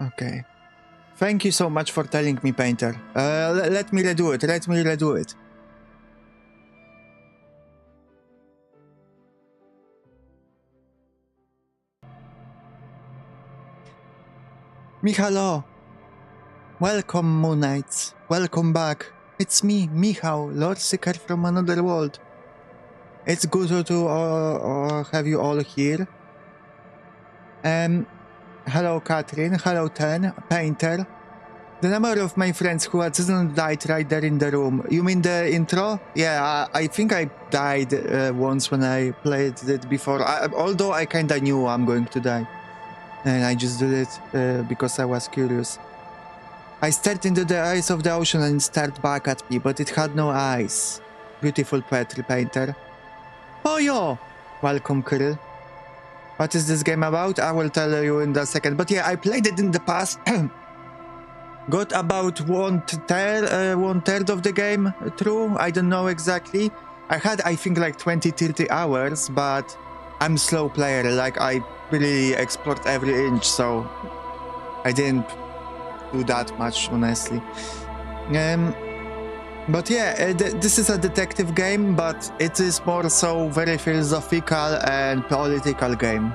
Okay. Thank you so much for telling me, Painter. Let me redo it. Let me redo it. Mihalo! Welcome, Moon Knights. Welcome back. It's me, Mihau, Loreseeker from another world. It's good to have you all here. Hello, Catherine. Hello, Ten. Painter. The number of my friends who didn't died right there in the room. You mean the intro? Yeah, I think I died once when I played it before. Although I kinda knew I'm going to die. And I just did it because I was curious. I stared into the eyes of the ocean and it stared back at me, but it had no eyes. Beautiful poetry, Painter. Oh, yo! Welcome, Kirill. What is this game about? I will tell you in a second. But yeah, I played it in the past. Got about one third of the game through. I don't know exactly. I had, I think, like 20-30 hours, but I'm a slow player. Like, I really explored every inch, so I didn't do that much, honestly. But yeah, this is a detective game, but it is more so very philosophical and political game.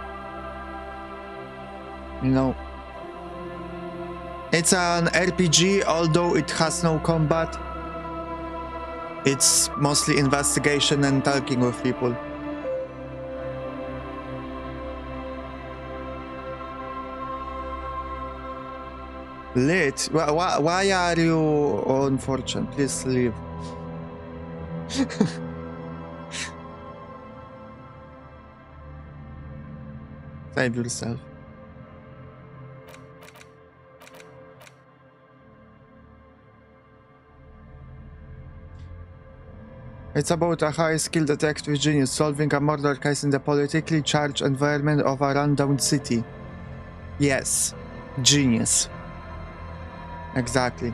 You know, it's an RPG, although it has no combat. It's mostly investigation and talking with people. Lit? Why are you unfortunate? Please leave. Save yourself. It's about a high-skilled detective genius solving a murder case in the politically charged environment of a rundown city. Yes, genius. Exactly.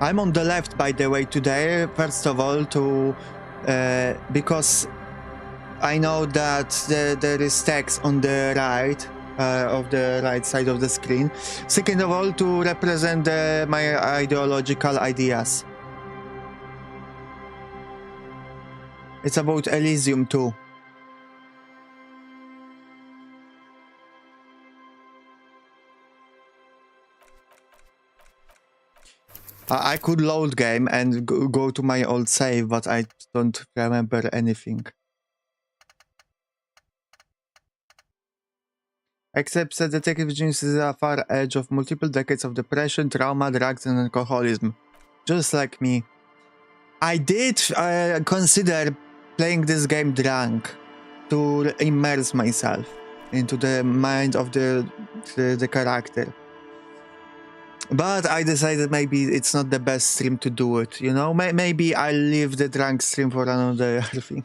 I'm on the left, by the way, today, first of all, because I know that there is text on the right, of the right side of the screen. Second of all, to represent my ideological ideas. It's about Elysium too. I could load game and go to my old save, but I don't remember anything. Except that detective genius is a far edge of multiple decades of depression, trauma, drugs, and alcoholism. Just like me. I did consider playing this game drunk to immerse myself into the mind of the character. But I decided maybe it's not the best stream to do it, you know? Maybe I'll leave the drunk stream for another thing.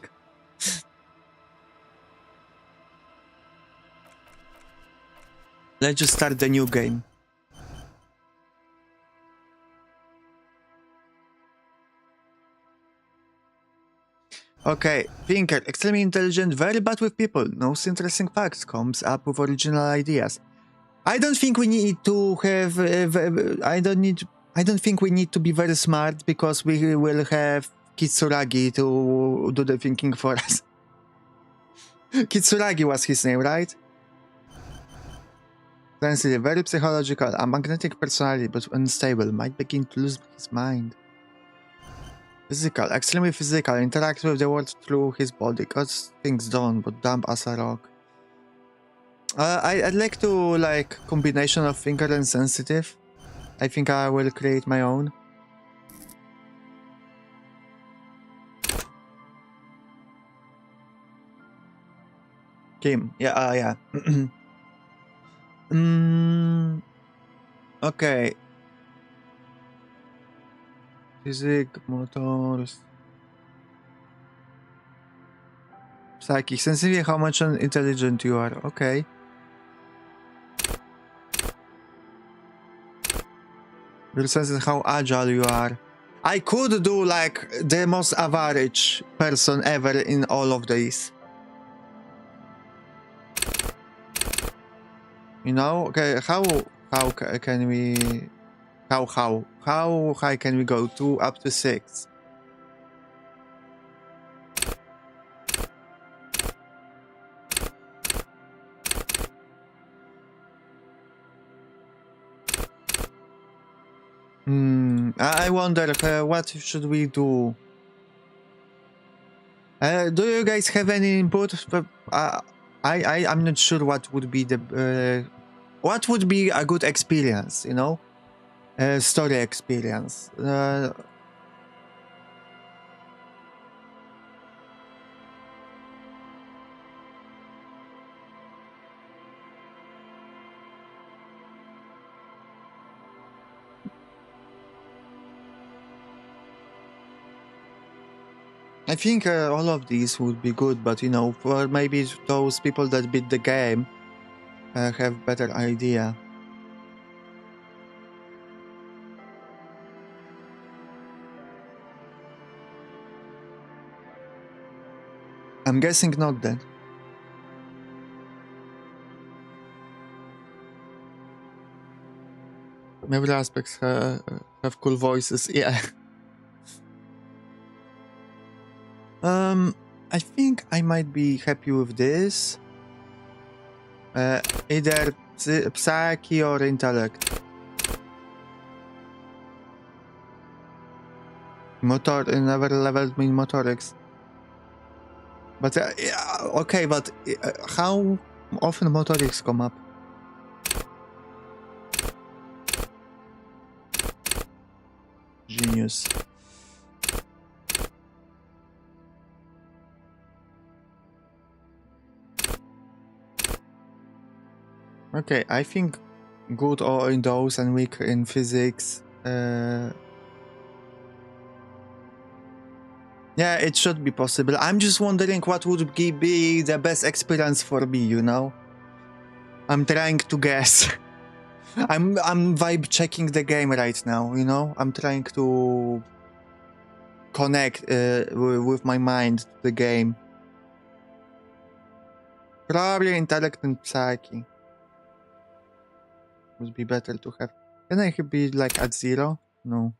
Let's just start the new game. Okay, thinker, extremely intelligent, very bad with people, knows interesting facts, comes up with original ideas. I don't think we need to have. I don't think we need to be very smart because we will have Kitsuragi to do the thinking for us. Kitsuragi was his name, right? Sensitive, very psychological, a magnetic personality, but unstable, might begin to lose his mind. Physical, extremely physical, interacts with the world through his body, cuts things down, but dumb as a rock. I'd like to like combination of thinker and sensitive. I think I will create my own. Kim, yeah, okay. Physic, motors. Psychic, sensitive, how much intelligent you are, okay. Your sense is how agile you are. I could do like the most average person ever in all of these. You know, okay, how can we how high can we go? 2 up to 6. I wonder what should we do. Do you guys have any input? I'm not sure what would be the what would be a good experience, you know, story experience. I think all of these would be good, but you know, for maybe those people that beat the game have better idea. I'm guessing not then. Maybe the aspects have cool voices. Yeah. I think I might be happy with this. Either psyche or intellect. Motor never leveled me in motorics. But yeah, okay, but how often motorics come up? Genius. Okay, I think good or in those and weak in physics. Yeah, it should be possible. I'm just wondering what would be the best experience for me, you know? I'm trying to guess. I'm vibe checking the game right now, you know? I'm trying to connect with my mind to the game. Probably intellect and psyche would be better to have. Can I be like at 0? No.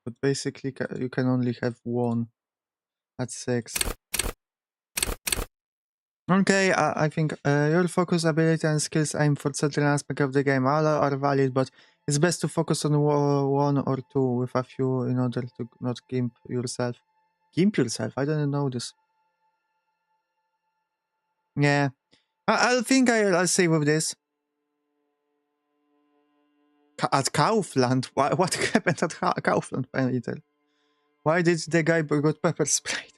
But basically you can only have 1 at 6. Okay, I think your focus, ability, and skills aim for certain aspect of the game. All are valid, but it's best to focus on 1 or 2 with a few in order to not gimp yourself. Gimp yourself? I didn't know this. Yeah. I think I'll stay with this. At Kaufland? What happened at Kaufland, Peter? Why did the guy got pepper sprayed?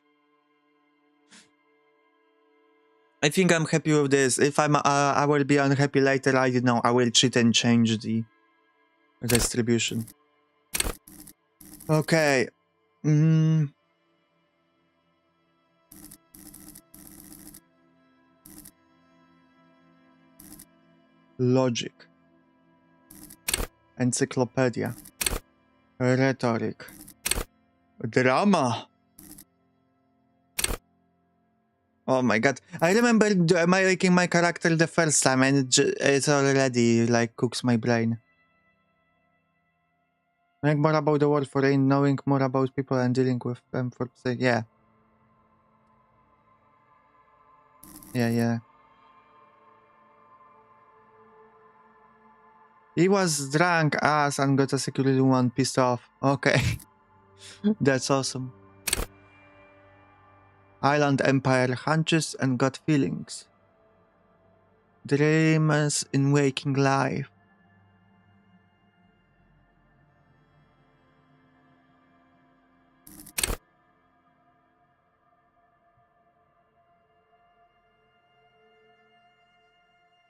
I think I'm happy with this. If I will be unhappy later, I don't know. I will cheat and change the distribution. Okay. Logic. Encyclopedia. Rhetoric. Drama. Oh my god. I remember making my character the first time and it's already like cooks my brain. Knowing more about the world for aim, knowing more about people and dealing with them for say, yeah. Yeah. He was drunk ass and got a security woman pissed off. Okay. That's awesome. Island Empire hunches and got feelings. Dreamers in waking life.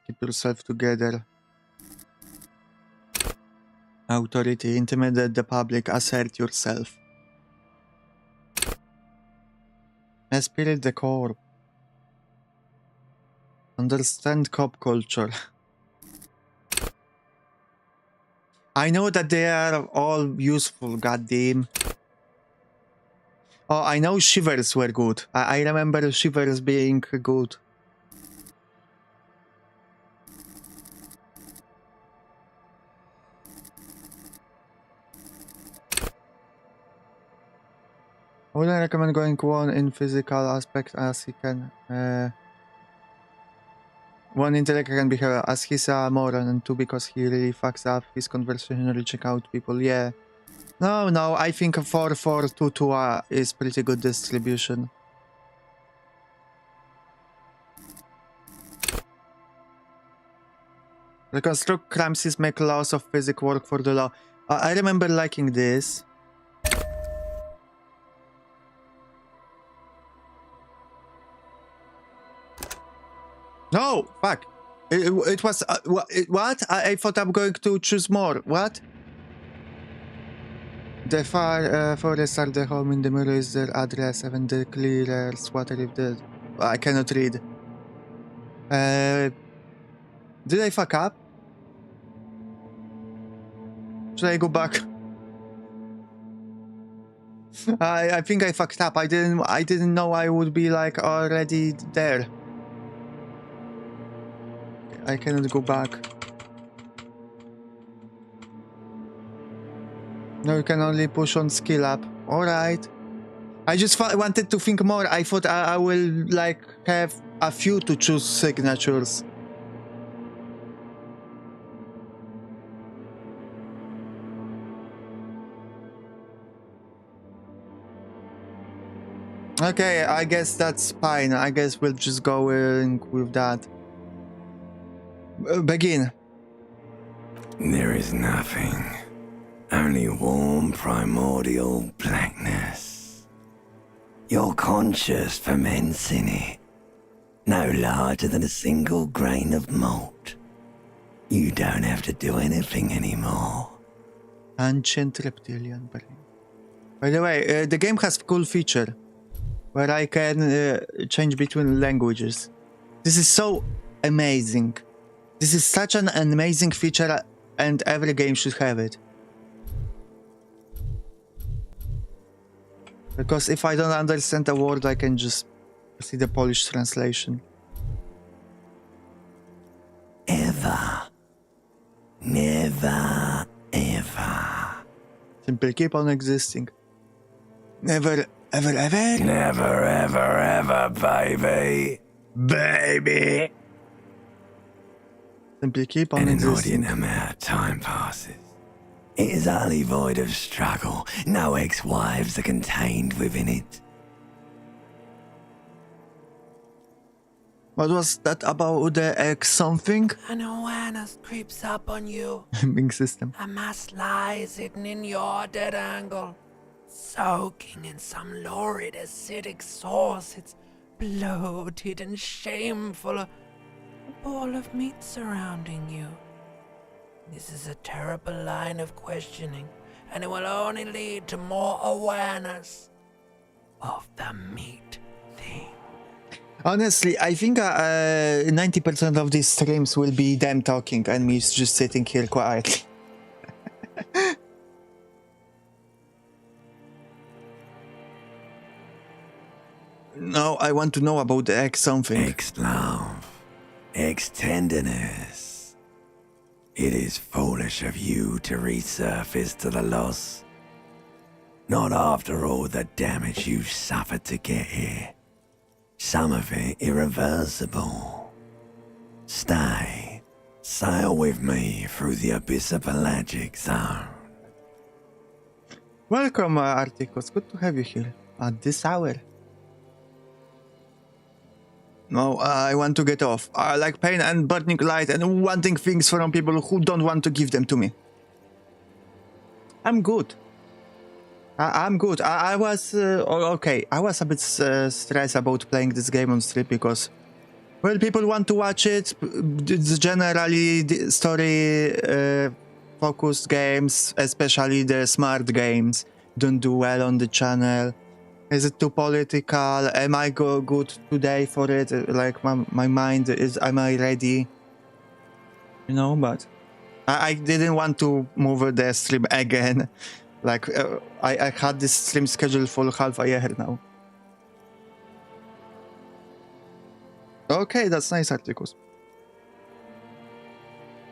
Keep yourself together. Authority, intimidate the public, assert yourself. Spirit the core. Understand cop culture. I know that they are all useful, goddamn. Oh, I know shivers were good. I remember shivers being good. I wouldn't recommend going one in physical aspect as he can. One intellect can be her as he's a moron, and two because he really fucks up his conversation reaching out people. Yeah. No, I think 4-4-2-2 is pretty good distribution. Reconstruct crimes make laws of physics work for the law. I remember liking this. No, fuck. It was what? I thought I'm going to choose more. What? The far forests are the home in the mirror is their address, and the clearers water if the I cannot read. Did I fuck up? Should I go back? I think I fucked up. I didn't know I would be like already there. I cannot go back. No, you can only push on skill up. Alright. I just wanted to think more. I thought I will like have a few to choose signatures. Okay, I guess that's fine. I guess we'll just go in with that. Begin. There is nothing. Only warm primordial blackness. You're conscious ferments in it. No larger than a single grain of malt. You don't have to do anything anymore. Ancient reptilian brain. By the way, the game has a cool feature where I can change between languages. This is so amazing. This is such an amazing feature, and every game should have it. Because if I don't understand a word, I can just see the Polish translation. Ever. Never, ever. Simply keep on existing. Never, ever, ever? Never, ever, ever, baby. Baby! Simply keep on An existing. inordinate amount of time passes. It is utterly void of struggle. No ex-wives are contained within it. What was that about the X something? An awareness creeps up on you. Bing system. A mass lies hidden in your dead angle, soaking in some lurid acidic sauce. It's bloated and shameful, a ball of meat surrounding you. This is a terrible line of questioning, and it will only lead to more awareness of the meat thing. Honestly, I think 90% of these streams will be them talking and me just sitting here quietly. No, I want to know about the X something. Ex-love. Ex-tenderness. It is foolish of you to resurface to the loss. Not after all the damage you've suffered to get here. Some of it irreversible. Stay. Sail with me through the abyssopelagic zone. Welcome, Articos. Good to have you here at this hour. No, I want to get off. I like pain and burning light and wanting things from people who don't want to give them to me. I'm good. I'm good. I was okay. I was a bit stressed about playing this game on stream because, well, people want to watch it. It's generally story-focused games, especially the smart games, don't do well on the channel. Is it too political? Am I good today for it? Like my mind is. Am I ready? You know, but I didn't want to move the stream again. Like, I had this stream scheduled for half a year now. Okay, that's nice, Articus.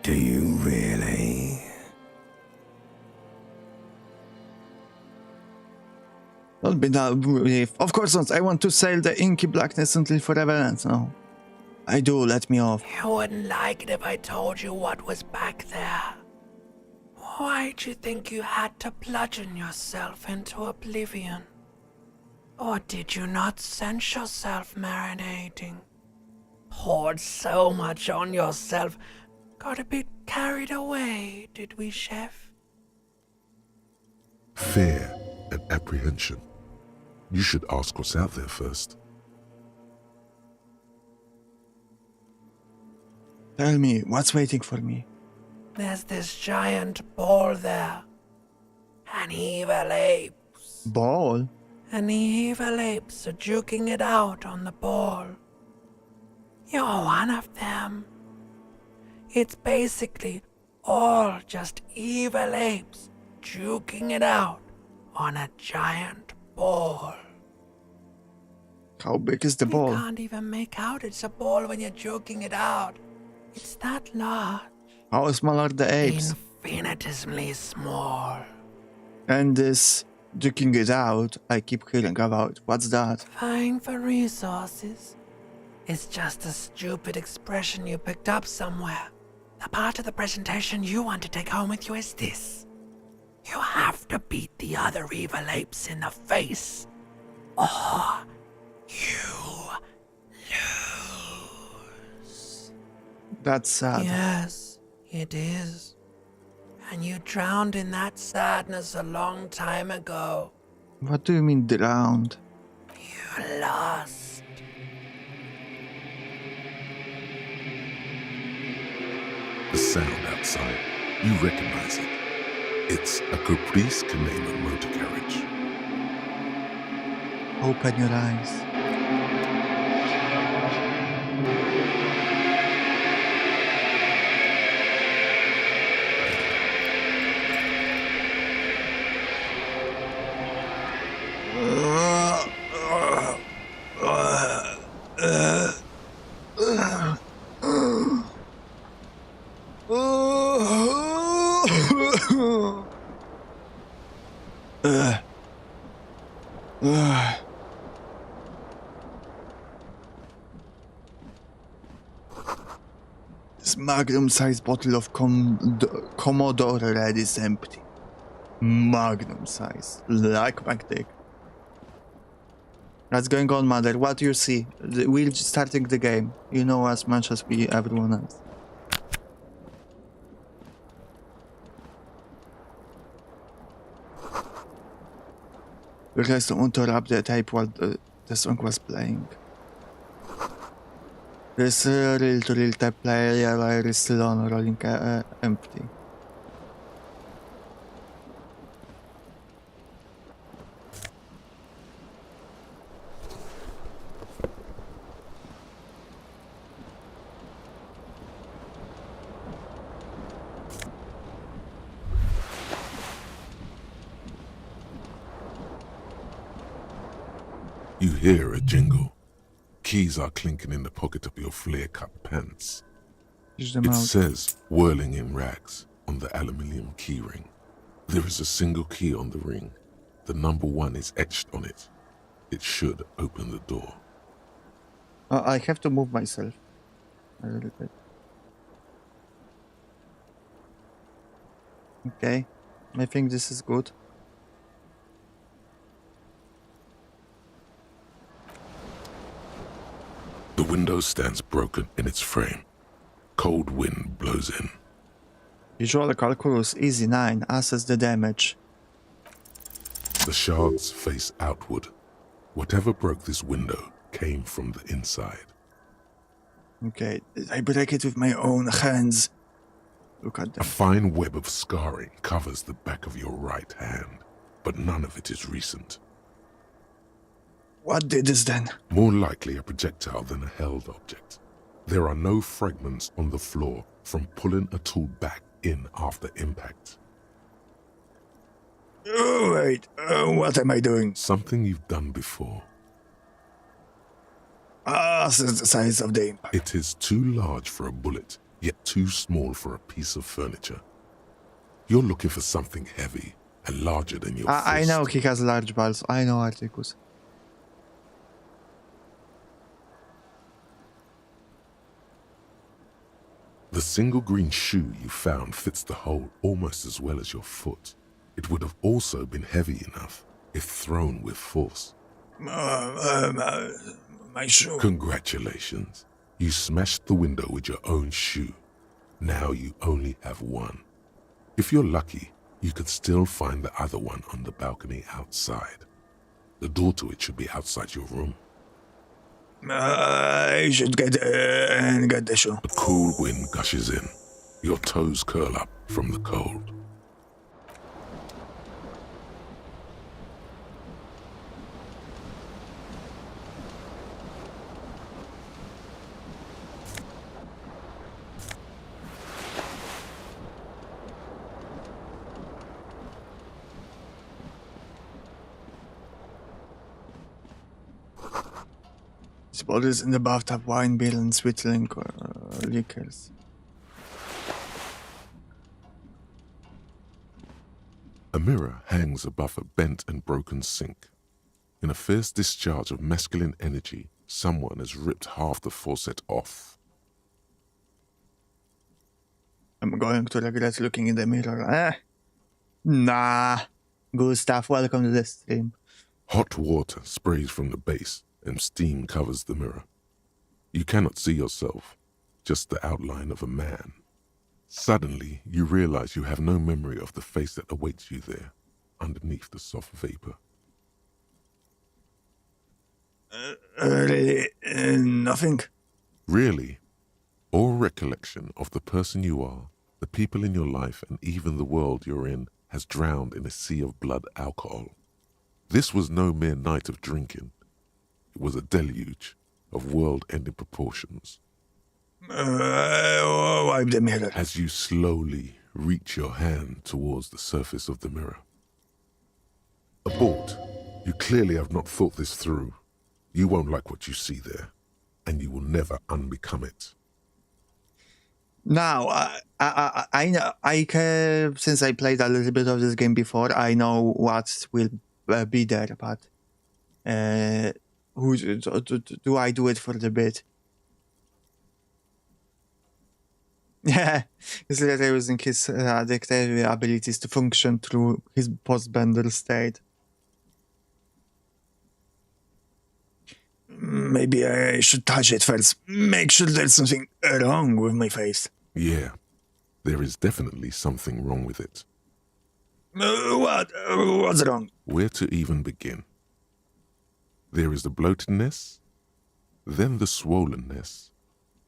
Do you really? Don't be naive. Of course not. I want to sail the inky blackness until forever ends. No. I do, let me off. You wouldn't like it if I told you what was back there. Why'd you think you had to bludgeon yourself into oblivion? Or did you not sense yourself marinating? Poured so much on yourself, got a bit carried away, did we, Chef? Fear and apprehension. You should ask what's out there first. Tell me, what's waiting for me? There's this giant ball there. An evil apes. Ball? And the evil apes are juking it out on the ball. You're one of them. It's basically all just evil apes juking it out on a giant ball. How big is the You ball? can't even make out it's a ball when you're joking it out. It's that large. How small are the apes? Infinitesimally small. And this duking it out, I keep hearing about. What's that? Vying for resources. It's just a stupid expression you picked up somewhere. The part of the presentation you want to take home with you is this. You have to beat the other evil apes in the face, or you lose. That's sad. Yes, it is. And you drowned in that sadness a long time ago. What do you mean drowned? You lost. The sound outside, you recognize it. It's a Caprice Canema motor carriage. Open your eyes. This magnum-sized bottle of Commodore Red is empty. Magnum size, like my dick. What's going on, mother? What do you see? We're just starting the game. You know as much as everyone else. Request to interrupt the tape while the song was playing. This real tape player wire is still on, rolling empty. You hear a jingle. Keys are clinking in the pocket of your flare-cut pants. Use them It out. says, whirling in rags, on the aluminium keyring. There is a single key on the ring. The number 1 is etched on it. It should open the door. I have to move myself a little bit. Okay, I think this is good. The window stands broken in its frame. Cold wind blows in. Visual calculus, easy 9, assess the damage. The shards face outward. Whatever broke this window came from the inside. Okay, I break it with my own hands. Look at A them. fine web of scarring covers the back of your right hand, but none of it is recent. What did this then? More likely a projectile than a held object. There are no fragments on the floor, from pulling a tool back in after impact. Oh, wait, what am I doing? Something you've done before. Since the size of the impact. It is too large for a bullet, yet too small for a piece of furniture. You're looking for something heavy and larger than your fist. I know he has large balls. I know, Articus. The single green shoe you found fits the hole almost as well as your foot. It would have also been heavy enough if thrown with force. My shoe. Congratulations. You smashed the window with your own shoe. Now you only have one. If you're lucky, you could still find the other one on the balcony outside. The door to it should be outside your room. I should get the shoe. A cool wind gushes in. Your toes curl up from the cold. Bottles in the bathtub, wine, beer, and sweet liquors. A mirror hangs above a bent and broken sink. In a fierce discharge of masculine energy, someone has ripped half the faucet off. I'm going to regret looking in the mirror. Nah. Gustav, welcome to the stream. Hot water sprays from the base and steam covers the mirror. You cannot see yourself, just the outline of a man. Suddenly, you realize you have no memory of the face that awaits you there, underneath the soft vapor. Really? Nothing? Really? All recollection of the person you are, the people in your life, and even the world you're in has drowned in a sea of blood alcohol. This was no mere night of drinking. It was a deluge of world-ending proportions. Wipe the mirror. As you slowly reach your hand towards the surface of the mirror. Abort. You clearly have not thought this through. You won't like what you see there, and you will never unbecome it. Now, I know. Since I played a little bit of this game before, I know what will be there. But do I do it for the bit? Yeah, he's later using his addictive abilities to function through his post-bender state. Maybe I should touch it first. Make sure there's something wrong with my face. Yeah, there is definitely something wrong with it. What's wrong? Where to even begin? There is the bloatedness, then the swollenness.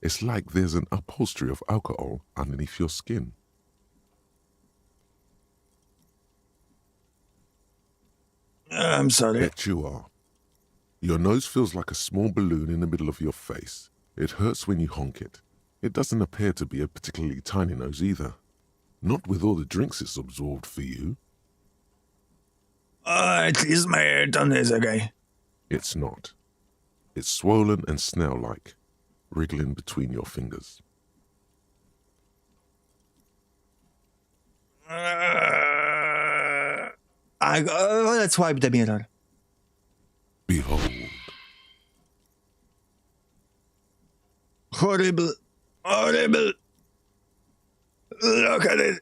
It's like there's an upholstery of alcohol underneath your skin. I'm sorry. Bet you are. Your nose feels like a small balloon in the middle of your face. It hurts when you honk it. It doesn't appear to be a particularly tiny nose either. Not with all the drinks it's absorbed for you. At least my tongue is okay. It's not. It's swollen and snail-like, wriggling between your fingers. Let's wipe the mirror. Behold. Horrible. Horrible. Look at it.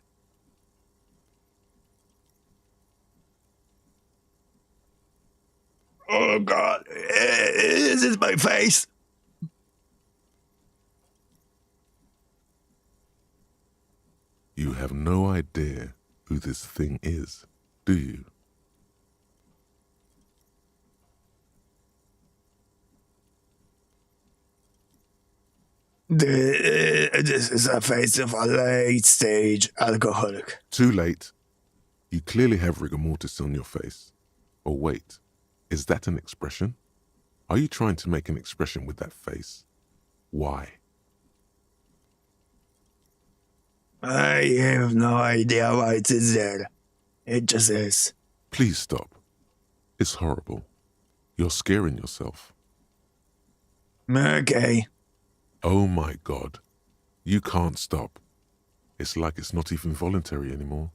Oh God. Is this my face? You have no idea who this thing is, do you? This is a face of a late-stage alcoholic. Too late. You clearly have rigor mortis on your face. Or wait, is that an expression? Are you trying to make an expression with that face? Why? I have no idea why it is there. It just is. Please stop. It's horrible. You're scaring yourself. Okay. Oh my God. You can't stop. It's like it's not even voluntary anymore.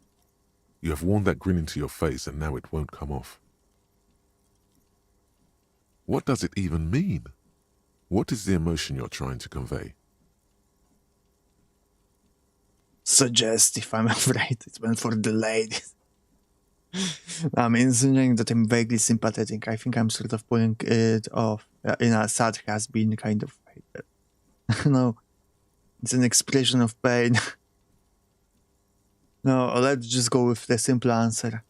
You have worn that grin into your face and now it won't come off. What does it even mean? What is the emotion you're trying to convey? Suggest if I'm afraid it's meant for the ladies. I'm insinuating that I'm vaguely sympathetic. I think I'm sort of pulling it off in a sad has-been kind of way. No, it's an expression of pain. No, let's just go with the simple answer.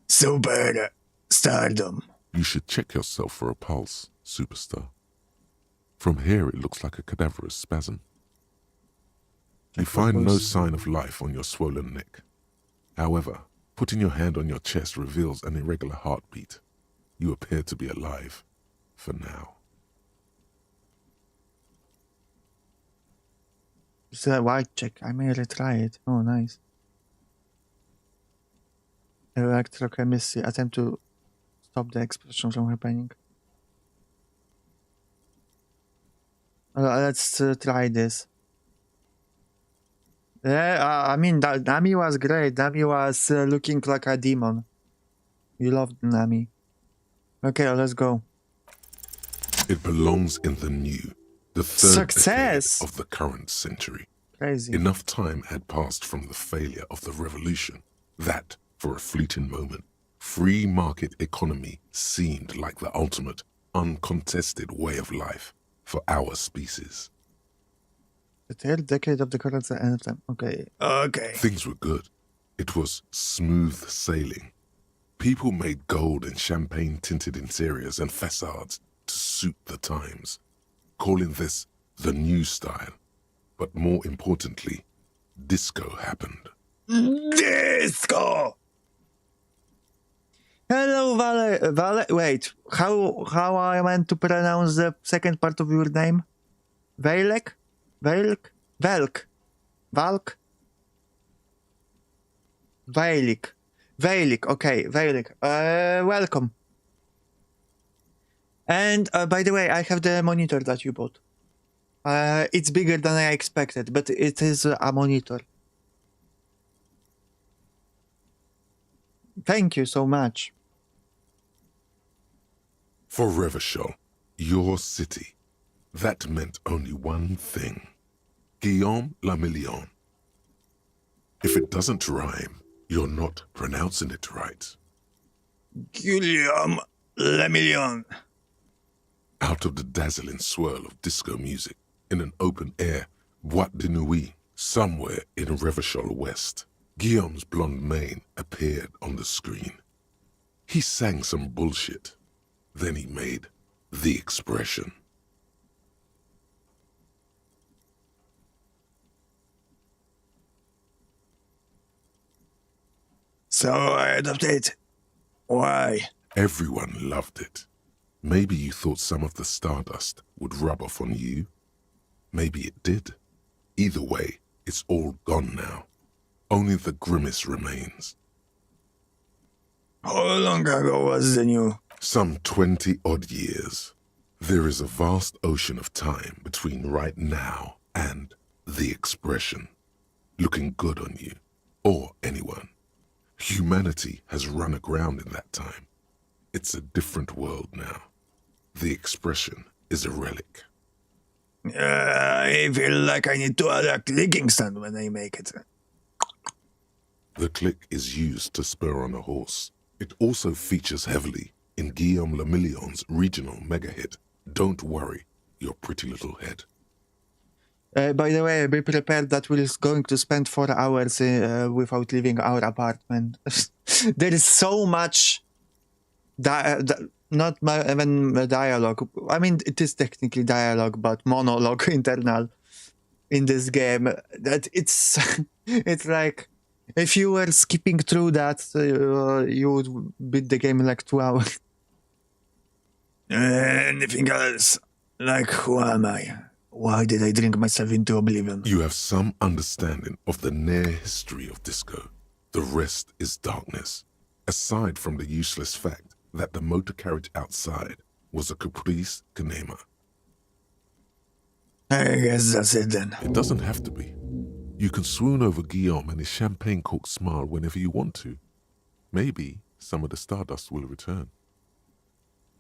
Super stardom. You should check yourself for a pulse, superstar. From here it looks like a cadaverous spasm. You find no sign of life on your swollen neck. However, putting your hand on your chest reveals an irregular heartbeat. You appear to be alive, for now. It's a white check. I may retry it. Oh, nice. Electrochemistry. Attempt to stop the explosion from happening. Let's try this. Yeah, I mean, Nami was great. Nami was looking like a demon. You loved Nami. Okay, let's go. It belongs in the new, the third Success! decade of the current century. Crazy. Enough time had passed from the failure of the revolution that, for a fleeting moment, free market economy seemed like the ultimate, uncontested way of life for our species. The third decade of the current end of time. Okay. Okay. Things were good. It was smooth sailing. People made gold and champagne-tinted interiors and facades to suit the times, calling this the new style. But more importantly, disco happened. Disco! Hello, Vale. Wait, how I meant to pronounce the second part of your name? Velk? Velk? Velk? Valk? Velik. Velik, okay, Velik. Welcome. And by the way, I have the monitor that you bought. It's bigger than I expected, but it is a monitor. Thank you so much. For Revachol, your city, that meant only one thing. Guillaume le Million. If it doesn't rhyme, you're not pronouncing it right. Guillaume le Million. Out of the dazzling swirl of disco music, in an open-air boîte de nuit, somewhere in Revachol West, Guillaume's blonde mane appeared on the screen. He sang some bullshit. Then he made the expression. So I adopted it. Why? Everyone loved it. Maybe you thought some of the stardust would rub off on you. Maybe it did. Either way, it's all gone now. Only the grimace remains. How long ago was the new? Some 20-odd years. There is a vast ocean of time between right now and the expression. Looking good on you, or anyone. Humanity has run aground in that time. It's a different world now. The expression is a relic. I feel like I need to add a clicking sound when I make it. The click is used to spur on a horse. It also features heavily in Guillaume le Million's regional mega hit, Don't Worry, Your Pretty Little Head. By the way, be prepared that we're going to spend 4 hours without leaving our apartment. There is so much, not even dialogue. I mean, it is technically dialogue, but monologue internal in this game. That it's it's like if you were skipping through that, you would beat the game in like 2 hours. Anything else? Like, who am I? Why did I drink myself into oblivion? You have some understanding of the near history of disco. The rest is darkness. aside from the useless fact that the motor carriage outside was a caprice Kanema. I guess that's it then. It doesn't have to be. You can swoon over Guillaume and his champagne-corked smile whenever you want to. Maybe some of the stardust will return.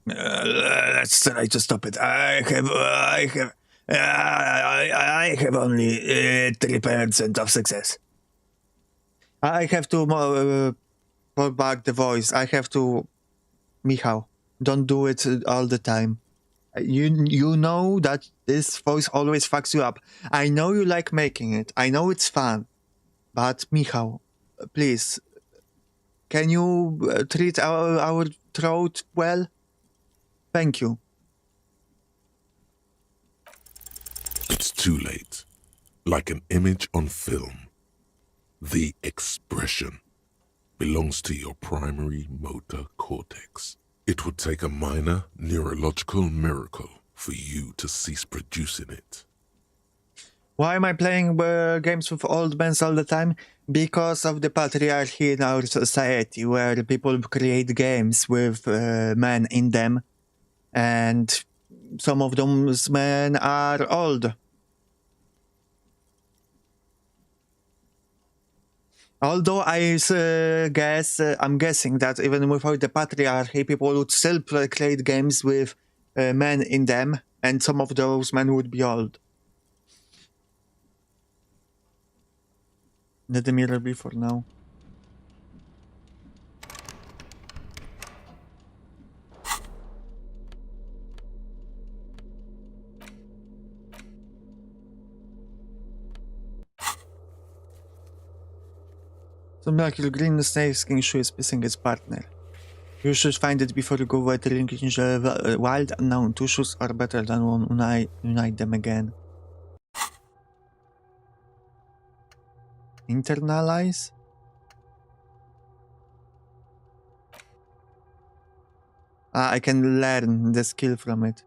Let's try to stop it. I have only 3% of success. I have to pull back the voice. I have to, Mihau, don't do it all the time. You know that this voice always fucks you up. I know you like making it. I know it's fun, but Mihau, please, can you treat our throat well? Thank you. It's too late. Like an image on film. The expression belongs to your primary motor cortex. It would take a minor neurological miracle for you to cease producing it. Why am I playing games with old men all the time? Because of the patriarchy in our society, where people create games with men in them, and some of those men are old. Although I'm guessing that even without the patriarchy, people would still create games with men in them, and some of those men would be old. Let the mirror be for now. So Miracle Green snakeskin shoe is missing its partner. You should find it before you go wandering in the wild unknown. Two shoes are better than one. Unite them again. Internalize? I can learn the skill from it.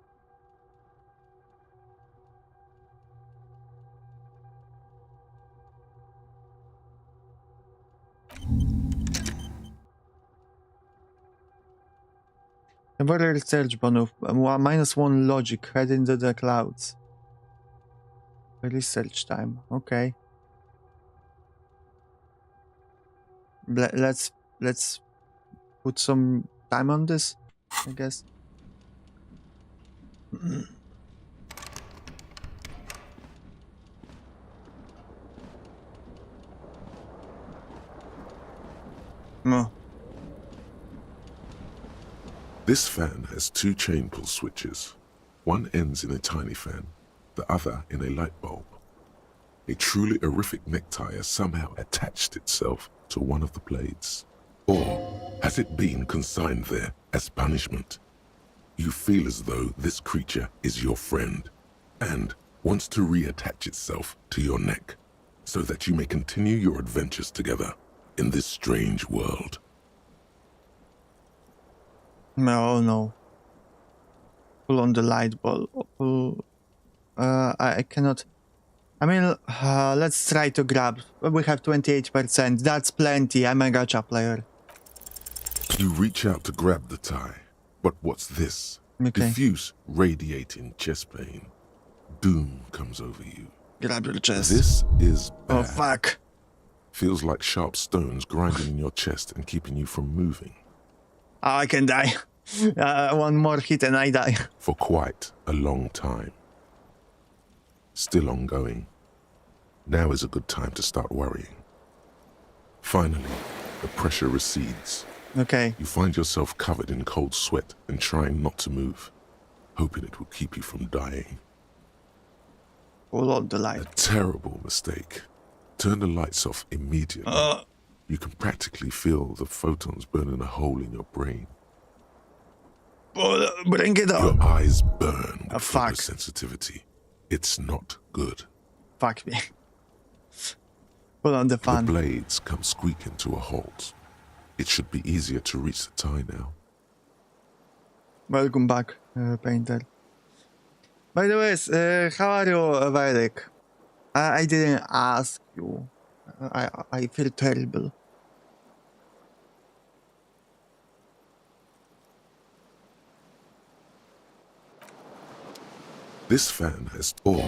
Temporary research bonus, -1 logic, head into the clouds. Research time, okay. Let's put some time on this, I guess. No. This fan has two chain pull switches. One ends in a tiny fan, the other in a light bulb. A truly horrific necktie has somehow attached itself to one of the blades. Or has it been consigned there as punishment? You feel as though this creature is your friend and wants to reattach itself to your neck so that you may continue your adventures together in this strange world. No. Pull on the light bulb. I cannot. I mean, let's try to grab. We have 28%. That's plenty. I'm a gacha player. You reach out to grab the tie, but what's this? Okay. Diffuse, radiating chest pain. Doom comes over you. Grab your chest. This is bad. Oh, fuck. Feels like sharp stones grinding in your chest and keeping you from moving. I can die. One more hit and I die. For quite a long time. Still ongoing. Now is a good time to start worrying. Finally, the pressure recedes. Okay. You find yourself covered in cold sweat and trying not to move, hoping it will keep you from dying. Pull on the light. A terrible mistake. Turn the lights off immediately. You can practically feel the photons burning a hole in your brain. Bring it on. Your eyes burn with Fuck. photosensitivity. It's not good. Fuck me. Pull on the The fan. blades come squeaking to a halt. It should be easier to reach the tie now. Welcome back, Painter. By the way, how are you, Violet? I didn't ask you. I feel terrible. This fan has, or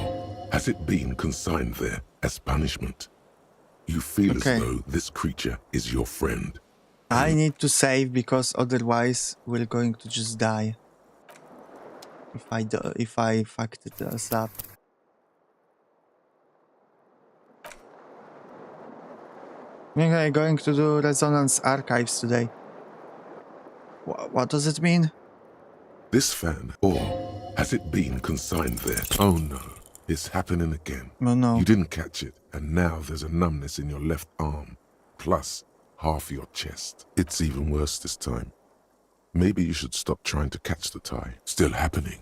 has it been consigned there as punishment? You feel Okay. as though this creature is your friend. I need to save because otherwise we're going to just die. If I fucked us up. I'm going to do Resonance Archives today. What does it mean? This fan, or has it been consigned there? Oh no, it's happening again. Oh no. You didn't catch it, and now there's a numbness in your left arm, plus half your chest. It's even worse this time. Maybe you should stop trying to catch the tie. Still happening.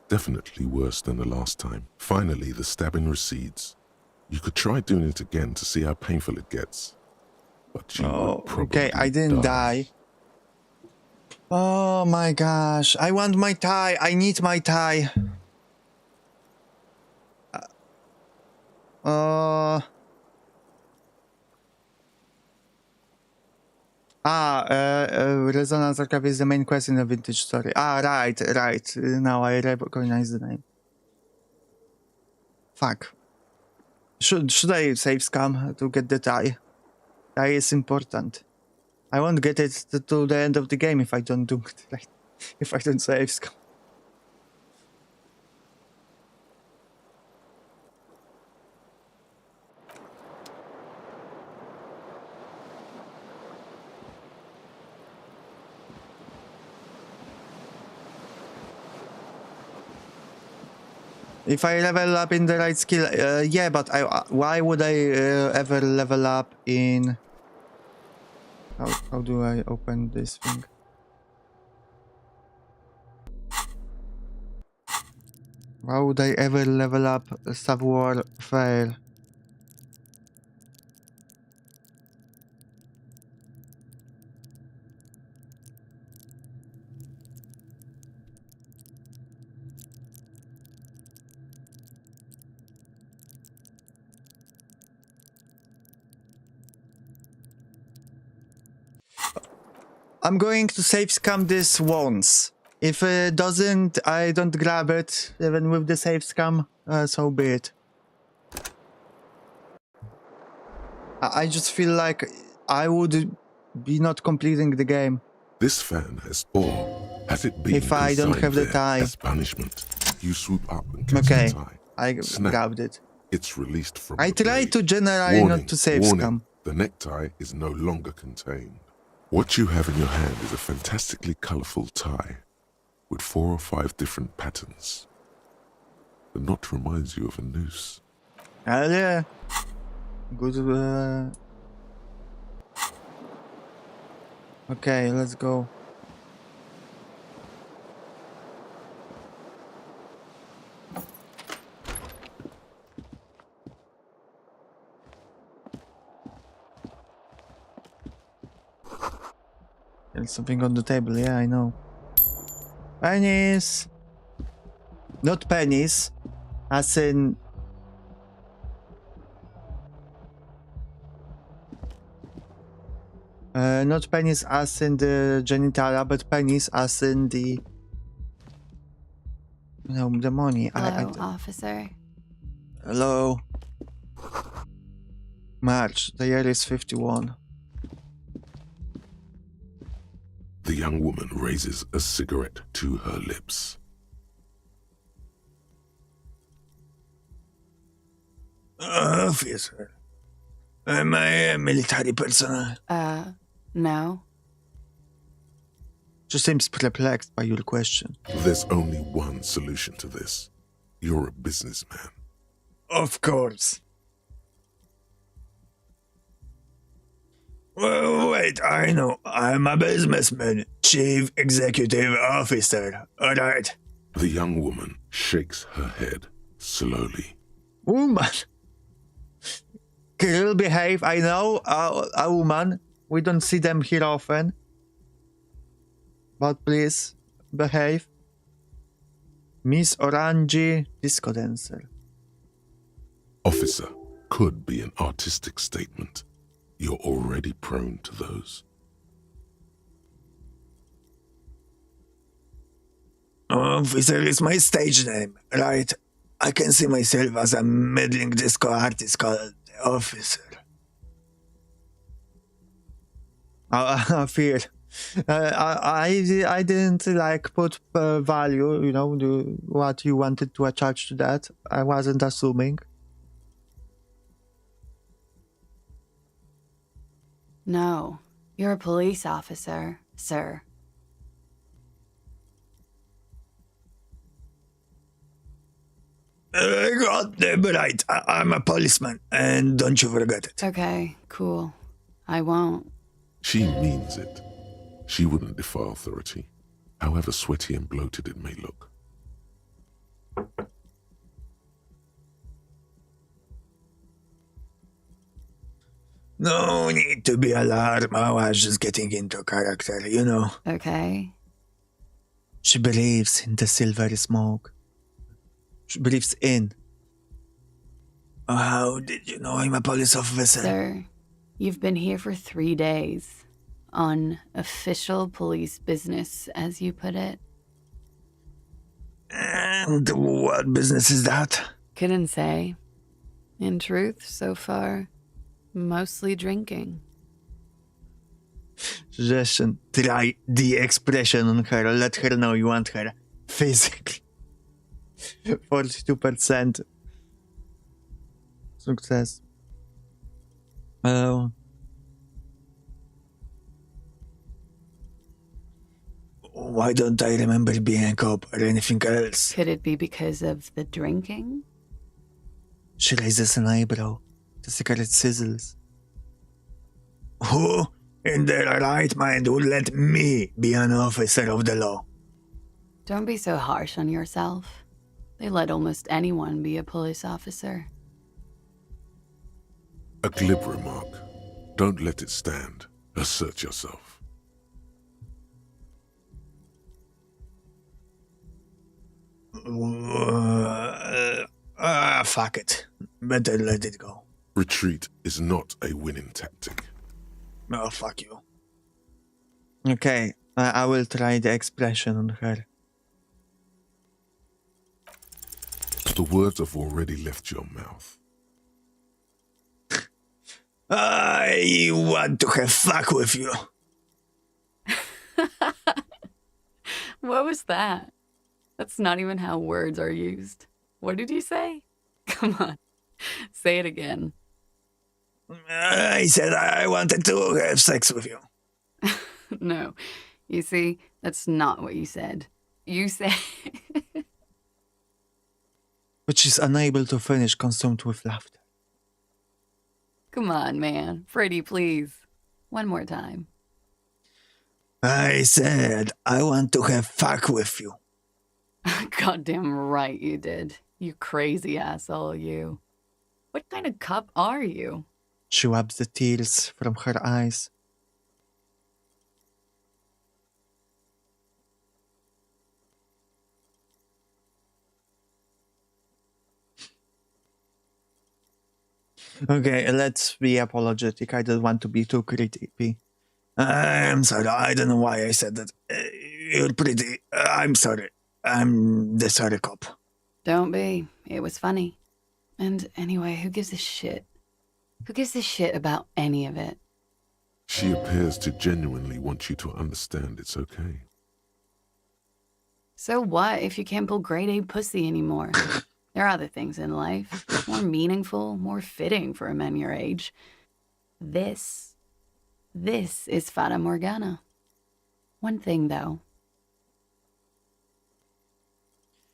Definitely worse than the last time. Finally, the stabbing recedes. You could try doing it again to see how painful it gets. But you would probably okay, I didn't die. Oh my gosh, I want my tie. I need my tie. Resonance Archive is the main quest in the Vintage story. Right. Now I recognize the name. Fuck. Should I save scam to get the tie? Tie is important. I won't get it to the end of the game if I don't do it right. If I don't save scam. If I level up in the right skill, yeah, but why would I ever level up in... How do I open this thing? Why would I ever level up savoir faire? I'm going to save scam this once. If it doesn't, I don't grab it, even with the save scam, so be it. I just feel like I would be not completing the game. This fan has, or has it been If I don't have the tie. as punishment? You swoop up and catch Okay, the tie. I Snap. grabbed it. It's released from I the try blade. to generally Warning, not to save warning. scam. The necktie is no longer contained. What you have in your hand is a fantastically colorful tie with 4 or 5 different patterns. The knot reminds you of a noose. Hell yeah. Good. Okay, let's go. There's something on the table, yeah, I know. Pennies! Not pennies, as in... not pennies as in the genitalia, but pennies as in the... No, the money. Hello, officer. Hello. March, the year is 51. The young woman raises a cigarette to her lips. Officer, am I a military personnel? No. Just seems perplexed by your question. There's only one solution to this. You're a businessman. Of course. Well, wait, I know. I'm a businessman. Chief Executive Officer. Alright. The young woman shakes her head slowly. Woman. Girl, behave. I know. A woman. We don't see them here often. But please, behave. Miss Orange Disco Dancer. Officer could be an artistic statement. You're already prone to those. Officer is my stage name, right? I can see myself as a meddling disco artist called Officer. Fear. I didn't like put value, you know, what you wanted to attach to that. I wasn't assuming. No, you're a police officer, sir. Goddamn right. I'm a policeman, and don't you forget it. Okay, cool. I won't. She means it. She wouldn't defy authority, however sweaty and bloated it may look. No need to be alarmed. I was just getting into character, you know. Okay. She believes in the silver smoke. She believes in. How did you know I'm a police officer? Sir, you've been here for 3 days. On official police business, as you put it. And what business is that? Couldn't say. In truth, so far, mostly drinking. Just try the expression on her. Let her know you want her physically. 42% success. Oh. Why don't I remember being a cop or anything else? Could it be because of the drinking? She raises an eyebrow. The cigarette sizzles. Who in their right mind would let me be an officer of the law? Don't be so harsh on yourself. They let almost anyone be a police officer. A glib remark. Don't let it stand. Assert yourself. Fuck it. Better let it go. Retreat is not a winning tactic. Oh, fuck you. Okay, I will try the expression on her. The words have already left your mouth. I want to have fuck with you. What was that? That's not even how words are used. What did you say? Come on, say it again. I said I wanted to have sex with you. No, you see, that's not what you said. You said... But she's unable to finish, consumed with laughter. Come on, man. Pretty, please. One more time. I said I want to have fuck with you. Goddamn right you did. You crazy asshole, you. What kind of cop are you? She wipes the tears from her eyes. Okay, let's be apologetic. I don't want to be too creepy. I'm sorry. I don't know why I said that. You're pretty. I'm sorry. I'm the sorry cop. Don't be. It was funny. And anyway, who gives a shit? Who gives a shit about any of it? She appears to genuinely want you to understand it's okay. So what if you can't pull grade A pussy anymore? There are other things in life, more meaningful, more fitting for a man your age. This is Fata Morgana. One thing, though.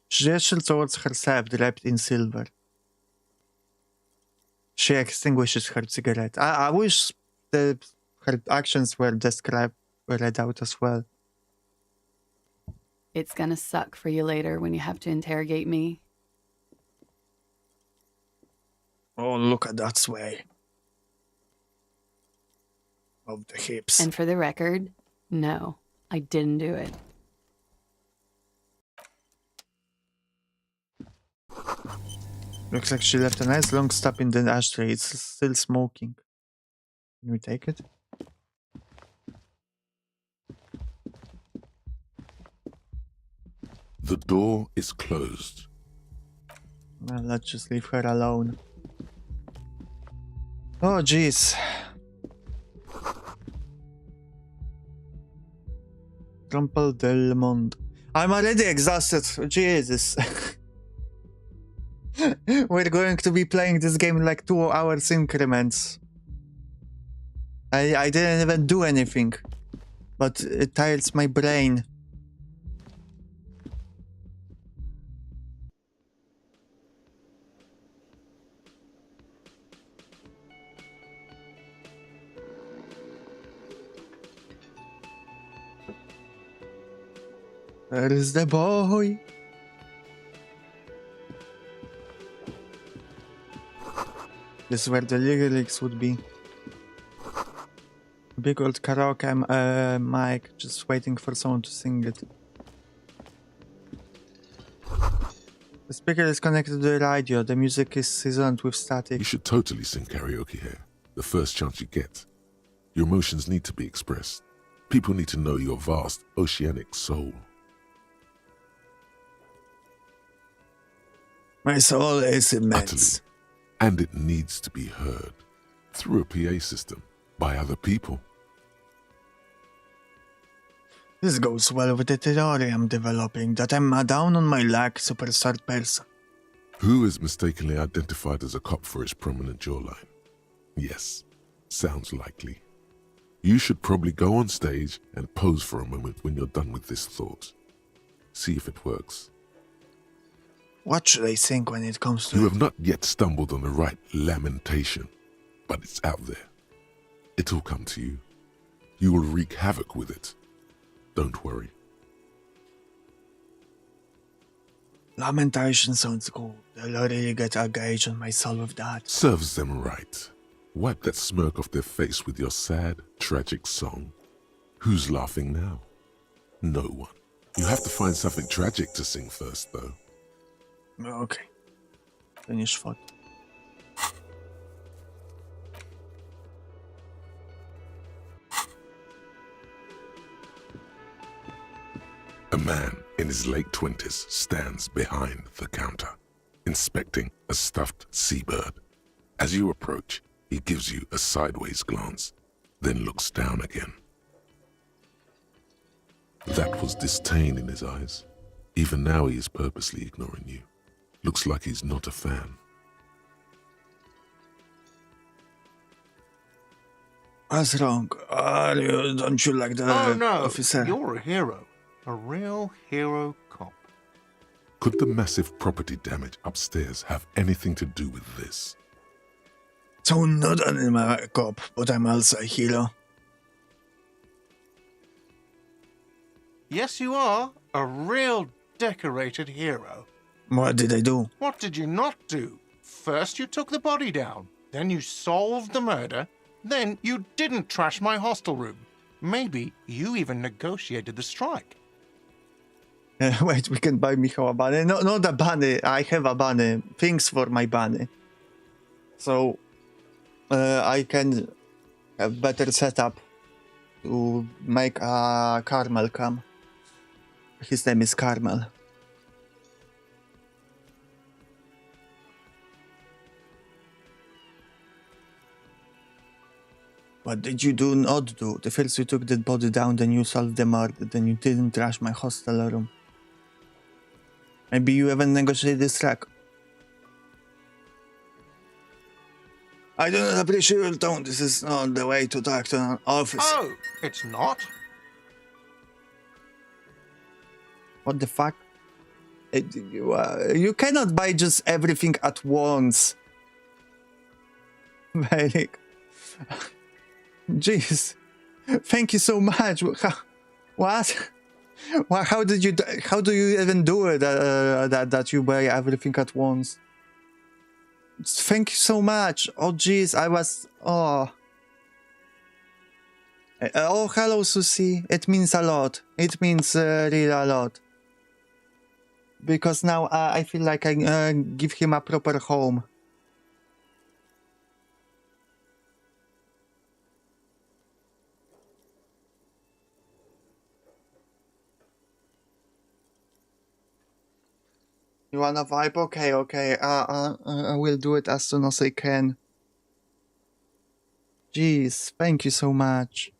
She gestures towards herself, draped in silver. She extinguishes her cigarette. I wish her actions were read out as well. It's gonna suck for you later when you have to interrogate me. Oh, look at that sway. Of the hips. And for the record, no, I didn't do it. Looks like she left a nice long stub in the ashtray. It's still smoking. Can we take it? The door is closed. Well, let's just leave her alone. Oh, jeez. Trample del Monde. I'm already exhausted. Jesus. We're going to be playing this game in like 2 hours increments. I didn't even do anything. But it tires my brain. Where is the boy? This is where the lyrics would be. Big old karaoke mic, just waiting for someone to sing it. The speaker is connected to the radio. The music is seasoned with static. You should totally sing karaoke here, the first chance you get. Your emotions need to be expressed. People need to know your vast, oceanic soul. My soul is immense. Utterly. And it needs to be heard. Through a PA system. By other people. This goes well with the theory I'm developing, that I'm a down on my luck superstar person. Who is mistakenly identified as a cop for his prominent jawline? Yes, sounds likely. You should probably go on stage and pose for a moment when you're done with this thought. See if it works. What should I think when it comes to You it? have not yet stumbled on the right lamentation, but it's out there. It'll come to you. You will wreak havoc with it. Don't worry. Lamentation sounds good. They'll really get a gauge on my soul with that. Serves them right. Wipe that smirk off their face with your sad, tragic song. Who's laughing now? No one. You have to find something tragic to sing first, though. Okay. Finish thought. A man in his late 20s stands behind the counter, inspecting a stuffed seabird. As you approach, he gives you a sideways glance, then looks down again. That was disdain in his eyes. Even now he is purposely ignoring you. Looks like he's not a fan. What's wrong? Don't you like the Oh no, officer? you're a hero. A real hero cop. Could the massive property damage upstairs have anything to do with this? So not only a cop, but I'm also a hero. Yes, you are. A real decorated hero. What did I do? What did you not do? First you took the body down. Then you solved the murder. Then you didn't trash my hostel room. Maybe you even negotiated the strike. Wait, we can buy Mihau a bunny. No, not a bunny. I have a bunny. Things for my bunny. So, I can have better setup to make a Carmel come. His name is Carmel. What did you do not do? The first you took the body down, then you solved the murder, then you didn't trash my hostel room. Maybe you even negotiated this track. I do not appreciate your tone. This is not the way to talk to an officer. Oh, it's not? What the fuck? You cannot buy just everything at once. Like, jeez. Thank you so much. What? How did you? How do you even do it? That you buy everything at once? Thank you so much. Oh, jeez, I was. Oh. Oh, hello, Susie. It means a lot. It means really a lot. Because now I feel like I give him a proper home. You wanna vibe? Okay, okay. I will do it as soon as I can. Jeez, thank you so much.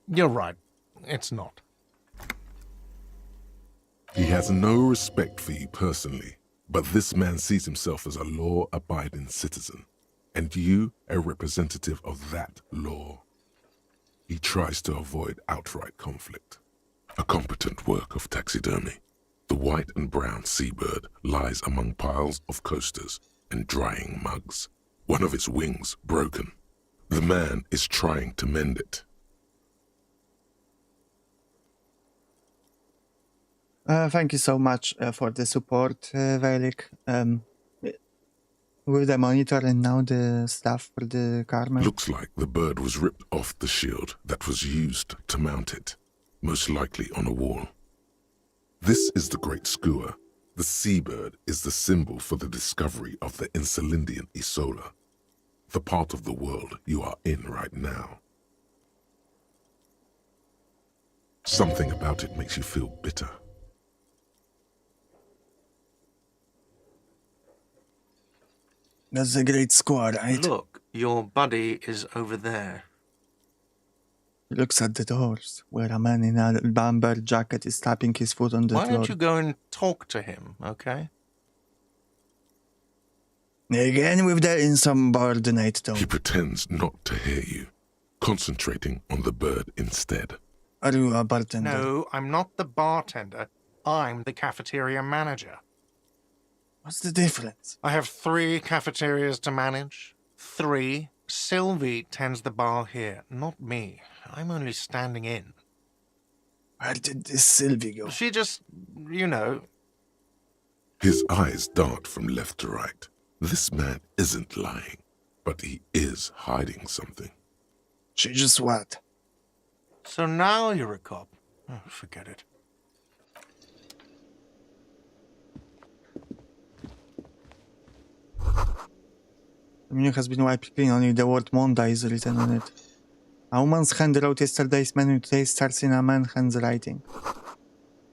You're right. It's not. He has no respect for you personally, but this man sees himself as a law-abiding citizen, and you a representative of that law. He tries to avoid outright conflict. A competent work of taxidermy. The white and brown seabird lies among piles of coasters and drying mugs, one of its wings broken. The man is trying to mend it. Thank you so much for the support, Velik. With the monitor and now the stuff for the Carmen. Looks like the bird was ripped off the shield that was used to mount it, most likely on a wall. This is the Great Skua. The seabird is the symbol for the discovery of the Insulindian Isola, the part of the world you are in right now. Something about it makes you feel bitter. That's a great score, right? Look, your buddy is over there. He looks at the doors, where a man in a bomber jacket is tapping his foot on the Why floor. don't you go and talk to him, okay? Again with the insubordinate tone. He pretends not to hear you, concentrating on the bird instead. Are you a bartender? No, I'm not the bartender. I'm the cafeteria manager. What's the difference? I have 3 cafeterias to manage. 3. Sylvie tends the bar here, not me. I'm only standing in. Where did this Sylvie go? She just, you know... His eyes dart from left to right. This man isn't lying, but he is hiding something. She just what? So now you're a cop. Oh, forget it. The menu has been wiped clean, only the word Monda is written on it. A woman's hand wrote yesterday's menu, today starts in a man's handwriting.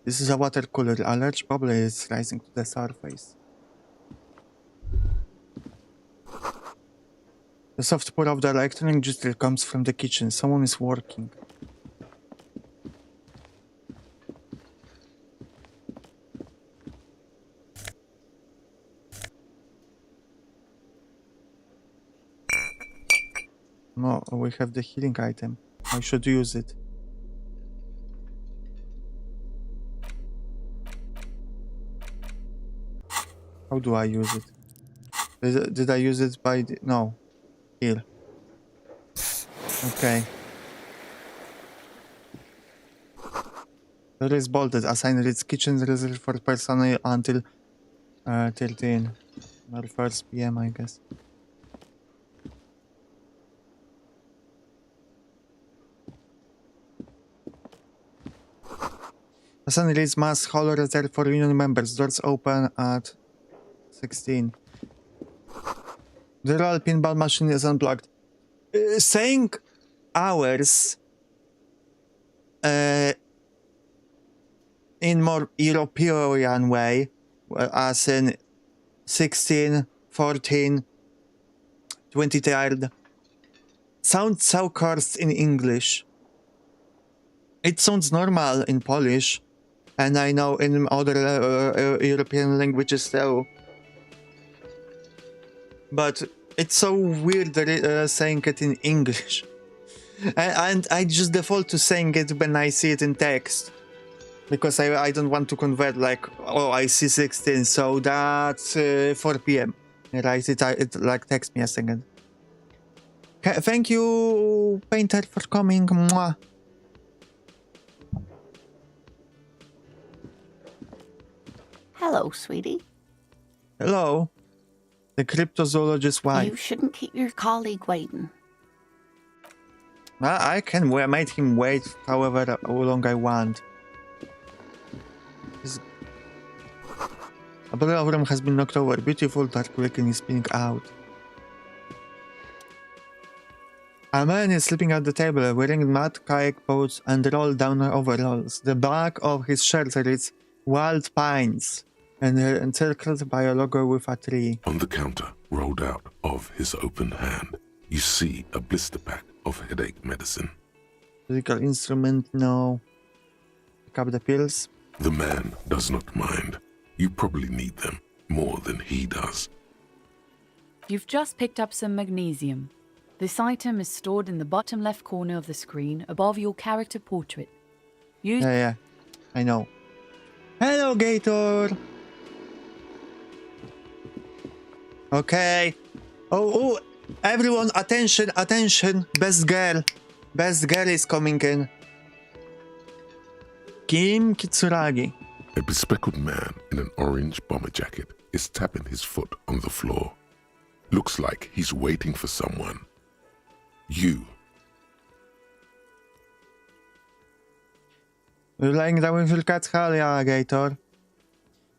This is a watercolor, a large bubble is rising to the surface. The soft pour of the electronic juice comes from the kitchen, someone is working. No, we have the healing item. I should use it. How do I use it? Did I use it by the... No. Here. Okay. There is bolted. Assign its kitchen reserved for personnel until 13 or 1st PM, I guess. Assign release mass hall reserved for union members. Doors open at 16. The roll pinball machine is unplugged. Saying hours in more European way, as in 16, 14, 23rd, sounds so cursed in English. It sounds normal in Polish, and I know in other European languages too. But it's so weird saying it in English. And I just default to saying it when I see it in text. Because I don't want to convert like, oh, I see 16, so that's 4 PM. Right, it like text me a second. Thank you, Painter, for coming. Mwah. Hello, sweetie. Hello. The cryptozoologist's wife. You shouldn't keep your colleague waiting. I can make him wait however long I want. A bottle of room has been knocked over. Beautiful dark liquid is spinning out. A man is sleeping at the table, wearing mud kayak boots and roll-down overalls. The back of his shirt reads, Wild pines. And encircled by a logo with a tree. On the counter, rolled out of his open hand, you see a blister pack of headache medicine. Physical instrument, no. Pick up the pills. The man does not mind. You probably need them more than he does. You've just picked up some magnesium. This item is stored in the bottom left corner of the screen above your character portrait. Use Yeah, I know. Hello, Gator! Okay. Oh, everyone, attention, attention. Best girl. Best girl is coming in. Kim Kitsuragi. A bespectacled man in an orange bomber jacket is tapping his foot on the floor. Looks like he's waiting for someone. You. You're lying down with your cat's hell, yeah, Gator.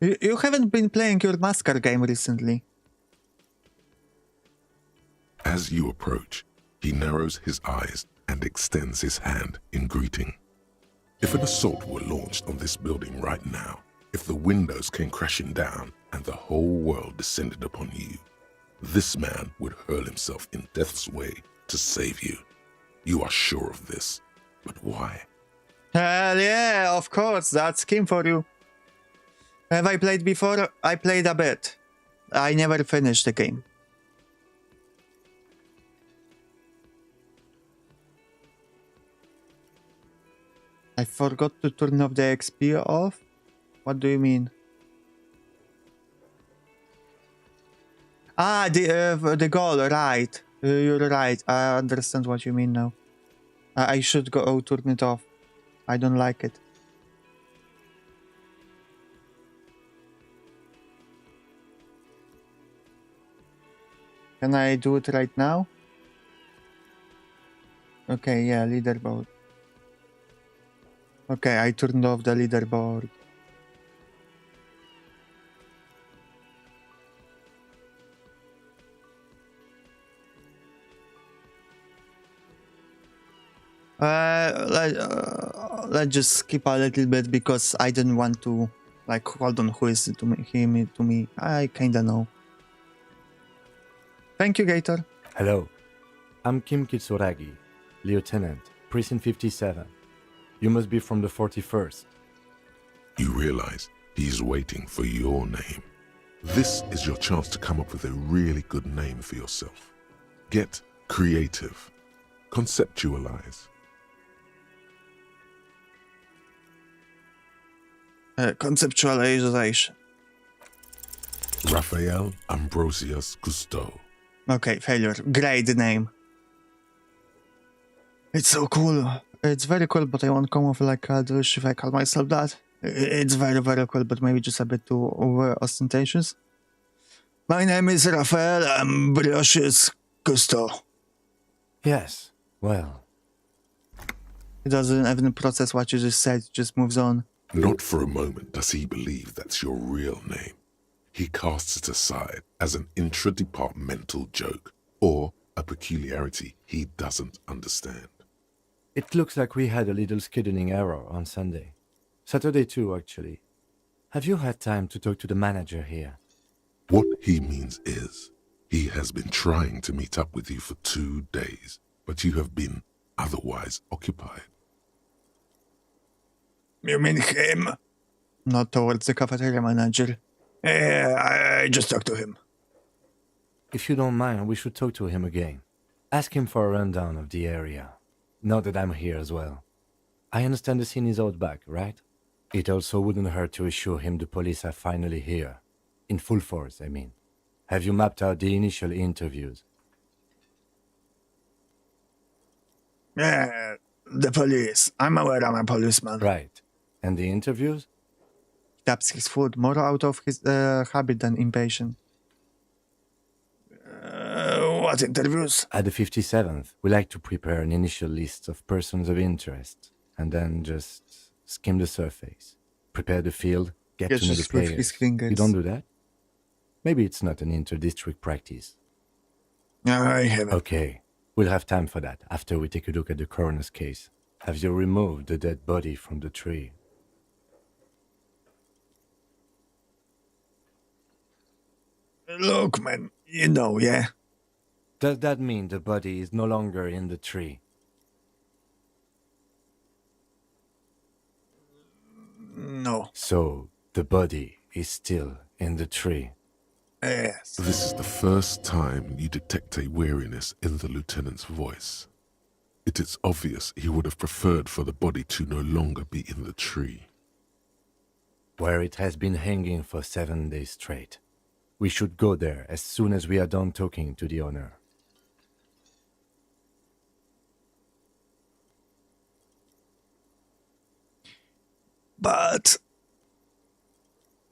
You haven't been playing your NASCAR game recently. As you approach, he narrows his eyes and extends his hand in greeting. If an assault were launched on this building right now, if the windows came crashing down and the whole world descended upon you, this man would hurl himself in death's way to save you. You are sure of this, but why? Hell yeah, of course, that's Kim for you. Have I played before? I played a bit. I never finished the game. I forgot to turn off the XP off? What do you mean? Ah, the goal, right. You're right. I understand what you mean now. I should go turn it off. I don't like it. Can I do it right now? Okay, yeah, leaderboard. Okay, I turned off the leaderboard. Let's just skip a little bit because I didn't want to, like, hold on, who is it to me, him to me? I kinda know. Thank you, Gator. Hello, I'm Kim Kitsuragi, Lieutenant, Precinct 57. You must be from the 41st. You realize he's waiting for your name. This is your chance to come up with a really good name for yourself. Get creative. Conceptualize. Conceptualization. Raphael Ambrosius Cousteau. Okay, failure. Great name. It's so cool. It's very cool, but I won't come off like a douche if I call myself that. It's very, very cool, but maybe just a bit too over ostentatious. My name is Raphael Ambrosius Cousteau. Yes, well, He doesn't even process what you just said, just moves on. Not for a moment does he believe that's your real name. He casts it aside as an intra-departmental joke or a peculiarity he doesn't understand. it looks like we had a little scheduling error on Sunday. Saturday too, actually. Have you had time to talk to the manager here? What he means is, he has been trying to meet up with you for 2 days, but you have been otherwise occupied. You mean him? Not towards the cafeteria manager. I just talked to him. If you don't mind, we should talk to him again. Ask him for a rundown of the area. Now that I'm here as well. I understand the scene is out back, right? It also wouldn't hurt to assure him the police are finally here. In full force, I mean. Have you mapped out the initial interviews? Yeah, the police. I'm aware I'm a policeman. Right. And the interviews? He taps his foot more out of his habit than impatient. What interviews? At the 57th, we like to prepare an initial list of persons of interest, and then just skim the surface. Prepare the field, get to know the Just with his players. fingers. You don't do that? Maybe it's not an inter-district practice. I haven't. Okay, we'll have time for that after we take a look at the coroner's case. Have you removed the dead body from the tree? Look, man, you know, yeah. Does that mean the body is no longer in the tree? No. So, the body is still in the tree. Yes. This is the first time you detect a weariness in the lieutenant's voice. It is obvious he would have preferred for the body to no longer be in the tree. Where it has been hanging for 7 days straight. We should go there as soon as we are done talking to the owner. But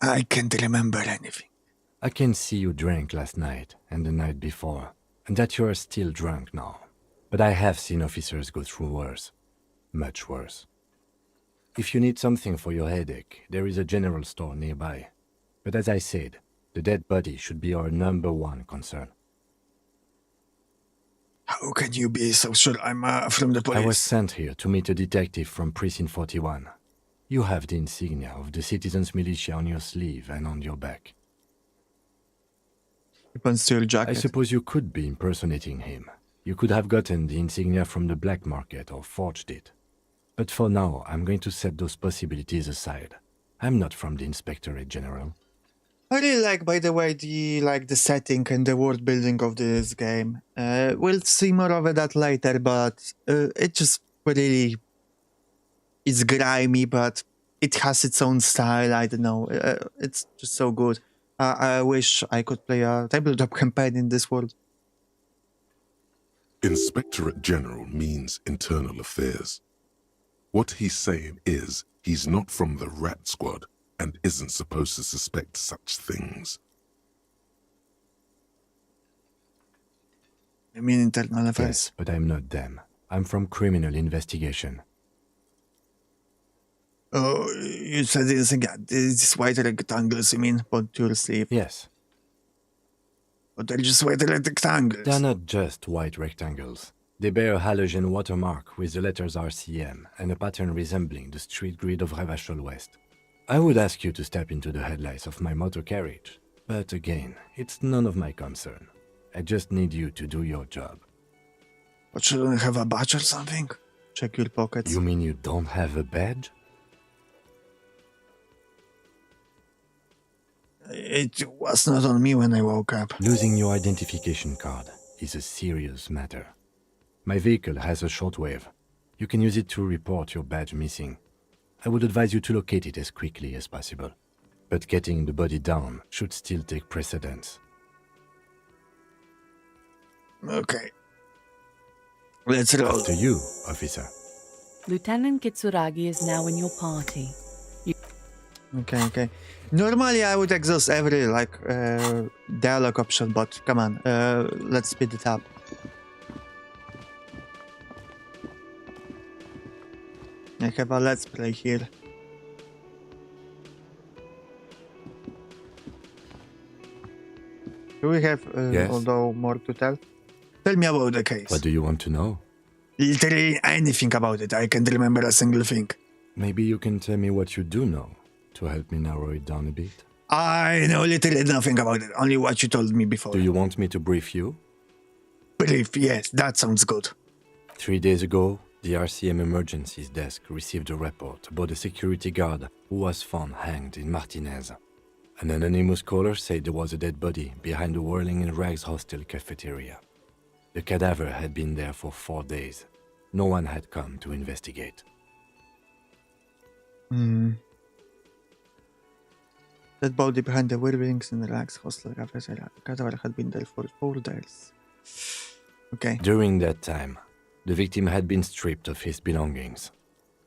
I can't remember anything. I can see you drank last night and the night before, and that you are still drunk now. But I have seen officers go through worse. Much worse. If you need something for your headache, there is a general store nearby. But as I said, the dead body should be our #1 concern. How can you be so sure I'm from the police? I was sent here to meet a detective from Precinct 41. You have the insignia of the citizens' militia on your sleeve and on your back. Weapons to your jacket. I suppose you could be impersonating him. You could have gotten the insignia from the black market or forged it. But for now, I'm going to set those possibilities aside. I'm not from the Inspectorate General. I really like, by the way, the setting and the world building of this game. We'll see more of that later, but it just really is grimy, but it has its own style. I don't know. It's just so good. I wish I could play a tabletop campaign in this world. Inspectorate General means internal affairs. What he's saying is he's not from the rat squad and isn't supposed to suspect such things. I mean internal affairs. Yes, but I'm not them. I'm from criminal investigation. Oh, you said this again. These white rectangles, you mean, put to your sleeve. Yes, But they're just white rectangles. they're not just white rectangles. They bear a halogen watermark with the letters RCM and a pattern resembling the street grid of Revachol West. I would ask you to step into the headlights of my motor carriage, but again, it's none of my concern. I just need you to do your job. But shouldn't I have a badge or something? Check your pockets. You mean you don't have a badge? It was not on me when I woke up. Losing your identification card is a serious matter. My vehicle has a shortwave. You can use it to report your badge missing. I would advise you to locate it as quickly as possible. But getting the body down should still take precedence. Okay. Let's roll. After you, officer. Lieutenant Kitsuragi is now in your party. Okay. Normally I would exhaust every dialogue option, but come on, let's speed it up. I have a let's play here. Do we have Yes. although more to tell? Tell me about the case. What do you want to know? Literally anything about it. I can't remember a single thing. Maybe you can tell me what you do know to help me narrow it down a bit. I know literally nothing about it. Only what you told me before. Do you want me to brief you? Brief, yes, that sounds good. 3 days ago, the RCM emergencies desk received a report about a security guard who was found hanged in Martinez. An anonymous caller said there was a dead body behind the Whirling in Rags hostel cafeteria. The cadaver had been there for 4 days. No one had come to investigate. That body behind the Whirlings in the Rags hostel cafeteria. The cadaver had been there for 4 days. Okay. During that time, the victim had been stripped of his belongings.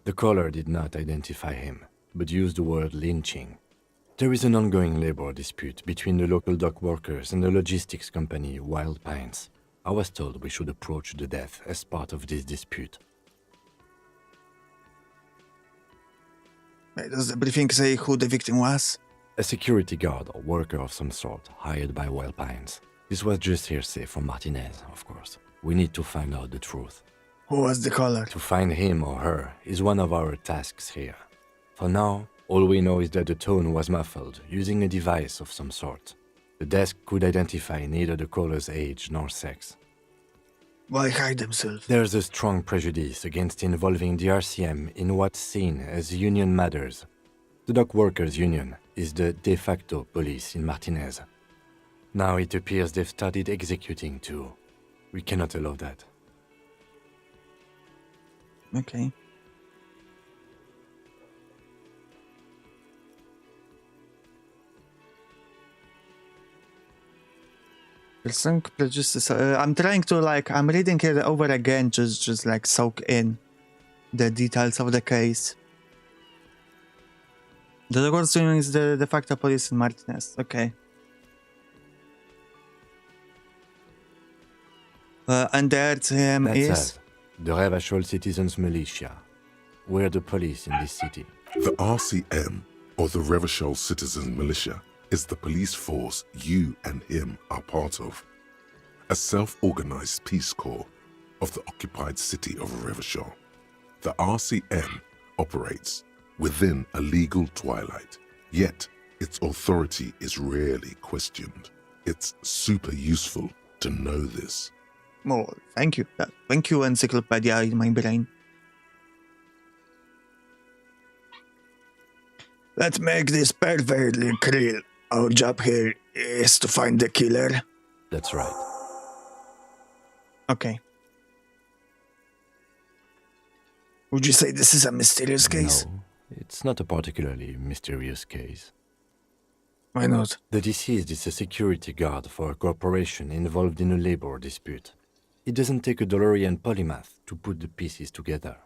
The caller did not identify him, but used the word lynching. There is an ongoing labor dispute between the local dock workers and the logistics company Wild Pines. I was told we should approach the death as part of this dispute. Does the briefing say who the victim was? A security guard or worker of some sort hired by Wild Pines. This was just hearsay from Martinez, of course. We need to find out the truth. Who was the caller? To find him or her is one of our tasks here. For now, all we know is that the tone was muffled using a device of some sort. The desk could identify neither the caller's age nor sex. Why hide themselves? There's a strong prejudice against involving the RCM in what's seen as union matters. The dock workers' union is the de facto police in Martinez. Now it appears they've started executing too. We cannot allow that. Okay. I'm trying to I'm reading it over again, just like soak in the details of the case. The worst union is the de facto police in Martinez. Okay. And the RCM That's is us, the Revachol Citizens Militia. We're the police in this city. The RCM, or the Revachol Citizen Militia, is the police force you and him are part of. A self-organized peace corps of the occupied city of Revachol. The RCM operates within a legal twilight, yet its authority is rarely questioned. It's super useful to know this. Oh, thank you. Thank you, encyclopedia in my brain. Let's make this perfectly clear. Our job here is to find the killer. That's right. Okay. Would you say this is a mysterious case? No, it's not a particularly mysterious case. Why not? The deceased is a security guard for a corporation involved in a labor dispute. It doesn't take a DeLorean polymath to put the pieces together.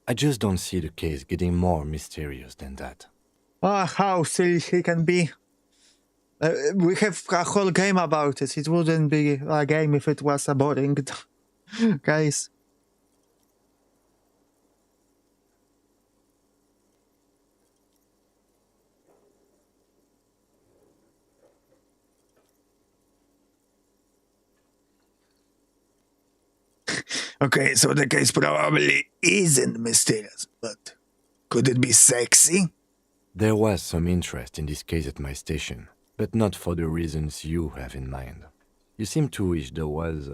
I just don't see the case getting more mysterious than that. How silly he can be. We have a whole game about it. It wouldn't be a game if it was a boring case. Okay, so the case probably isn't mysterious, but could it be sexy? There was some interest in this case at my station, but not for the reasons you have in mind. You seem to wish there was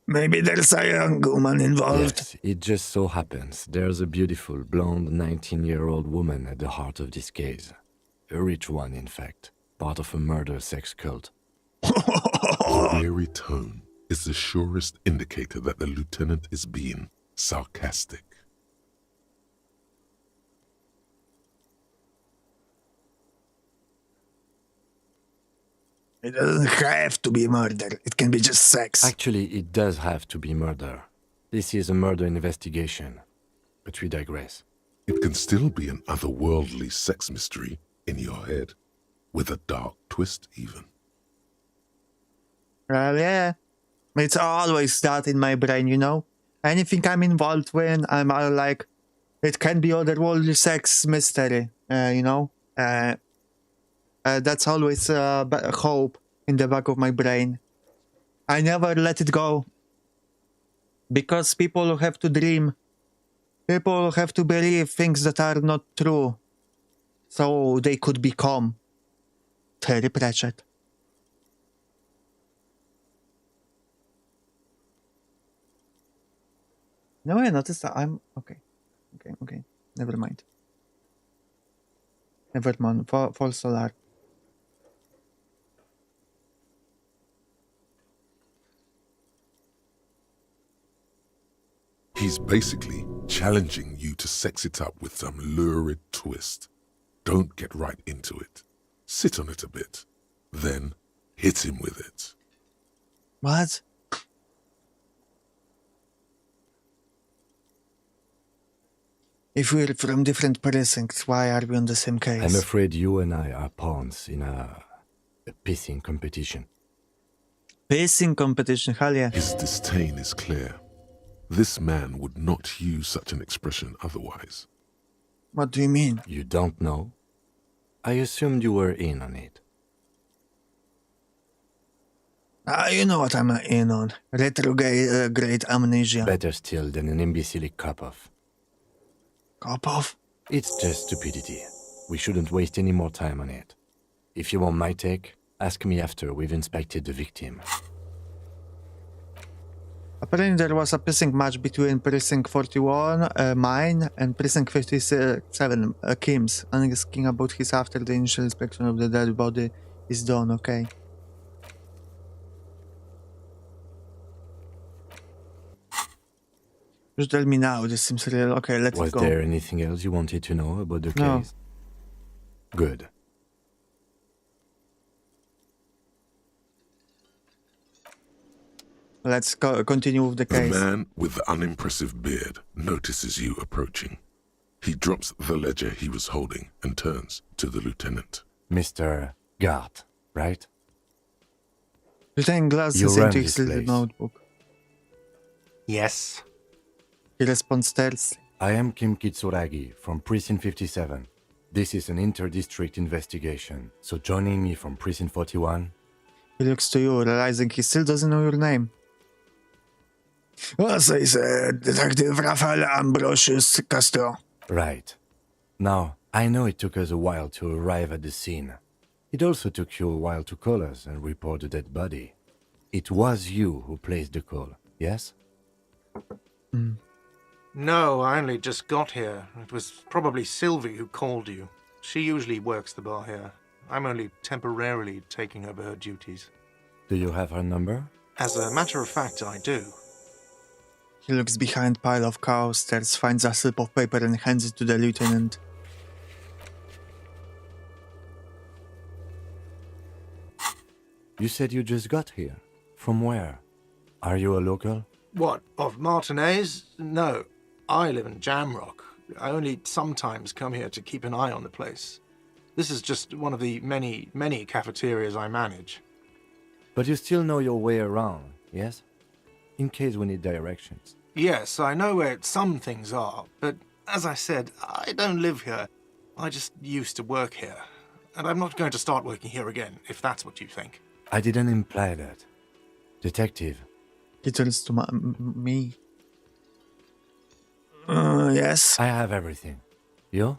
Maybe there's a young woman involved. Yes, it just so happens there's a beautiful, blonde 19-year-old woman at the heart of this case. A rich one, in fact. Part of a murder sex cult. The weary tone is the surest indicator that the lieutenant is being sarcastic. It doesn't have to be murder. It can be just sex. Actually, it does have to be murder. This is a murder investigation. But we digress. It can still be an otherworldly sex mystery in your head, with a dark twist even. Well, yeah. It's always that in my brain, you know? Anything I'm involved with, I'm like, it can be otherworldly sex mystery, you know? That's always a hope in the back of my brain. I never let it go. Because people have to dream. People have to believe things that are not true. So they could become Terry Pratchett. No, I noticed that I'm... Okay. Never mind. False alarm. He's basically challenging you to sex it up with some lurid twist. Don't get right into it. Sit on it a bit. Then hit him with it. What? If we're from different precincts, why are we on the same case? I'm afraid you and I are pawns in a pissing competition. Pissing competition, hell yeah. His disdain is clear. This man would not use such an expression otherwise. What do you mean? You don't know? I assumed you were in on it. You know what I'm in on. Retrograde amnesia. Better still than an imbecile cop-off. Cop off? It's just stupidity. We shouldn't waste any more time on it. If you want my take, ask me after we've inspected the victim. Apparently there was a precinct match between precinct 41, mine, and precinct 57, Kim's, asking about his after the initial inspection of the dead body is done. Okay. Just tell me now, this seems real. Okay, let's Was go. there anything else you wanted to know about the No. case? Good. Let's continue with the The case. man with the unimpressive beard notices you approaching. He drops the ledger he was holding and turns to the lieutenant. Mr. Gart, right? Lieutenant Glass You is run into this his little place. notebook. Yes. He responds tersely. I am Kim Kitsuragi from Precinct 57. This is an inter-district investigation, so joining me from Precinct 41... He looks to you, realizing he still doesn't know your name. As I said, Detective Rafael Ambrosius Castro. Right. Now, I know it took us a while to arrive at the scene. It also took you a while to call us and report the dead body. It was you who placed the call, yes? No, I only just got here. It was probably Sylvie who called you. She usually works the bar here. I'm only temporarily taking over her duties. Do you have her number? As a matter of fact, I do. He looks behind pile of coasters, finds a slip of paper and hands it to the lieutenant. You said you just got here. From where? Are you a local? What, of Martinez? No, I live in Jamrock. I only sometimes come here to keep an eye on the place. This is just one of the many cafeterias I manage. But you still know your way around, yes? In case we need directions. Yes, I know where some things are, but as I said, I don't live here. I just used to work here. And I'm not going to start working here again, if that's what you think. I didn't imply that. Detective, He turns to me. Yes? I have everything. You?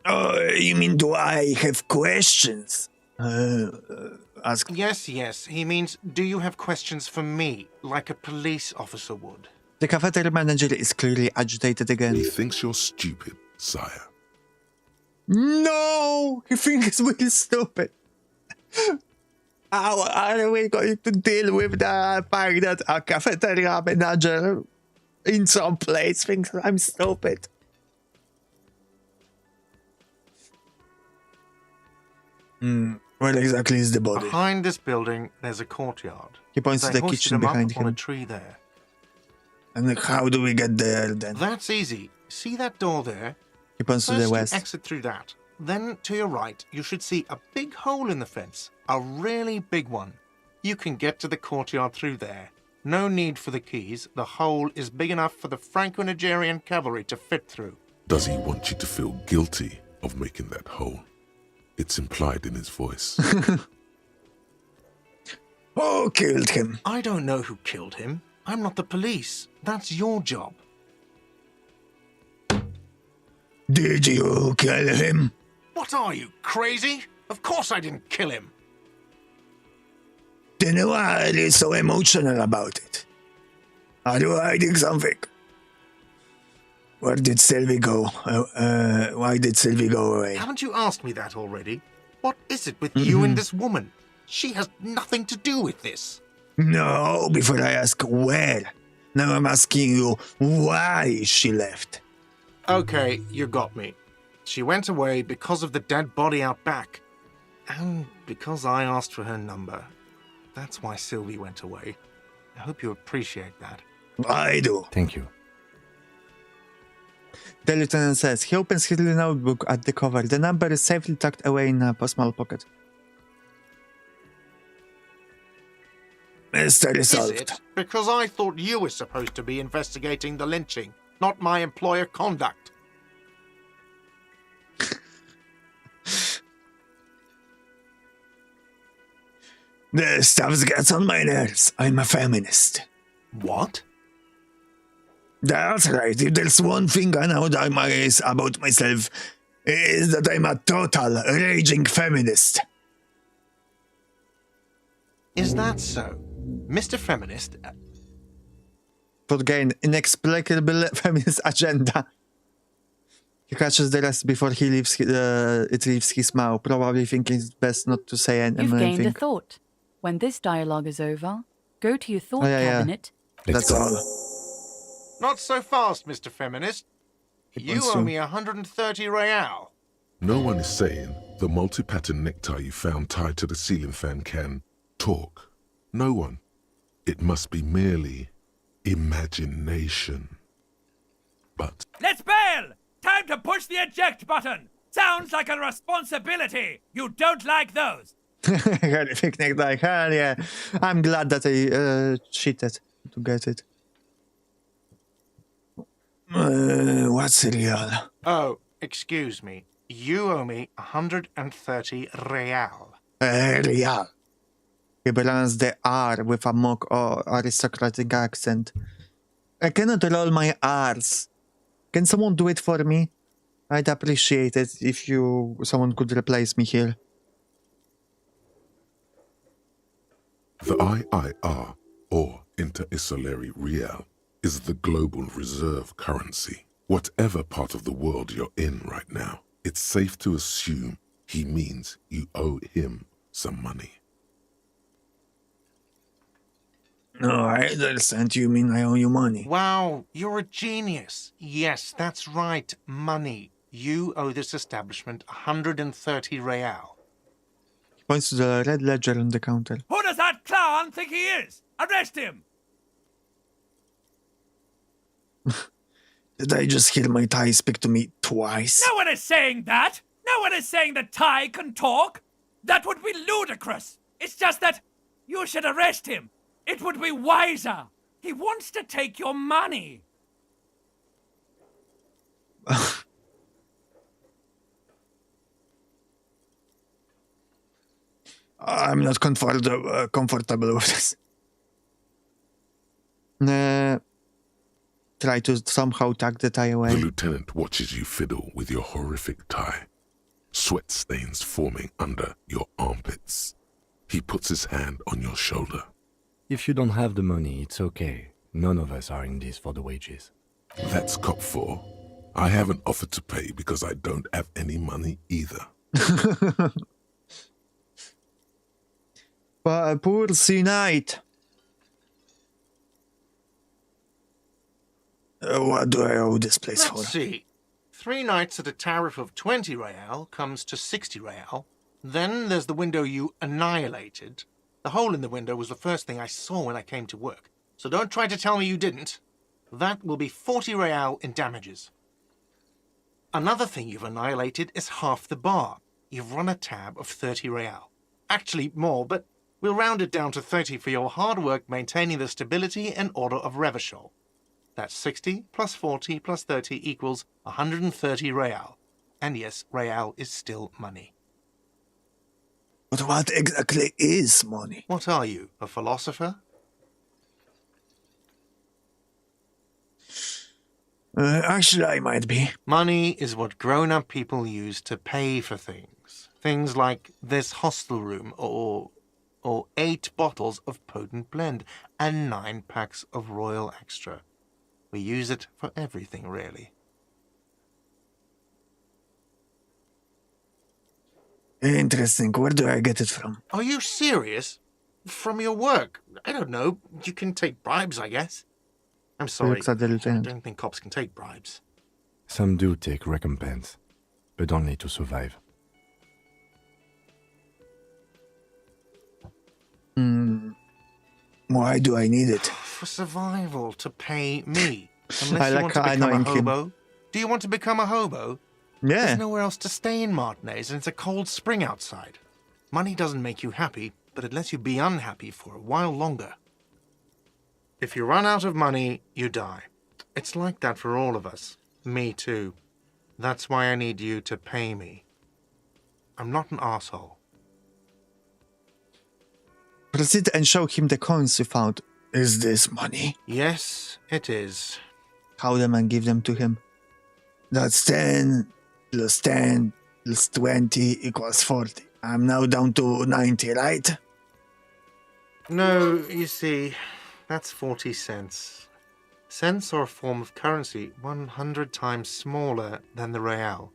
You mean do I have questions? Ask. Yes, he means, do you have questions for me, like a police officer would? The cafeteria manager is clearly agitated again. He thinks you're stupid, sire. No! He thinks we're stupid. How are we going to deal with the fact that a cafeteria manager in some place thinks I'm stupid? Where exactly is the body? Behind this building, there's a courtyard. He points to They the hoisted kitchen him behind up on a him. tree there. And how do we get there then? That's easy. See that door there? He points to First the you west. exit through that. Then to your right, you should see a big hole in the fence. A really big one. You can get to the courtyard through there. No need for the keys. The hole is big enough for the Franco-Nigerian cavalry to fit through. Does he want you to feel guilty of making that hole? It's implied in his voice. Who killed him? I don't know who killed him. I'm not the police. That's your job. Did you kill him? What are you, crazy? Of course I didn't kill him. Then why are you so emotional about it? Are you hiding something? Where did Sylvie go? Why did Sylvie go away? Haven't you asked me that already? What is it with you and this woman? She has nothing to do with this. No, before I ask where. Now I'm asking you why she left. Okay, you got me. She went away because of the dead body out back. And because I asked for her number. That's why Sylvie went away. I hope you appreciate that. I do. Thank you. The lieutenant says he opens his little notebook at the cover. The number is safely tucked away in a small pocket. Mystery Is solved. it? Because I thought you were supposed to be investigating the lynching, not my employer conduct. The stuff gets on my nerves. I'm a feminist. What? That's right. If there's one thing I know about myself, is that I'm a total raging feminist. Is that so? Mr. Feminist? For gain inexplicable feminist agenda. He catches the rest before he leaves. It leaves his mouth, probably thinking it's best not to say anything. You've gained a thought. When this dialogue is over, go to your thought yeah. cabinet. That's all. Not so fast, Mr. Feminist. You wants owe to. me 130 real. No one is saying the multi-pattern necktie you found tied to the ceiling fan can talk. No one. It must be merely imagination. But Let's bail! Time to push the eject button! Sounds like a responsibility! You don't like those! Horrific necktie. Hell yeah. I'm glad that I cheated to get it. What's real? Oh, excuse me. You owe me 130 real. Real. He pronounced the R with a mock or aristocratic accent. I cannot roll my R's. Can someone do it for me? I'd appreciate it if someone could replace me here. the IIR, or Inter-Isolary Real, is the global reserve currency. Whatever part of the world you're in right now, it's safe to assume he means you owe him some money. No, I understand you mean I owe you money. Wow, you're a genius. Yes, that's right, money. You owe this establishment 130 real. He points to the red ledger on the counter. Who does that clown think he is? Arrest him! Did I just hear my tie speak to me twice? No one is saying that! No one is saying that Ty can talk! That would be ludicrous! It's just that you should arrest him! It would be wiser! He wants to take your money! I'm not comfortable with this. Try to somehow tuck the tie The away. lieutenant watches you fiddle with your horrific tie. Sweat stains forming under your armpits. He puts his hand on your shoulder. If you don't have the money, it's okay. None of us are in this for the wages. That's cop 4. I haven't offered to pay because I don't have any money either. Poor Knight. What do I owe this place for? Let's see. 3 nights at a tariff of 20 real comes to 60 real. Then there's the window you annihilated. The hole in the window was the first thing I saw when I came to work. So don't try to tell me you didn't. That will be 40 real in damages. Another thing you've annihilated is half the bar. You've run a tab of 30 real. Actually more, but we'll round it down to 30 for your hard work maintaining the stability and order of Revachol. That's 60 plus 40 plus 30 equals 130 real. And yes, real is still money. But what exactly is money? What are you, a philosopher? Actually, I might be. Money is what grown-up people use to pay for things. Things like this hostel room or 8 bottles of potent blend and 9 packs of Royal Extra. We use it for everything, really. Interesting. Where do I get it from? Are you serious? From your work? I don't know. You can take bribes, I guess. I'm sorry. looks at the I lieutenant. don't think cops can take bribes. Some do take recompense, but only to survive. Why do I need it? For survival, to pay me. Unless I you like want to become a annoying him. hobo. Do you want to become a hobo? Yeah. There's nowhere else to stay in Martinez, and it's a cold spring outside. Money doesn't make you happy, but it lets you be unhappy for a while longer. If you run out of money, you die. It's like that for all of us. Me too. That's why I need you to pay me. I'm not an asshole. Proceed and show him the coins you found. Is this money? Yes, it is. How them and give them to him. That's 10 plus 10 plus 20 equals 40. I'm now down to 90, right? No, you see, that's 40 cents. Cents are a form of currency 100 times smaller than the real.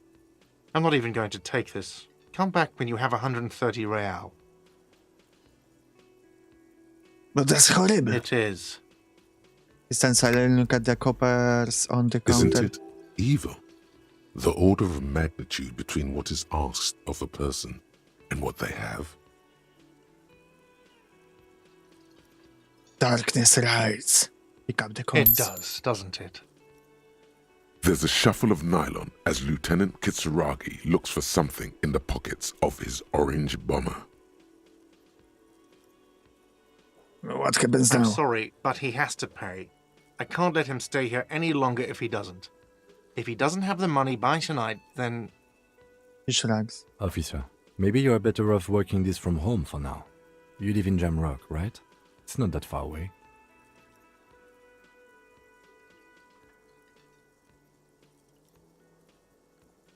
I'm not even going to take this. Come back when you have 130 real. But that's horrible. It is. He stands silent, look at the coppers on the Isn't counter. it evil? The order of magnitude between what is asked of a person and what they have. Darkness rides. Pick up the coins. It does, doesn't it? There's a shuffle of nylon as Lieutenant Kitsuragi looks for something in the pockets of his orange bomber. What happens I'm now? sorry, but he has to pay. I can't let him stay here any longer if he doesn't. If he doesn't have the money by tonight, then... He shrugs. Officer, maybe you're better off working this from home for now. You live in Jamrock, right? It's not that far away.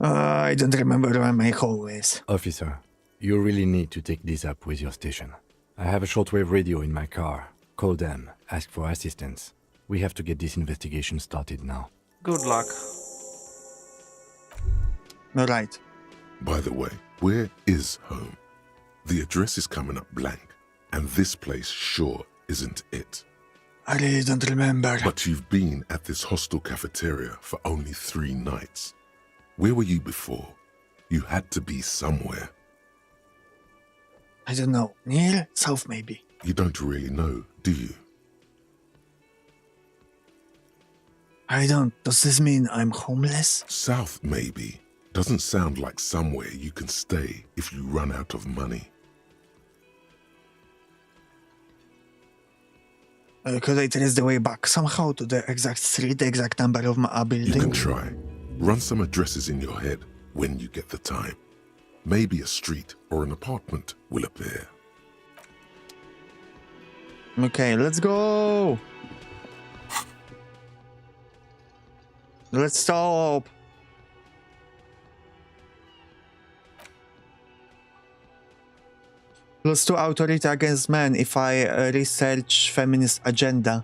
I don't remember where my hole is. Officer, you really need to take this up with your station. I have a shortwave radio in my car. Call them, ask for assistance. We have to get this investigation started now. Good luck. All right. By the way, where is home? The address is coming up blank, and this place sure isn't it. I really don't remember. But you've been at this hostel cafeteria for only 3 nights. Where were you before? You had to be somewhere. I don't know. Near? South, maybe. You don't really know, do you? I don't. Does this mean I'm homeless? South, maybe. Doesn't sound like somewhere you can stay if you run out of money. Could I trace the way back somehow to the exact street, the exact number of my building? You can try. Run some addresses in your head when you get the time. Maybe a street or an apartment will appear. Okay, let's go. Let's stop. +2 authority against men if I research feminist agenda.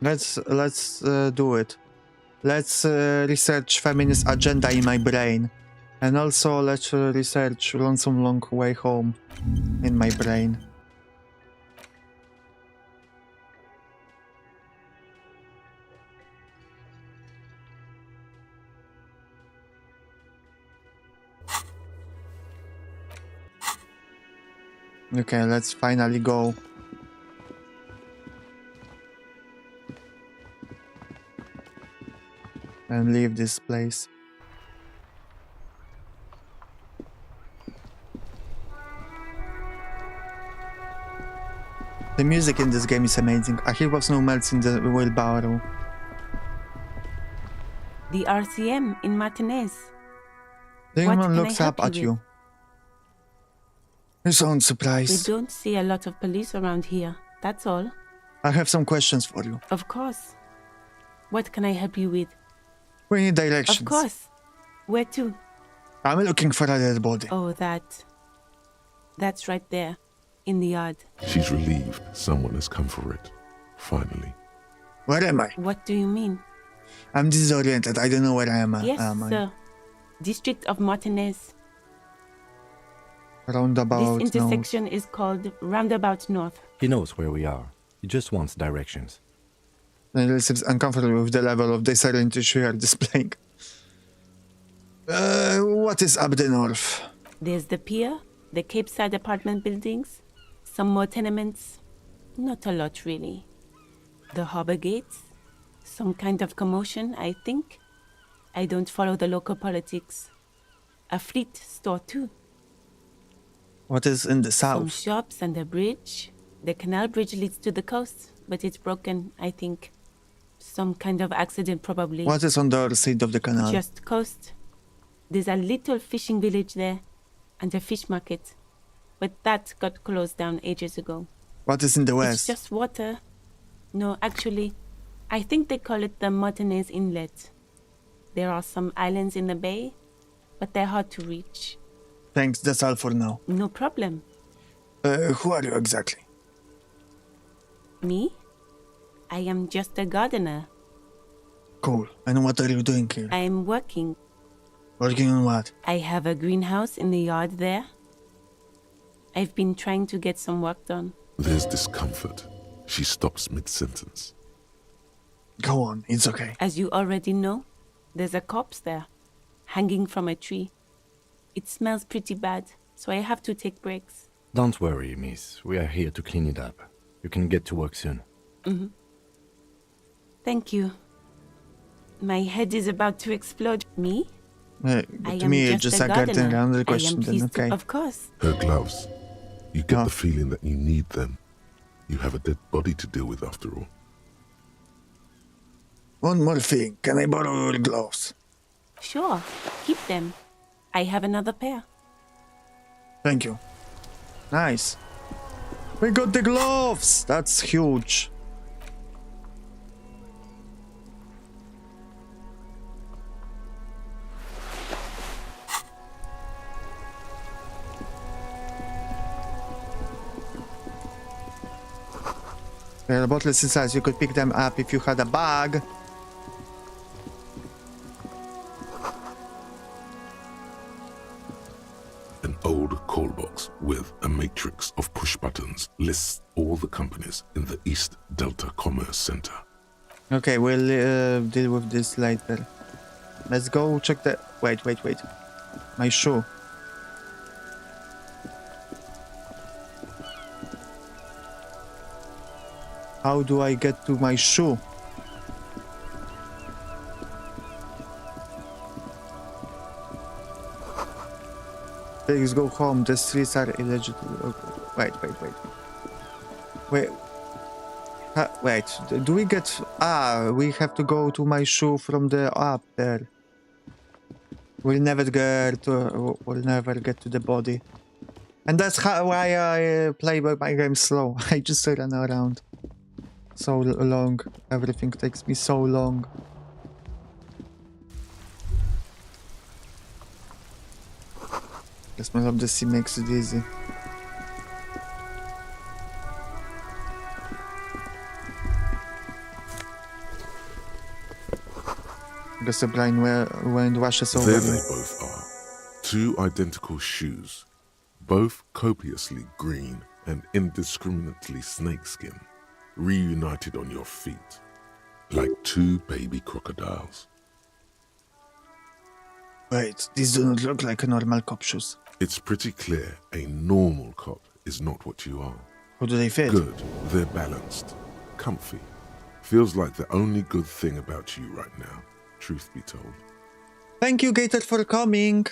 Let's do it. Let's research feminist agenda in my brain. And also let's research Lonesome Long Way Home in my brain. Okay, let's finally go. And leave this place. The music in this game is amazing. A heap of snow melts in the wheelbarrow. The RCM in Martinez. The What woman can I looks help up at you you. You sound We surprised. don't see a lot of police around here. That's all. I have some questions for you. Of course. What can I help you with? We need directions. Of course. Where to? I'm looking for a dead body. Oh, that's right there. In the yard. She's relieved someone has come for it. Finally. Where am I? What do you mean? I'm disoriented. I don't know where I am. Yes, am I? sir. District of Martinez. Roundabout. This intersection is called Roundabout North. He knows where we are. He just wants directions. No. He seems uncomfortable with the level of disorientation you are displaying. What is up the north? There's the pier, the Cape Side apartment buildings, some more tenements. Not a lot, really. The harbor gates, some kind of commotion, I think. I don't follow the local politics. A fleet store, too. What is in the Some south? shops and a bridge. The canal bridge leads to the coast, but it's broken, I think. Some kind of accident, probably. What is on the other side of the canal? Just coast. There's a little fishing village there and a fish market. But that got closed down ages ago. What is in the It's west? just water. No, actually, I think they call it the Martinez Inlet. There are some islands in the bay, but they're hard to reach. Thanks, that's all for now. No problem. Who are you exactly? Me? I am just a gardener. Cool. And what are you doing here? I am working. Working on what? I have a greenhouse in the yard there. I've been trying to get some work done. There's discomfort. She stops mid-sentence. Go on, it's okay. As you already know, there's a corpse there, hanging from a tree. It smells pretty bad, so I have to take breaks. Don't worry, miss. We are here to clean it up. You can get to work soon. Thank you. My head is about to explode. Me? I To am me, it's just just a a garden. gardener. Another I question am then, pleased to- okay. Of course. Her gloves. You get Oh. the feeling that you need them. You have a dead body to deal with after all. One more thing. Can I borrow your gloves? Sure, keep them. I have another pair. Thank you. Nice. We got the gloves! That's huge. The bottle says you could pick them up if you had a bag. An old call box with a matrix of push buttons lists all the companies in the East Delta Commerce Center. Okay, we'll deal with this later. Let's go check the... Wait. My shoe. How do I get to my shoe? Please go home. The streets are illegitimate. Okay. Wait. Wait. Do we get... we have to go to my shoe from the up there. We'll never get to the body. And that's why I play my game slow. I just run around so long. Everything takes me so long. The smell of the sea makes it easy. Guess the blind wind washes over There me. they both are. Two identical shoes, both copiously green and indiscriminately snakeskin, reunited on your feet, like two baby crocodiles. Wait, these do not look like normal cop shoes. It's pretty clear a normal cop is not what you are. How do they fit? Good, they're balanced, comfy. Feels like the only good thing about you right now, truth be told. Thank you, Gator, for coming.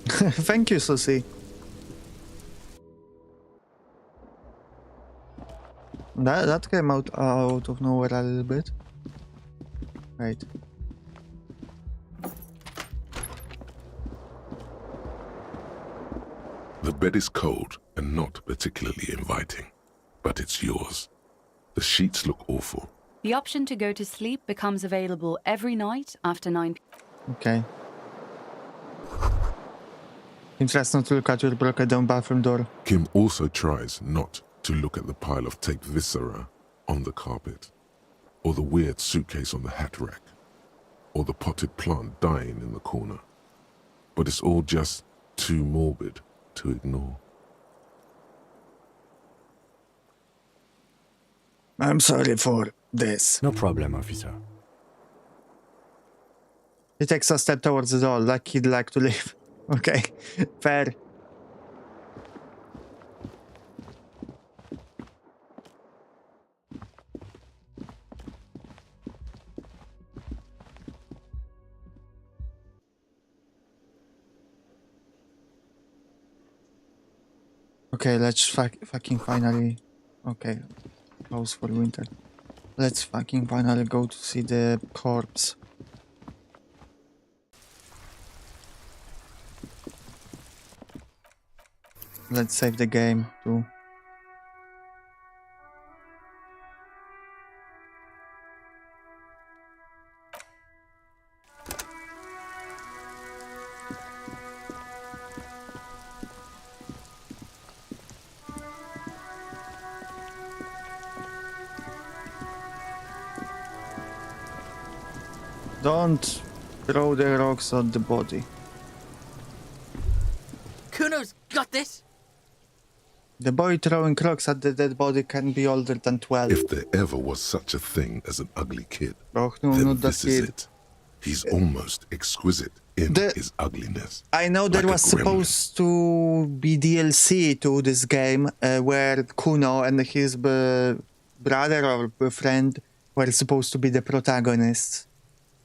Thank you, Susie. That came out of nowhere a little bit. Right. The bed is cold and not particularly inviting, but it's yours. The sheets look awful. The option to go to sleep becomes available every night after 9 p.m. Okay. Interesting to look at your broken down bathroom door. Kim also tries not to look at the pile of taped viscera on the carpet, or the weird suitcase on the hat rack, or the potted plant dying in the corner. But it's all just too morbid to ignore. I'm sorry for this. No problem, officer. He takes a step towards the door, like he'd like to leave. Okay, fair. Okay, let's fucking finally... Okay, close for winter. Let's fucking finally go to see the corpse. Let's save the game too. Don't throw the rocks on the body. Kuno's got this. The boy throwing rocks at the dead body can be older than 12. If there ever was such a thing as an ugly kid, Oh, no, then not that this is kid. it. He's almost exquisite in his ugliness. I know there like a was gremlin. supposed to be DLC to this game where Kuno and his brother or friend were supposed to be the protagonists.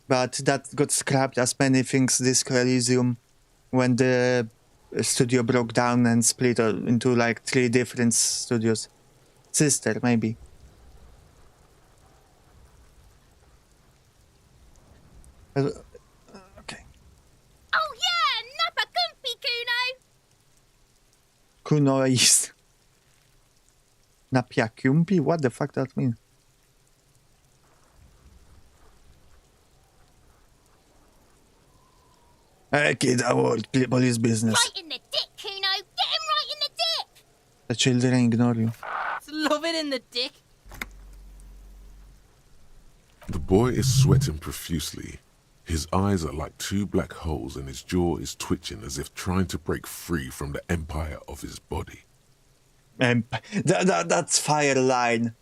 But that got scrapped as many things this Elysium when the studio broke down and split into like 3 different studios. Sister, maybe. Okay. Oh yeah, Nappa Gumpy Kuno! Kuno is... Napiakumpi? What the fuck that mean? Hey kid, I want police business. Right in the dick, Kuno! Get him right in the dick! The children ignore you. Love it in the dick. The boy is sweating profusely. His eyes are like 2 black holes and his jaw is twitching as if trying to break free from the empire of his body. That's fire line.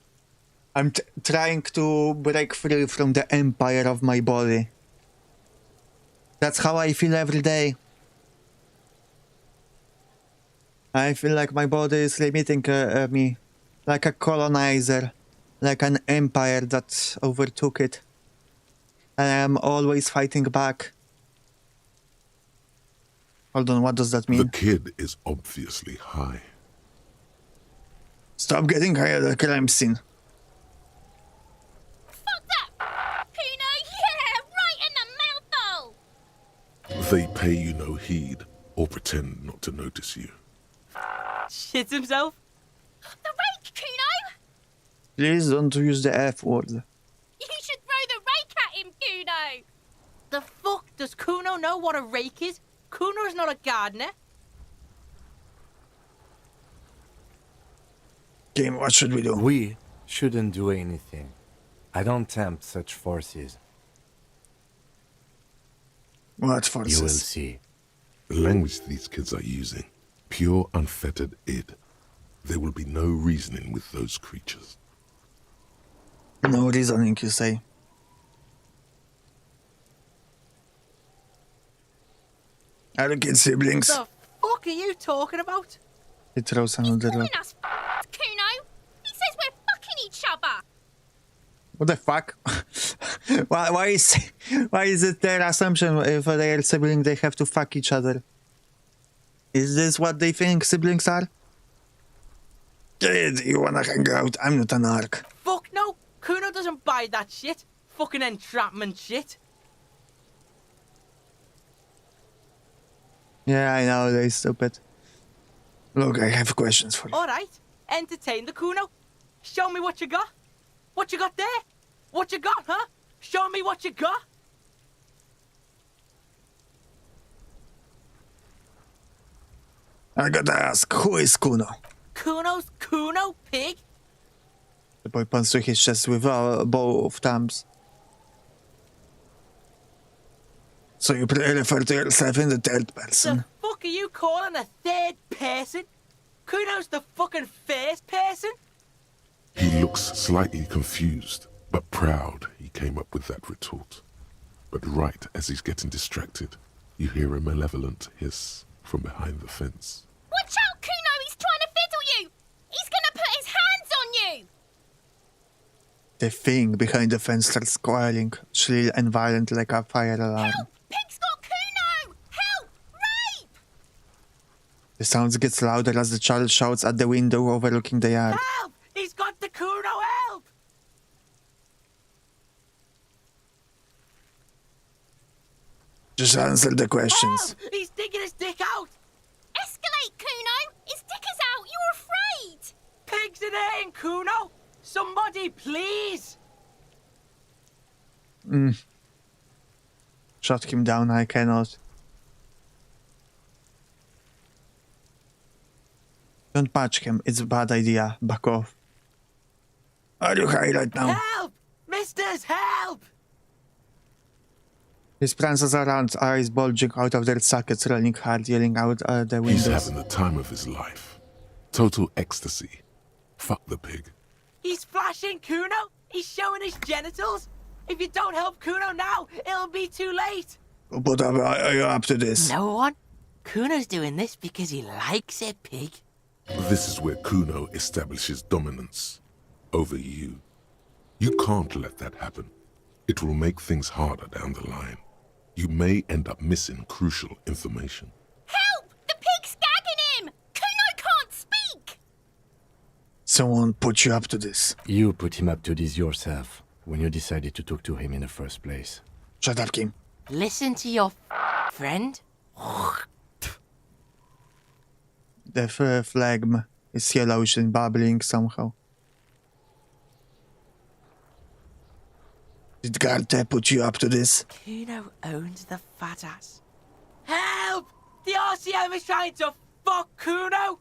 I'm trying to break free from the empire of my body. That's how I feel every day. I feel like my body is limiting me. Like a colonizer. Like an empire that overtook it. And I am always fighting back. Hold on, what does that The mean? kid is obviously high. Stop getting high at the crime scene. Fuck that! Kuno, yeah! Right in the mouthhole! They pay you no heed or pretend not to notice you. Shits himself. The rake, Kuno! Please don't use the F word. You should throw the rake at him, Kuno! The fuck? Does Kuno know what a rake is? Kuno's not a gardener. Game, what should we do? We shouldn't do anything. I don't tempt such forces. What You will forces? see. The language these kids are using, pure unfettered id. There will be no reasoning with those creatures. No reasoning, you say. Are the kids siblings? The fuck are you talking about? He throws another rock. Calling us Kuno! He says we're fucking each other! What the fuck? why is it their assumption if they are siblings they have to fuck each other? Is this what they think siblings are? Kid, you wanna hang out? I'm not an arc. Fuck no. Kuno doesn't buy that shit. Fucking entrapment shit. Yeah, I know, they're stupid. Look, I have questions for you. Alright. Entertain the Kuno. Show me what you got. What you got there? What you got, huh? Show me what you got. I gotta ask, who is Kuno? Kuno's Kuno, pig? The boy points to his chest with both thumbs. So you refer to yourself in the third person? The fuck are you calling a third person? Kuno's the fucking first person? He looks slightly confused, but proud he came up with that retort. But right as he's getting distracted, you hear a malevolent hiss from behind the fence. Watch out, Kuno! He's trying to fiddle you! He's gonna put his hands on you! The thing behind the fence starts squalling, shrill and violent like a fire alarm. Help! Pig's got Kuno! Help! Rape! The sound gets louder as the child shouts at the window overlooking the yard. Help! He's got the Kuno, help! Just answer the questions. Help! He's digging his dick out! Escalate, Kuno! His dick is out! You're afraid! Pigs in here, Kuno! Somebody, please! Shut him down, I cannot. Don't punch him, it's a bad idea. Back off. Are you high right now? Help! Misters, help! His prances around, eyes bulging out of their sockets, running hard, yelling out the He's windows. having the time of his life. Total ecstasy. Fuck the pig. He's flashing Kuno! He's showing his genitals! If you don't help Kuno now, it'll be too late! But are you up to this? No one? Kuno's doing this because he likes it, pig. This is where Kuno establishes dominance over you. You can't let that happen. It will make things harder down the line. You may end up missing crucial information. Help! The pig's gagging him! Kuno can't speak! Someone put you up to this. You put him up to this yourself when you decided to talk to him in the first place. Shut up, Kim. Listen to your friend. The phlegm is yellowish and bubbling somehow. Did Garte put you up to this? Kuno owns the fat ass. Help! The RCM is trying to fuck Kuno!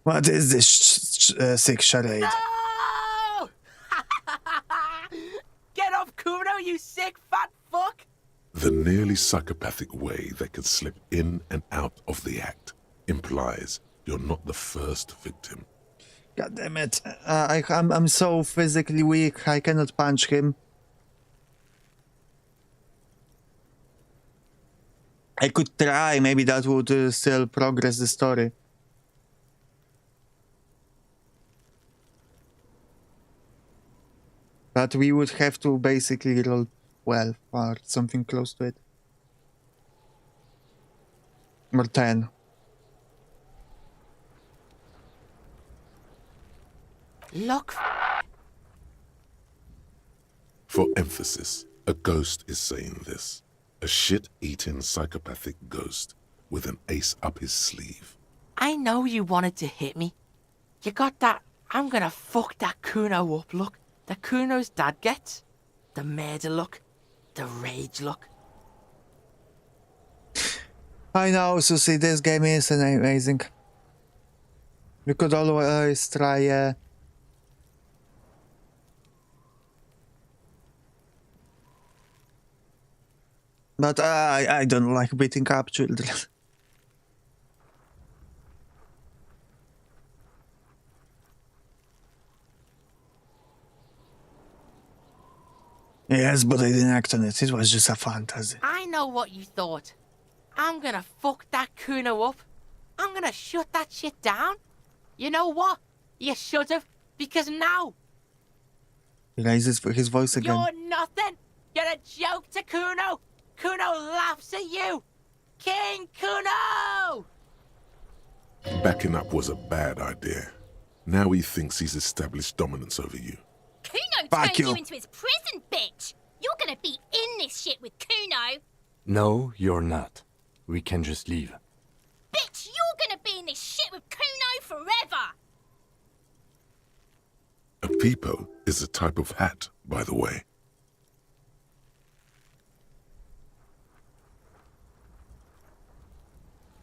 What is this sick charade? No! Get up, Kuno, you sick fat fuck! The nearly psychopathic way they can slip in and out of the act implies you're not the first victim. God damn it. I'm so physically weak, I cannot punch him. I could try, maybe that would still progress the story. But we would have to basically roll 12 or something close to it. Or 10. Look. For emphasis, a ghost is saying this. A shit-eating psychopathic ghost with an ace up his sleeve. I know you wanted to hit me. You got that I'm gonna fuck that Kuno up look that Kuno's dad gets. The murder look. The rage look. I know, Susie, this game is amazing. We could always try... But I don't like beating up children. Yes, but I didn't act on it. It was just a fantasy. I know what you thought. I'm gonna fuck that Kuno up. I'm gonna shut that shit down. You know what? You should have, because now He raises his voice again. you're nothing. You're a joke to Kuno. Kuno laughs at you. King Kuno! Backing up was a bad idea. Now he thinks he's established dominance over you. Kuno Fuck turned you. you into his prison, bitch! You're gonna be in this shit with Kuno! No, you're not. We can just leave. Bitch, you're gonna be in this shit with Kuno forever! A peepo is a type of hat, by the way.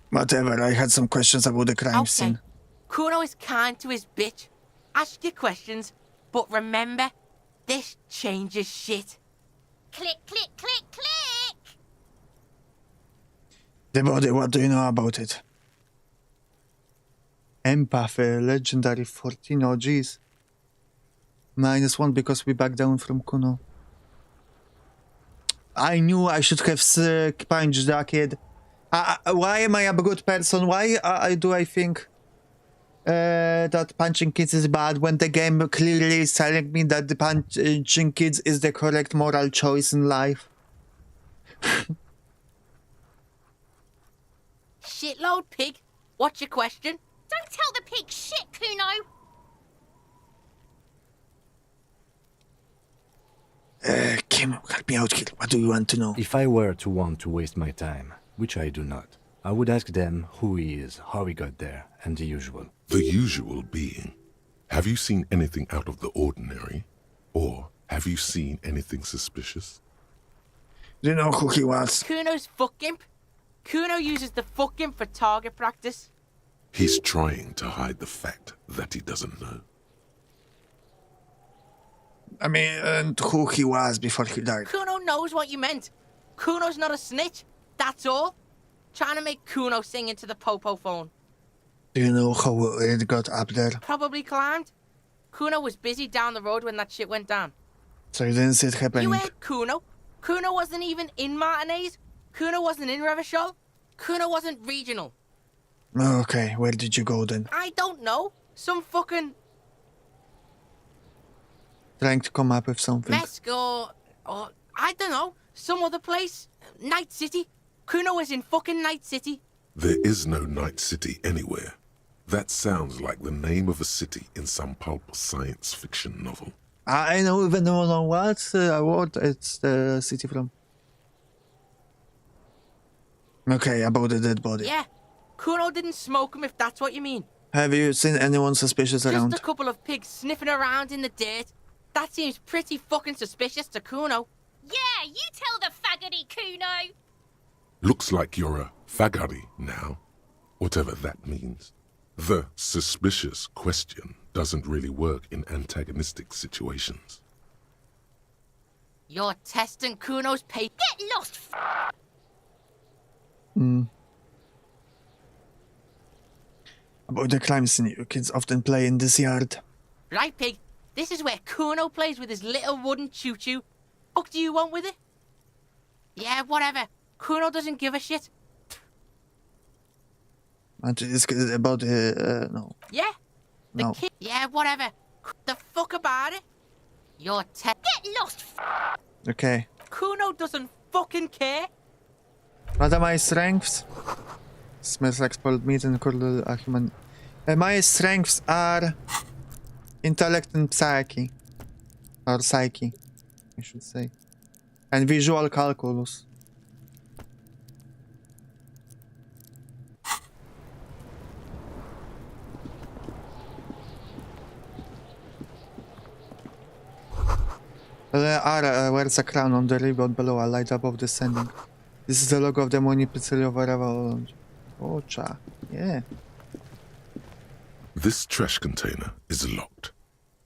Whatever, I had some questions about the crime Okay. scene. Kuno is kind to his bitch. Ask your questions, but remember, this changes shit. Click, click, click, click! The body, what do you know about it? Empathy, legendary 14 OGs. -1 because we back down from Kuno. I knew I should have punched that kid. Why am I a good person? Why do I think that punching kids is bad when the game clearly is telling me that the punching kids is the correct moral choice in life? shitload, pig. What's your question? Don't tell the pig shit, Kuno. Kim, help me out here. What do you want to know? If I were to want to waste my time, which I do not, I would ask them who he is, how he got there, and the usual. The usual being, have you seen anything out of the ordinary? Or have you seen anything suspicious? Do you know who he was? Kuno's fuck imp. Kuno uses the fuck imp for target practice. He's trying to hide the fact that he doesn't know. I mean, and who he was before he died. Kuno knows what you meant. Kuno's not a snitch. That's all. Trying to make Kuno sing into the popo phone. Do you know how it got up there? Probably climbed. Kuno was busy down the road when that shit went down. So you didn't see it happening? You heard Kuno. Kuno wasn't even in Martinez. Kuno wasn't in Revachol. Kuno wasn't regional. Okay, where did you go then? I don't know. Some fucking Trying to come up with something. Mesco or I don't know. Some other place. Night City. Kuno was in fucking Night City. There is no Night City anywhere. That sounds like the name of a city in some pulp science fiction novel. I don't even know what award it's the city from. Okay, about the dead body. Yeah. Kuno didn't smoke him if that's what you mean. Have you seen anyone suspicious around? Just a couple of pigs sniffing around in the dirt. That seems pretty fucking suspicious to Kuno. Yeah, you tell the faggoty, Kuno. Looks like you're a fagari now, whatever that means. The suspicious question doesn't really work in antagonistic situations. You're testing Kuno's patience. Get lost, About the crime scene you kids often play in this yard. Right, pig. This is where Kuno plays with his little wooden choo-choo. What do you want with it? Yeah, whatever. Kuno doesn't give a shit. And it's about no. Yeah? The No. kid. Yeah, whatever. The fuck about it? You're Get lost, Okay. Kuno doesn't fucking care. What are my strengths? Smells like spoiled meat and curdled human. My strengths are intellect and psyche. Or psyche, I should say. And visual calculus. Wears a crown on the ribbon below, a light above descending. This is the logo of the municipality of Araval. Oh, cha. Yeah. This trash container is locked.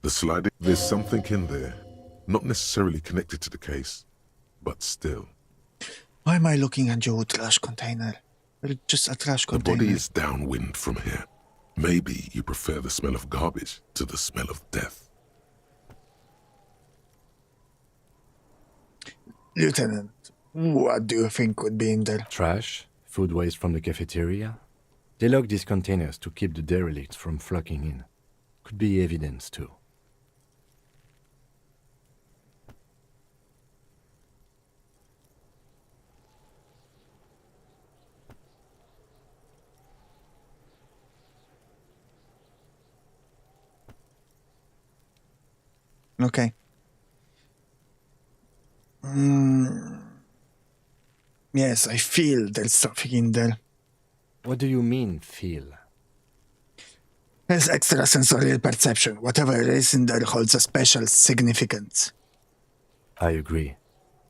The sliding... There's something in there. Not necessarily connected to the case, but still. Why am I looking at your trash container? It's just a trash The container. body is downwind from here. Maybe you prefer the smell of garbage to the smell of death. Lieutenant, what do you think could be in there? Trash, food waste from the cafeteria. They lock these containers to keep the derelicts from flocking in. Could be evidence too. Okay. Yes, I feel there's something in there. What do you mean, feel? There's extrasensorial perception. Whatever is in there holds a special significance. I agree.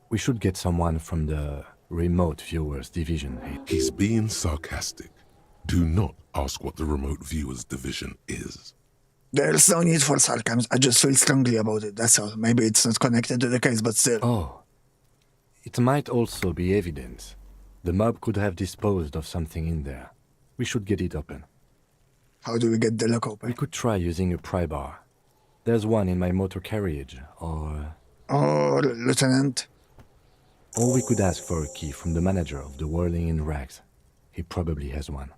We should get someone from the remote viewers division. He's being sarcastic. Do not ask what the remote viewers division is. There's no need for sarcasm. I just feel strongly about it, that's all. Maybe it's not connected to the case, but still. Oh. It might also be evidence. The mob could have disposed of something in there. We should get it open. How do we get the lock open? We could try using a pry bar. There's one in my motor carriage, or... Oh, Lieutenant. Or we could ask for a key from the manager of the Whirling in Rags. He probably has one.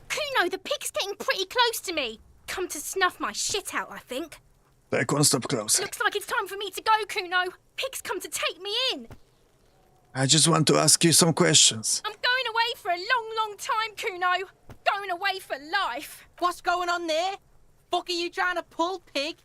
Kuno, the pig's getting pretty close to me. Come to snuff my shit out, I think. Back one step closer. Looks like it's time for me to go, Kuno. Pig's come to take me in. I just want to ask you some questions. I'm going away for a long, long time, Kuno. Going away for life. What's going on there? Fuck are you trying to pull, pig?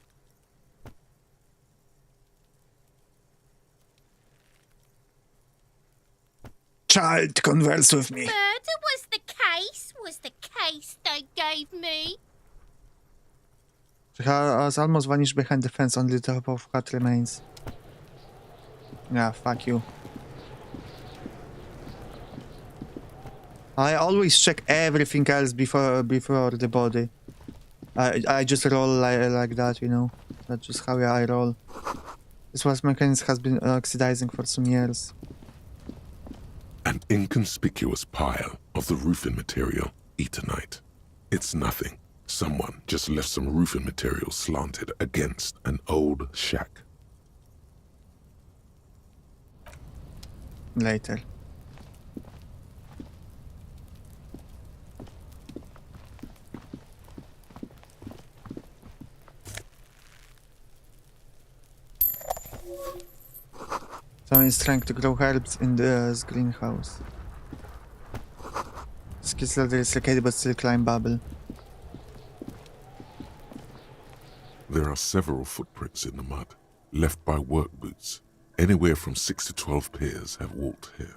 Child, converse with me. Murder was the case they gave me. Has almost vanished behind the fence, only the top of hat remains. Yeah, fuck you. I always check everything else before the body. I just roll like that, you know. That's just how I roll. This was mechanism has been oxidizing for some years. An inconspicuous pile of the roofing material, Eternite. It's nothing. Someone just left some roofing material slanted against an old shack. Later. Someone is trying to grow herbs in the greenhouse. Skills level is located but still climbable. There are several footprints in the mud, left by work boots. Anywhere from 6 to 12 pairs have walked here.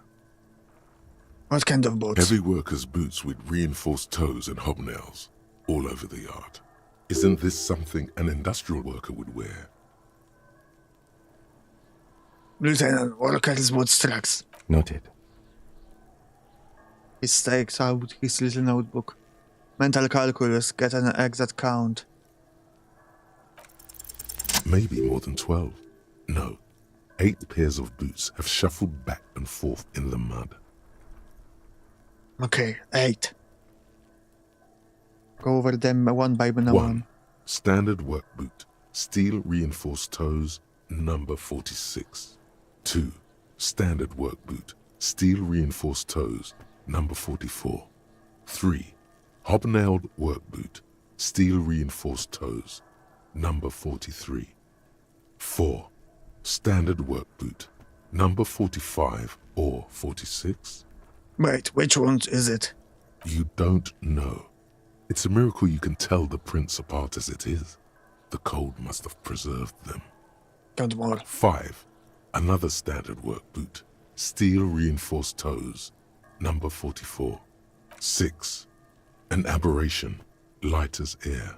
What kind of boots? Heavy workers' boots with reinforced toes and hobnails, all over the yard. Isn't this something an industrial worker would wear? Lieutenant, workers' boots tracks. Noted. He takes out his little notebook. Mental calculus, get an exact count. Maybe more than 12. No, 8 pairs of boots have shuffled back and forth in the mud. Okay, 8. Go over them one by one. 1. Standard work boot, steel reinforced toes, number 46. 2. Standard work boot, steel reinforced toes, number 44. 3. Hobnailed work boot, steel reinforced toes, number 43. 4. Standard work boot, number 45 or 46. Wait, which one is it? You don't know. It's a miracle you can tell the prints apart as it is. The cold must have preserved them. Count more. 5. Another standard work boot, steel reinforced toes, number 44. 6. An aberration, light as air,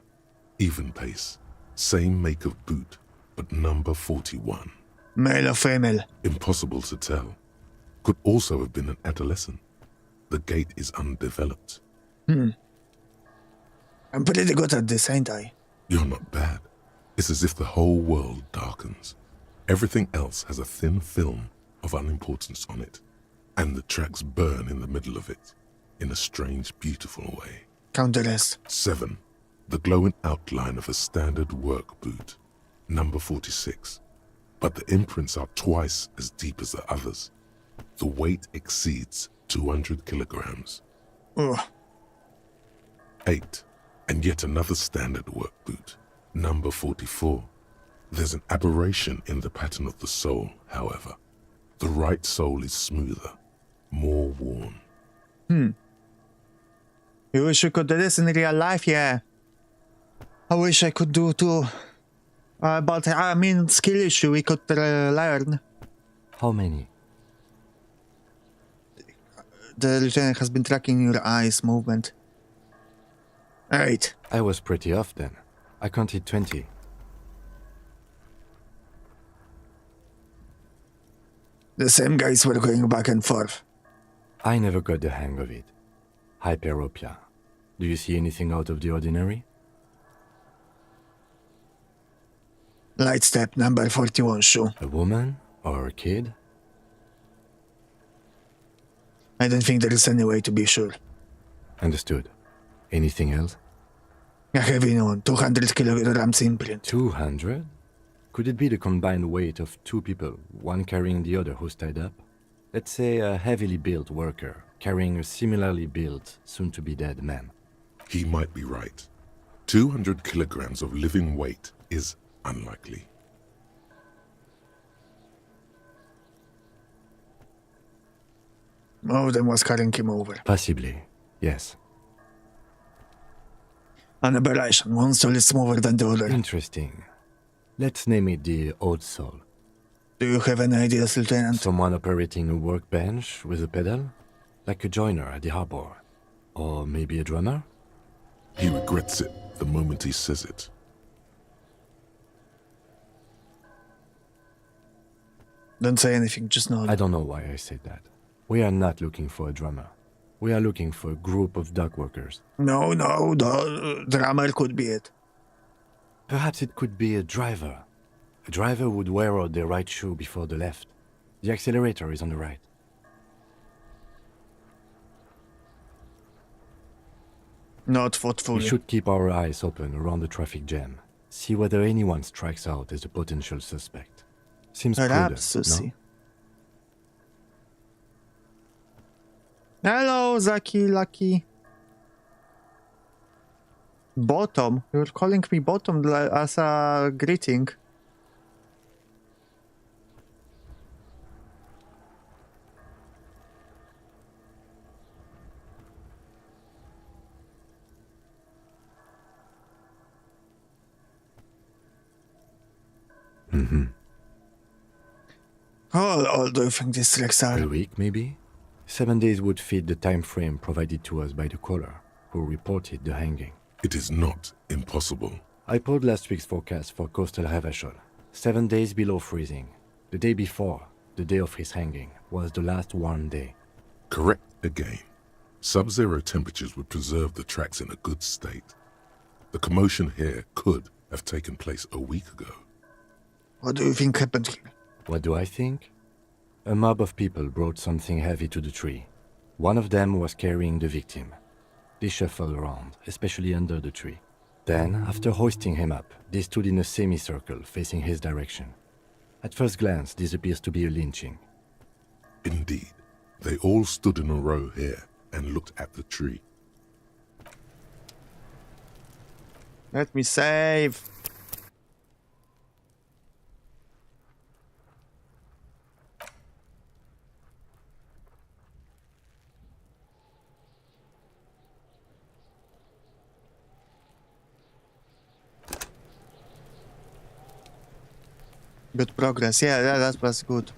even pace, same make of boot, but number 41. Male or female? Impossible to tell. Could also have been an adolescent. The gait is undeveloped. I'm pretty good at this, ain't I? You're not bad. It's as if the whole world darkens. Everything else has a thin film of unimportance on it, and the tracks burn in the middle of it, in a strange, beautiful way. Count the rest. 7. The glowing outline of a standard work boot, number 46. But the imprints are twice as deep as the others. The weight exceeds 200 kilograms. Oh. 8. And yet another standard work boot, number 44. There's an aberration in the pattern of the sole, however. The right sole is smoother, more worn. You wish you could do this in real life, yeah. I wish I could do too. But I mean, skill issue we could learn. How many? The lieutenant has been tracking your eyes movement. 8. I was pretty off then. I counted 20. The same guys were going back and forth. I never got the hang of it. Hyperopia. Do you see anything out of the ordinary? Light step number 41, shoe. A woman? Or a kid? I don't think there is any way to be sure. Understood. Anything else? A heavy one, 200 kilograms imprint. 200? Could it be the combined weight of 2 people, one carrying the other who's tied up? Let's say a heavily built worker carrying a similarly built, soon-to-be-dead man. He might be right. 200 kilograms of living weight is Unlikely. One of them was carrying him over. Possibly, yes. An aberration. One soul is smaller than the other. Interesting. Let's name it the Old Soul. Do you have any ideas, Lieutenant? Someone operating a workbench with a pedal? Like a joiner at the harbor? Or maybe a drummer? He regrets it the moment he says it. Don't say anything, just nod. I don't know why I said that. We are not looking for a drummer. We are looking for a group of dock workers. No, the drummer could be it. Perhaps it could be a driver. A driver would wear out their right shoe before the left. The accelerator is on the right. Not thoughtfully. We should keep our eyes open around the traffic jam. See whether anyone strikes out as a potential suspect. Seems Perhaps, prudent, Susie. no? Hello, Zaki, Lucky. Bottom? You're calling me bottom as a greeting. Mm-hmm. How old do you think these tracks are? A week, maybe? 7 days would fit the time frame provided to us by the caller, who reported the hanging. It is not impossible. I pulled last week's forecast for coastal Havashol. 7 days below freezing. The day before, the day of his hanging, was the last warm day. Correct again. Sub-zero temperatures would preserve the tracks in a good state. The commotion here could have taken place a week ago. What do you think happened here? What do I think? A mob of people brought something heavy to the tree. One of them was carrying the victim. They shuffled around, especially under the tree. Then, after hoisting him up, they stood in a semicircle facing his direction. At first glance, this appears to be a lynching. Indeed. They all stood in a row here and looked at the tree. Let me save. Good progress. Yeah, that was good.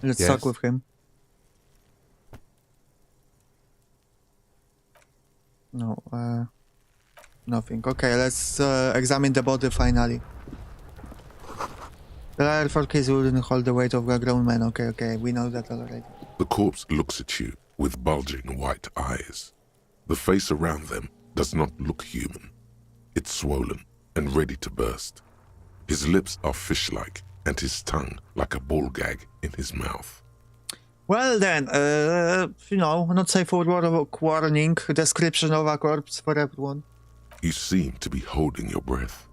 Let's Yes. talk with him. No, nothing. Okay, let's examine the body finally. The layer for case wouldn't hold the weight of a grown man. Okay, we know that already. The corpse looks at you with bulging white eyes. The face around them does not look human. It's swollen and ready to burst. His lips are fish-like and his tongue like a ball gag in his mouth. Well then, not safe for warning, description of a corpse for everyone. You seem to be holding your breath.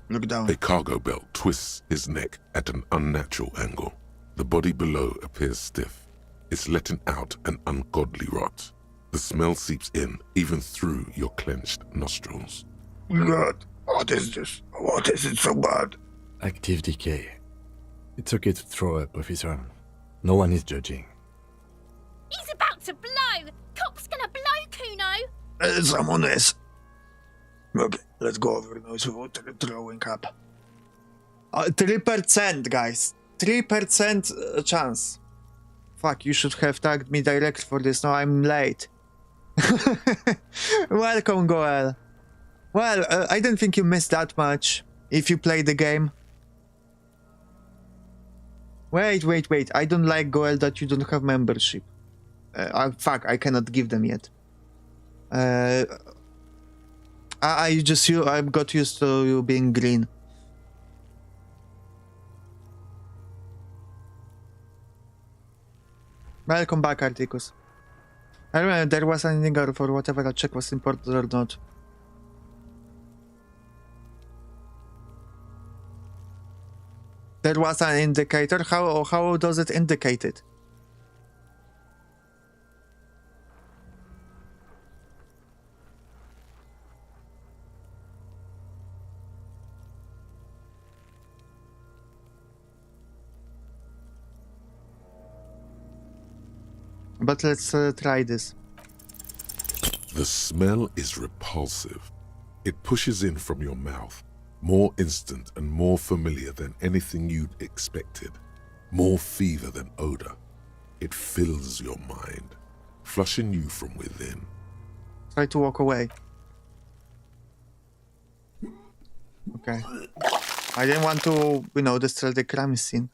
Look down. A cargo belt twists his neck at an unnatural angle. The body below appears stiff. It's letting out an ungodly rot. The smell seeps in, even through your clenched nostrils. God, what is this? What is it so bad? Active decay. It's okay to throw up, officer. No one is judging. He's about to blow! Cop's gonna blow, Kuno! Someone is. Okay, let's go over those throwing up. 3%, guys. 3% chance. Fuck, you should have tagged me direct for this. No, I'm late. Welcome, Goel. Well, I don't think you missed that much if you play the game. Wait. I don't like, Goel, that you don't have membership. Fuck, I cannot give them yet. I've got used to you being green. Welcome back, Articus. I remember there was an indicator for whatever a check was important or not. There was an indicator? How does it indicate it? But let's try this. The smell is repulsive. It pushes in from your mouth, more instant and more familiar than anything you'd expected, more fever than odor. It fills your mind, flushing you from within. Try to walk away. Okay. I didn't want to, destroy the crime scene.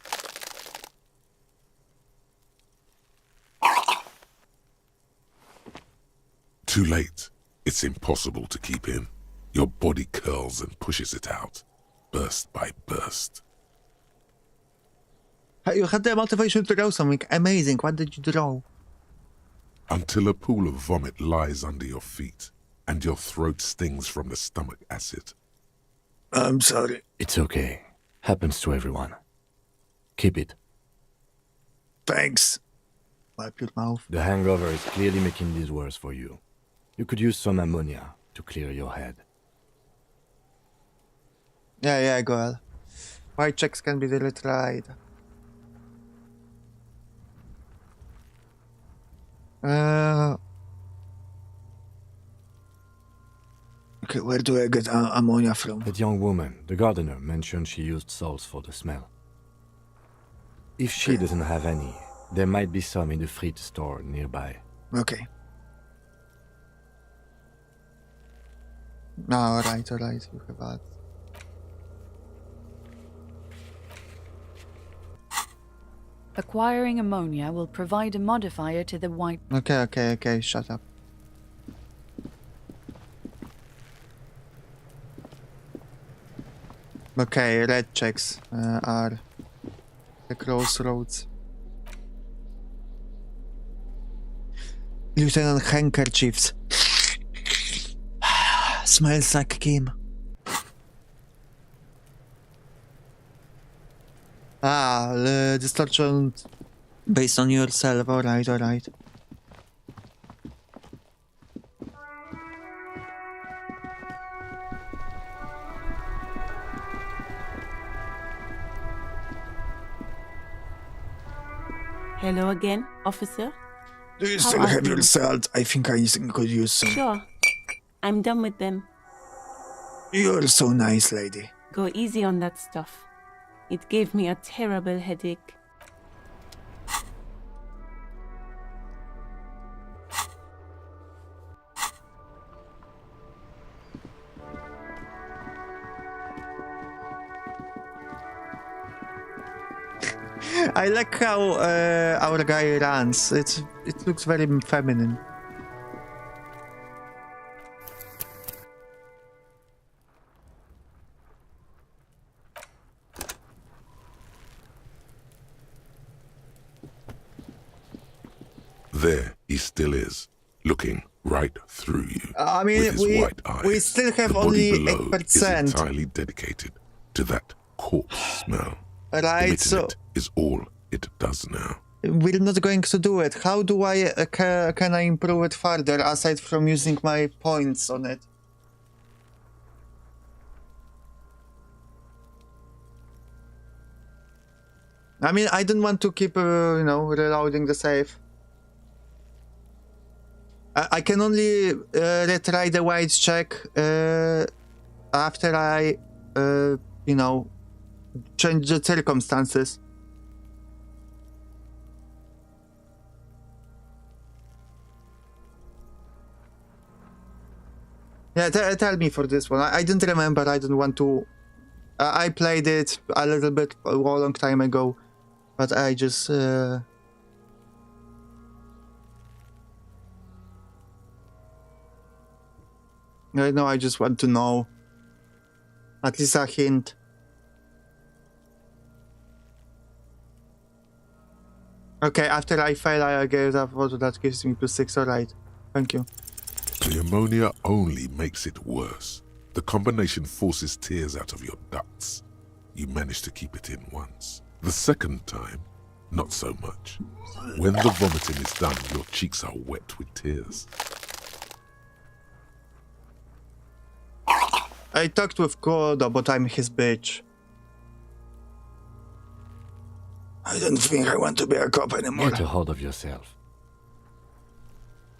Too late. It's impossible to keep in. Your body curls and pushes it out, burst by burst. You had the motivation to draw something amazing. What did you draw? Until a pool of vomit lies under your feet, and your throat stings from the stomach acid. I'm sorry. It's okay. Happens to everyone. Keep it. Thanks. Wipe your mouth. The hangover is clearly making this worse for you. You could use some ammonia to clear your head. Yeah, go ahead. White checks can be retried. Okay, where do I get ammonia from? That young woman, the gardener, mentioned she used salts for the smell. If she doesn't have any, there might be some in the fridge store nearby. Okay. Alright, you have that. Acquiring ammonia will provide a modifier to the white... Okay, shut up. Okay, red checks are the crossroads. Lieutenant handkerchiefs. Smells like Kim. Distortion based on yourself. Alright. Hello again, officer. Do you How still are have your you? salt? I think I could use some. Sure. I'm done with them. You're so nice, lady. Go easy on that stuff. It gave me a terrible headache. I like how our guy runs. It looks very feminine. There he still is, looking right through you. I mean, with his white eyes. we still have the only body below is 8%. entirely dedicated to that corpse smell. Right, Emitting so it is all it does now. we're not going to do it. How do I can I improve it further aside from using my points on it? I mean, I don't want to keep, reloading the save. I can only retry the white check after I, change the circumstances. Yeah, tell me for this one. I didn't remember. I don't want to. I played it a little bit a long time ago, but I just. No, I just want to know. At least a hint. Okay, after I fail, I gave that photo that gives me +6. Alright, thank you. The ammonia only makes it worse. The combination forces tears out of your ducts. You manage to keep it in once. The second time, not so much. When the vomiting is done, your cheeks are wet with tears. I talked with God, but I'm his bitch. I don't think I want to be a cop anymore. Get a hold of yourself.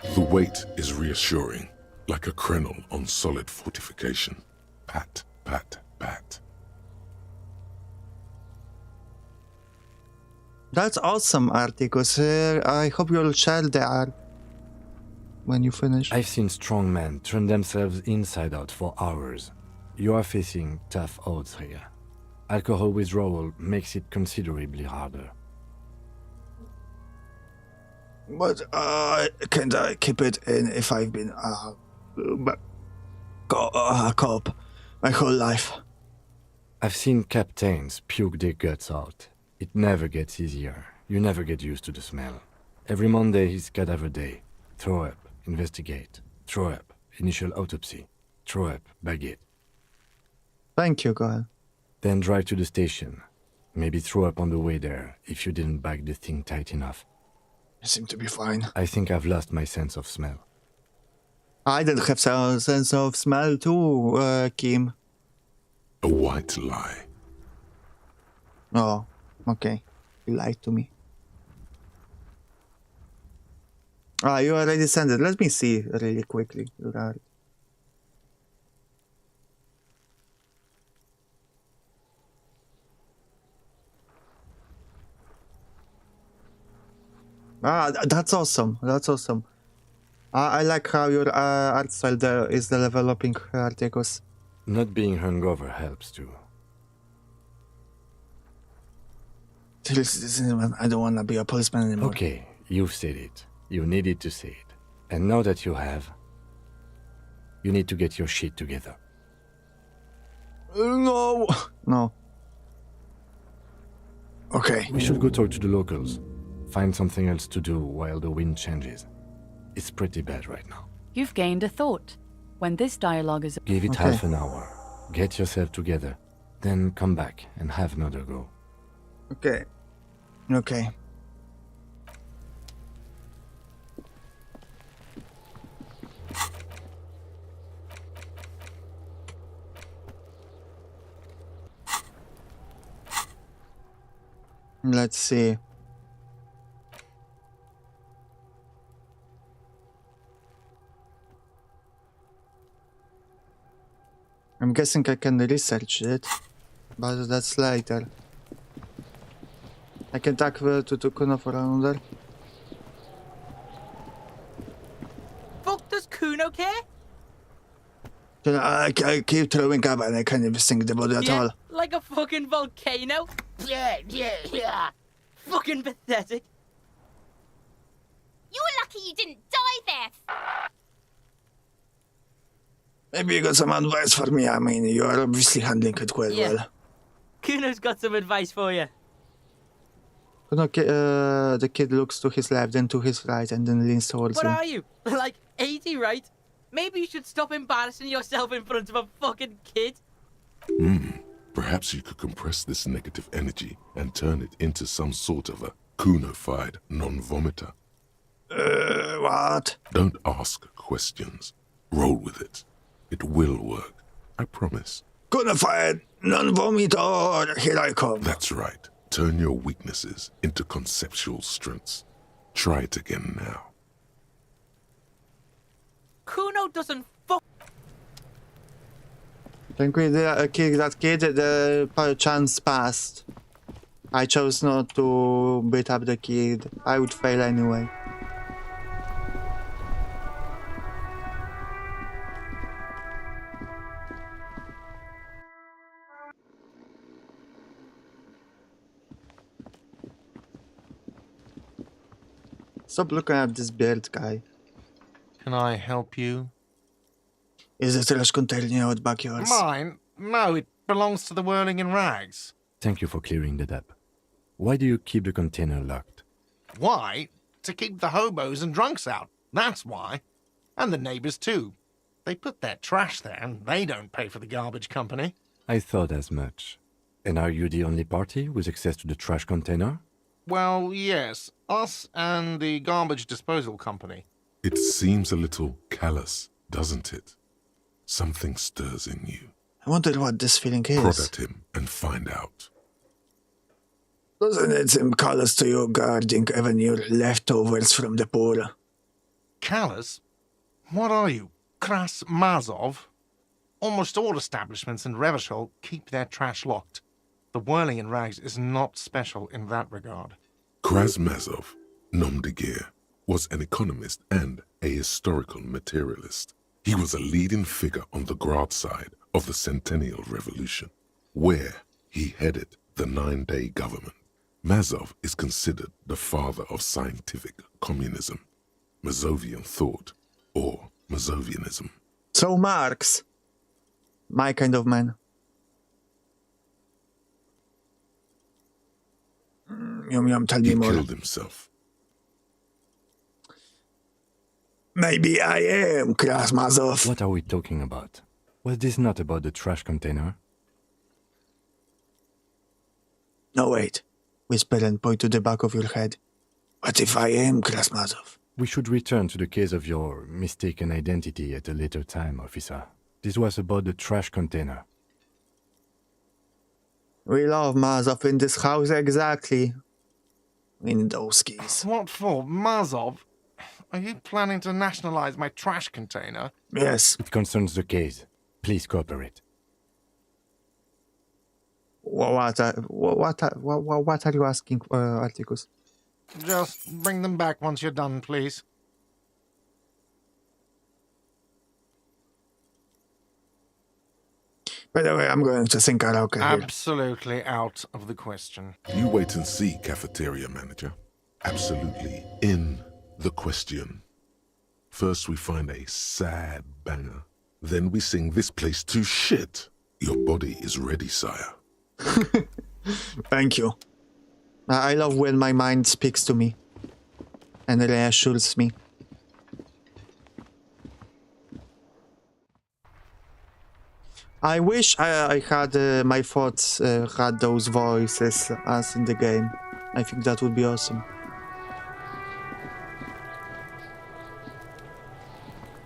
The weight is reassuring, like a krenel on solid fortification. Pat, pat, pat. That's awesome, Articus. I hope you'll share the art when you finish. I've seen strong men turn themselves inside out for hours. You are facing tough odds here. Alcohol withdrawal makes it considerably harder. But can't I keep it in if I've been a cop my whole life? I've seen captains puke their guts out. It never gets easier. You never get used to the smell. Every Monday is cadaver day. Throw up, investigate. Throw up, initial autopsy. Throw up, bag it. Thank you, God. Then drive to the station. Maybe throw up on the way there if you didn't bag the thing tight enough. You seem to be fine. I think I've lost my sense of smell. I don't have a sense of smell too, Kim. A white lie. Oh, okay. You lied to me. You already sent it. Let me see really quickly. That's awesome. That's awesome. I like how your art style there is developing, Articus. Not being hungover helps too. I don't want to be a policeman anymore. Okay, you've said it. You needed to say it. And now that you have, you need to get your shit together. No. No. Okay. We should go talk to the locals. Find something else to do while the wind changes. It's pretty bad right now. You've gained a thought. When this dialogue is... Give it Okay. half an hour. Get yourself together. Then come back and have another go. Okay. Okay. Let's see. I'm guessing I can research it, but that's later. I can talk to Kuno for another. Fuck does Kuno care? I keep throwing up and I can't even sink the body at all. Like a fucking volcano? Yeah. Fucking pathetic. You were lucky you didn't die there. Maybe you got some advice for me. I mean, you are obviously handling it quite well. Kuno's got some advice for you. Kuno, the kid looks to his left, then to his right, and then leans towards What him. are you? Like 80, right? Maybe you should stop embarrassing yourself in front of a fucking kid. Perhaps you could compress this negative energy and turn it into some sort of a Kuno-fied non-vomiter. What? Don't ask questions. Roll with it. It will work. I promise. Kuno-fied non-vomitor, here I come. That's right. Turn your weaknesses into conceptual strengths. Try it again now. Kuno doesn't fuck. Think we kick that kid, the chance passed. I chose not to beat up the kid. I would fail anyway. Stop looking at this beard guy. Can I help you? Is the trash container out back yours? Mine? No, it belongs to the whirling in rags. Thank you for clearing that up. Why do you keep the container locked? Why? To keep the hobos and drunks out. That's why. And the neighbours too. They put their trash there and they don't pay for the garbage company. I thought as much. And are you the only party with access to the trash container? Well, yes. Us and the garbage disposal company. It seems a little callous, doesn't it? Something stirs in you. I wonder what this feeling is. Prod at him and find out. Doesn't it seem callous to you guarding even your leftovers from the poor? Callous? What are you, Kras Mazov? Almost all establishments in Revachol keep their trash locked. The whirling in rags is not special in that regard. Krasmazov, nom de guerre, was an economist and a historical materialist. He was a leading figure on the Grad side of the Centennial Revolution, where he headed the 9-day government. Mazov is considered the father of scientific communism, Mazovian thought, or Mazovianism. So Marx. My kind of man. Yum, tell me He more. killed himself. Maybe I am Krasmazov. What are we talking about? Was this not about the trash container? No, wait. Whisper and point to the back of your head. What if I am Krasmazov? We should return to the case of your mistaken identity at a later time, officer. This was about the trash container. We love Mazov in this house exactly. In those keys. What for, Mazov? Are you planning to nationalize my trash container? Yes. It concerns the case. Please cooperate. What are you asking, Articus? Just bring them back once you're done, please. By the way, I'm going to sing karaoke here. Absolutely out of the question. You wait and see, cafeteria manager. Absolutely in the question. First we find a sad banger. Then we sing this place to shit. Your body is ready, sire. Thank you. I love when my mind speaks to me and reassures me. I wish I had my thoughts had those voices as in the game. I think that would be awesome.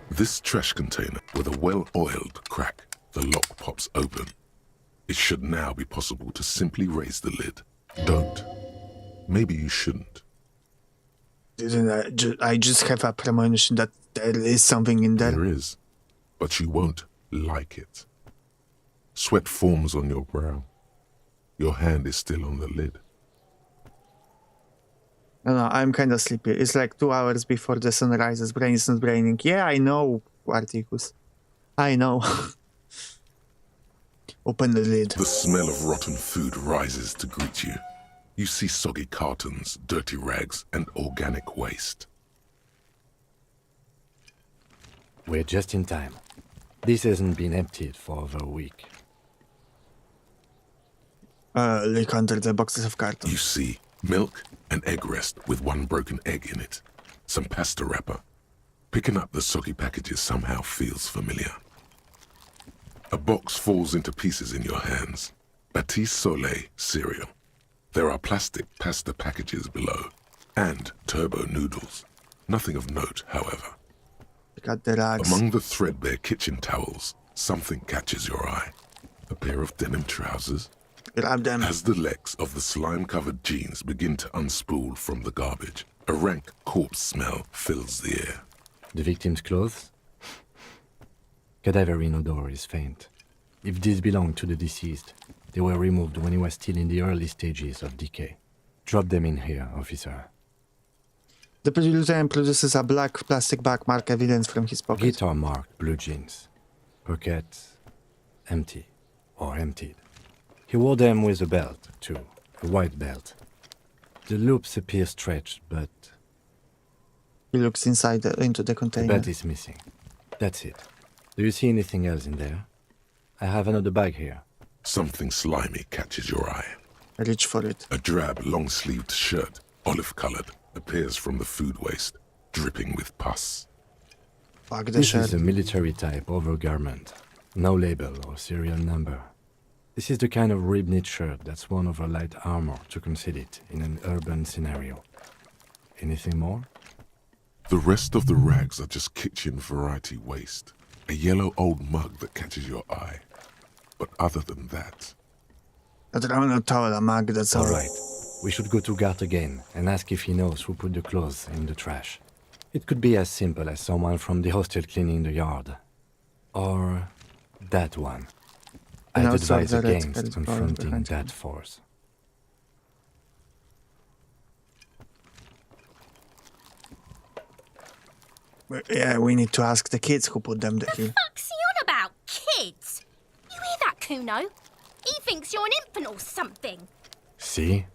This trash container with a well-oiled crack, the lock pops open. It should now be possible to simply raise the lid. Don't. Maybe you shouldn't. Didn't I just have a premonition that there is something in there? There is, but you won't like it. Sweat forms on your brow. Your hand is still on the lid. No, I'm kind of sleepy. It's like 2 hours before the sun rises. Brain is not braining. Yeah, I know, Articus. I know. Open the lid. The smell of rotten food rises to greet you. You see soggy cartons, dirty rags, and organic waste. We're just in time. This hasn't been emptied for over a week. Look under the boxes of carton. You see milk and egg rest with one broken egg in it. Some pasta wrapper. Picking up the soggy packages somehow feels familiar. A box falls into pieces in your hands. Batiste Soleil cereal. There are plastic pasta packages below. And turbo noodles. Nothing of note, however. Got the rags. Among the threadbare kitchen towels, something catches your eye. A pair of denim trousers. Grab them. As the legs of the slime-covered jeans begin to unspool from the garbage, a rank corpse smell fills the air. The victim's clothes? Cadaverine odor is faint. If these belong to the deceased, they were removed when he was still in the early stages of decay. Drop them in here, officer. The lieutenant produces a black plastic bag mark evidence from his pocket. Guitar marked blue jeans. Pockets empty or emptied. He wore them with a belt, too. A white belt. The loops appear stretched, but He looks inside into the the container. belt is missing. That's it. Do you see anything else in there? I have another bag here. Something slimy catches your eye. Reach for it. A drab, long-sleeved shirt, olive-colored, appears from the food waste, dripping with pus. Fuck the This shirt. is a military-type overgarment. No label or serial number. This is the kind of rib-knit shirt that's worn over light armor to conceal it in an urban scenario. Anything more? The rest of the rags are just kitchen variety waste. A yellow old mug that catches your eye. But other than that, A drowned towel, a mug, that's all. All right. We should go to Gart again and ask if he knows who put the clothes in the trash. It could be as simple as someone from the hostel cleaning the yard. Or that one. I'd also advise the red against squares confronting behind that him. force. Yeah, we need to ask the kids who put them here. What's he on about, kids? You hear that, Kuno? He thinks you're an infant or something. See?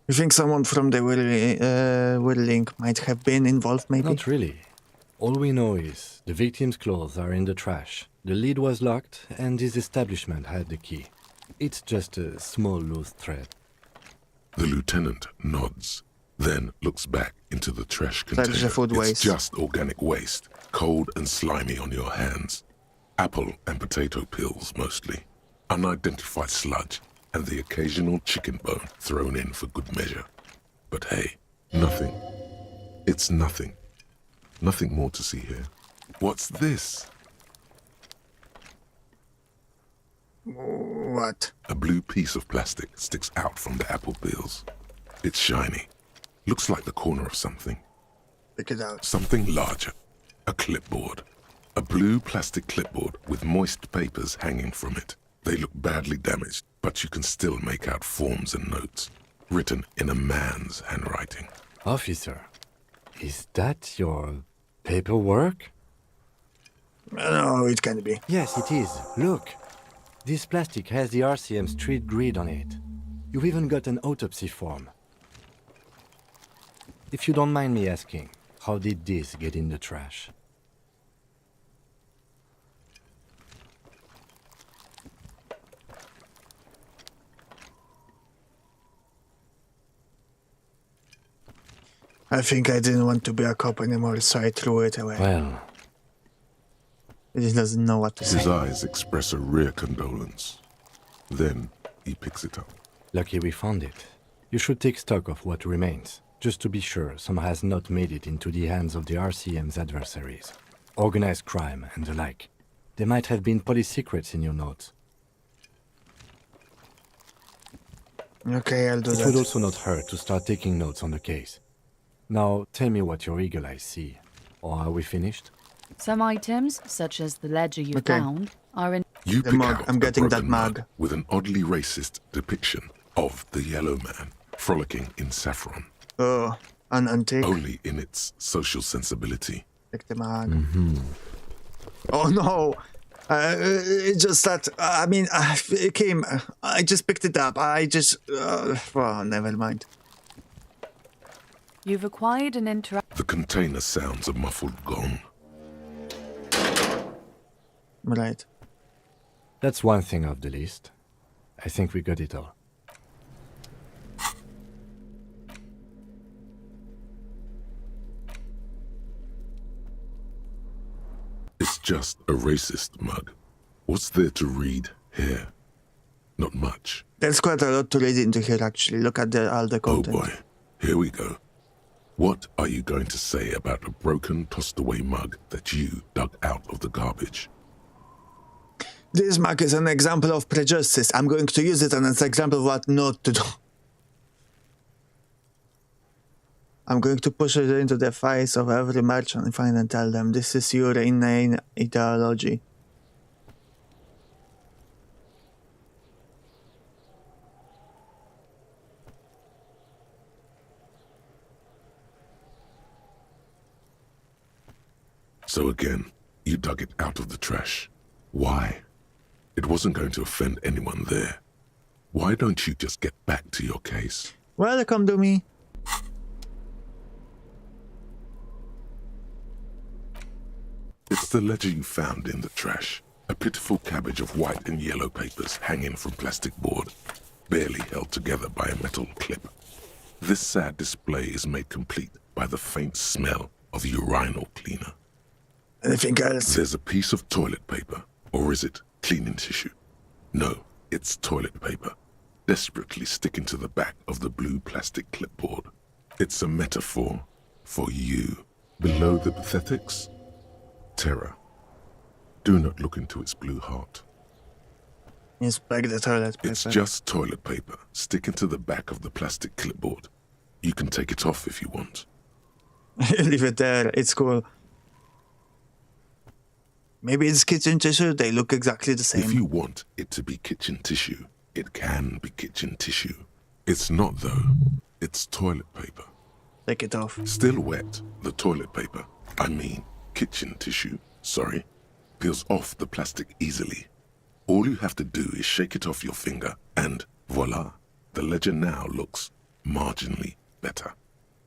You think someone from the whirling might have been involved, maybe? Not really. All we know is the victim's clothes are in the trash, the lid was locked, and his establishment had the key. It's just a small loose thread. The lieutenant nods, then looks back into the trash That container. is a food It's waste. just organic waste, cold and slimy on your hands. Apple and potato peels, mostly. Unidentified sludge, and the occasional chicken bone thrown in for good measure. But hey, nothing. It's nothing. Nothing more to see here. What's this? What? A blue piece of plastic sticks out from the apple peels. It's shiny. Looks like the corner of something. Pick it out. Something larger. A clipboard. A blue plastic clipboard with moist papers hanging from it. They look badly damaged, but you can still make out forms and notes, written in a man's handwriting. Officer, is that your paperwork? No, it can't be. Yes, it is. Look. This plastic has the RCM street grid on it. You've even got an autopsy form. If you don't mind me asking, how did this get in the trash? I think I didn't want to be a cop anymore, so I threw it away. Well, He just doesn't know what to His say. eyes express a rare condolence. Then he picks it up. lucky we found it. You should take stock of what remains, just to be sure some has not made it into the hands of the RCM's adversaries. Organized crime and the like. There might have been police secrets in your notes. Okay, I'll do It would that. also not hurt to start taking notes on the case. Now, tell me what your eagle eyes see. Or are we finished? Some items, such as the ledger you Okay. found, are in. You The pick mug. out I'm a getting that broken mug. with an oddly racist depiction of the yellow man frolicking in saffron, Oh, an antique. only in its social sensibility. Pick the mug. Oh no! It's just that, I mean, it came. I just picked it up. Well, never mind. You've acquired an The container sounds a muffled gong. Right. That's one thing off the list. I think we got it all. It's just a racist mug. What's there to read here? Not much. There's quite a lot to read into here, actually. Look at all the Oh content. boy, here we go. What are you going to say about a broken, tossed-away mug that you dug out of the garbage? This mug is an example of prejudice. I'm going to use it as an example of what not to do. I'm going to push it into the face of every merchant and find and tell them this is your inane ideology. So again, you dug it out of the trash. Why? It wasn't going to offend anyone there. Why don't you just get back to your case? Welcome to me. It's the ledger you found in the trash. A pitiful cabbage of white and yellow papers hanging from plastic board, barely held together by a metal clip. This sad display is made complete by the faint smell of urinal cleaner. Anything else? There's a piece of toilet paper, or is it cleaning tissue? No, it's toilet paper, desperately sticking to the back of the blue plastic clipboard. It's a metaphor for you. Below the pathetics, terror. Do not look into its blue heart. Inspect the toilet paper. It's just toilet paper sticking to the back of the plastic clipboard. You can take it off if you want. Leave it there. It's cool. Maybe it's kitchen tissue. They look exactly the same. If you want it to be kitchen tissue, it can be kitchen tissue. It's not, though. It's toilet paper. Take it off. Still wet, the toilet paper, I mean kitchen tissue, sorry, peels off the plastic easily. All you have to do is shake it off your finger and voila, the ledger now looks marginally better.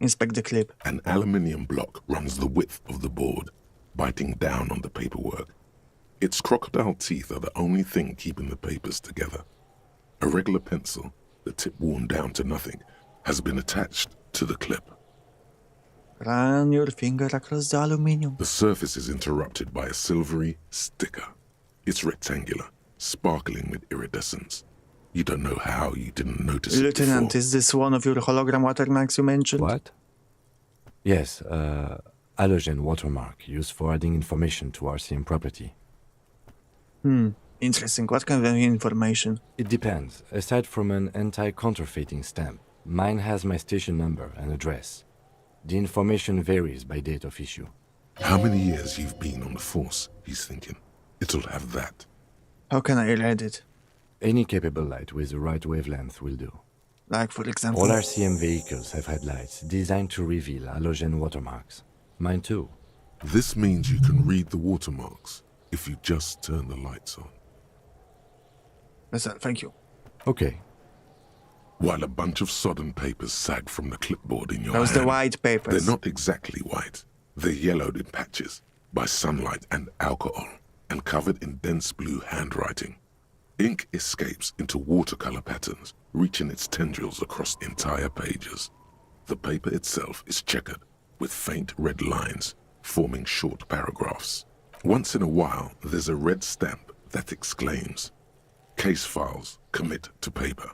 Inspect the clip. An aluminium block runs the width of the board, biting down on the paperwork. Its crocodile teeth are the only thing keeping the papers together. A regular pencil, the tip worn down to nothing, has been attached to the clip. Run your finger across the aluminium. The surface is interrupted by a silvery sticker. It's rectangular, sparkling with iridescence. You don't know how you didn't notice Lieutenant, it before. is this one of your hologram watermarks you mentioned? What? Yes, halogen watermark used for adding information to RCM property. Interesting. What kind of information? It depends. Aside from an anti-counterfeiting stamp, mine has my station number and address. The information varies by date of issue. How many years you've been on the force, he's thinking. It'll have that. How can I read it? Any capable light with the right wavelength will do. Like, for example... All RCM vehicles have had lights designed to reveal halogen watermarks. Mine too. This means you can read the watermarks if you just turn the lights on. Listen, thank you. Okay. While a bunch of sodden papers sag from the clipboard in your That was hand, the white papers. they're not exactly white. They're yellowed in patches by sunlight and alcohol and covered in dense blue handwriting. Ink escapes into watercolor patterns, reaching its tendrils across entire pages. The paper itself is checkered with faint red lines, forming short paragraphs. Once in a while, there's a red stamp that exclaims, "Case files commit to paper."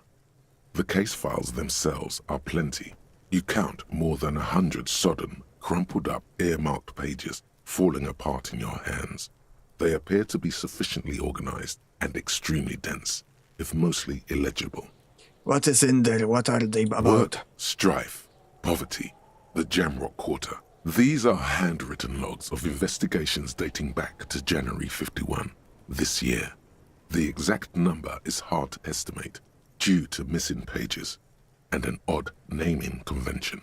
The case files themselves are plenty. You count more than 100 sodden, crumpled up, earmarked pages falling apart in your hands. They appear to be sufficiently organized and extremely dense, if mostly illegible. What is in there? What are they about? Work, strife, poverty, the Jamrock Quarter. These are handwritten logs of investigations dating back to January 51, this year. The exact number is hard to estimate, due to missing pages and an odd naming convention.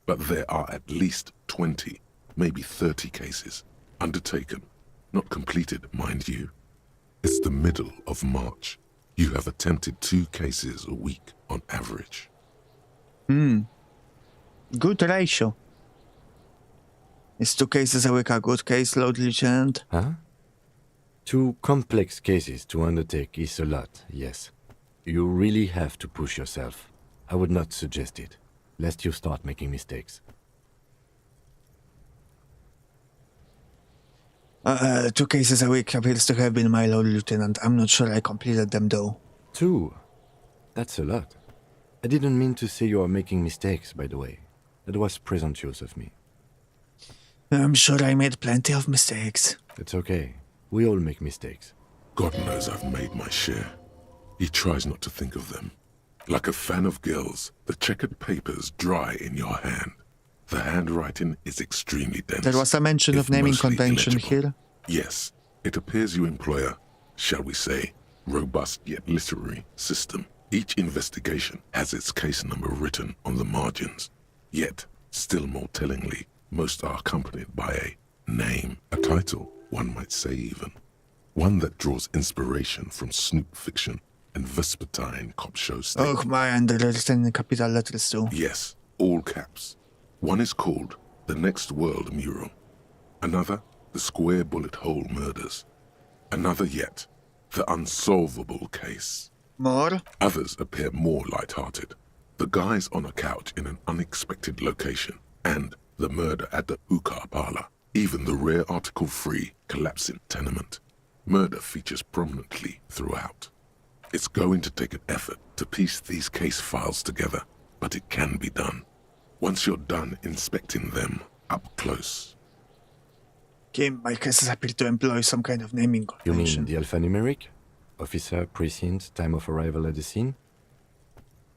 But there are at least 20, maybe 30 cases, undertaken, not completed, mind you. It's the middle of March. You have attempted 2 cases a week on average. Good ratio. Is 2 cases a week a good caseload, Lieutenant? Huh? 2 complex cases to undertake is a lot, yes. You really have to push yourself. I would not suggest it, lest you start making mistakes. 2 cases a week appears to have been my load, Lieutenant. I'm not sure I completed them, though. 2? That's a lot. I didn't mean to say you are making mistakes, by the way. That was presumptuous of me. I'm sure I made plenty of mistakes. It's okay. We all make mistakes. God knows I've made my share. He tries not to think of them. Like a fan of girls, the checkered papers dry in your hand. The handwriting is extremely dense. There was a mention if of naming mostly convention illegible. here. Yes, it appears you employ a, shall we say, robust yet literary system. Each investigation has its case number written on the margins. Yet, still more tellingly, most are accompanied by a name, a title, one might say even. One that draws inspiration from snoop fiction and vespertine cop show statements. Oh my, and they're written in capital letters too. Yes, all caps. One is called The Next World Mural. Another, The Square Bullet Hole Murders. Another yet, The Unsolvable Case. More? Others appear more light-hearted. The guys on a couch in an unexpected location, and the murder at the hookah parlor. Even the rare article-free collapsing tenement. Murder features prominently throughout. It's going to take an effort to piece these case files together, but it can be done. Once you're done inspecting them up close. Okay, my cases appear to employ some kind of naming You mean convention. the alphanumeric? Officer, precinct, time of arrival at the scene?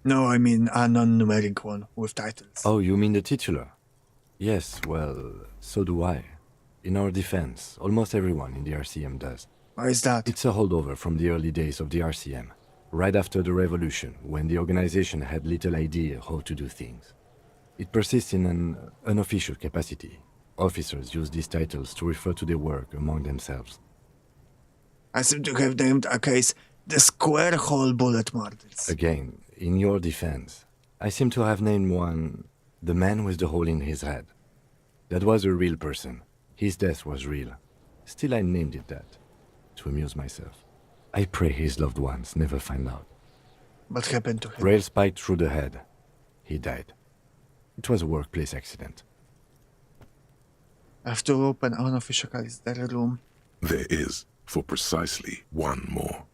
No, I mean a non-numeric one with titles. Oh, you mean the titular? Yes, well, so do I. In our defense, almost everyone in the RCM does. Why is that? It's a holdover from the early days of the RCM, right after the revolution, when the organization had little idea how to do things. It persists in an unofficial capacity. Officers use these titles to refer to their work among themselves. I seem to have named a case the Square Hole Bullet Murders. Again, in your defense, I seem to have named one the man with the hole in his head. That was a real person. His death was real. Still, I named it that, to amuse myself. I pray his loved ones never find out. What happened to him? Rail spiked through the head. He died. It was a workplace accident. I have to open unofficial case. There a room. There is, for precisely one more.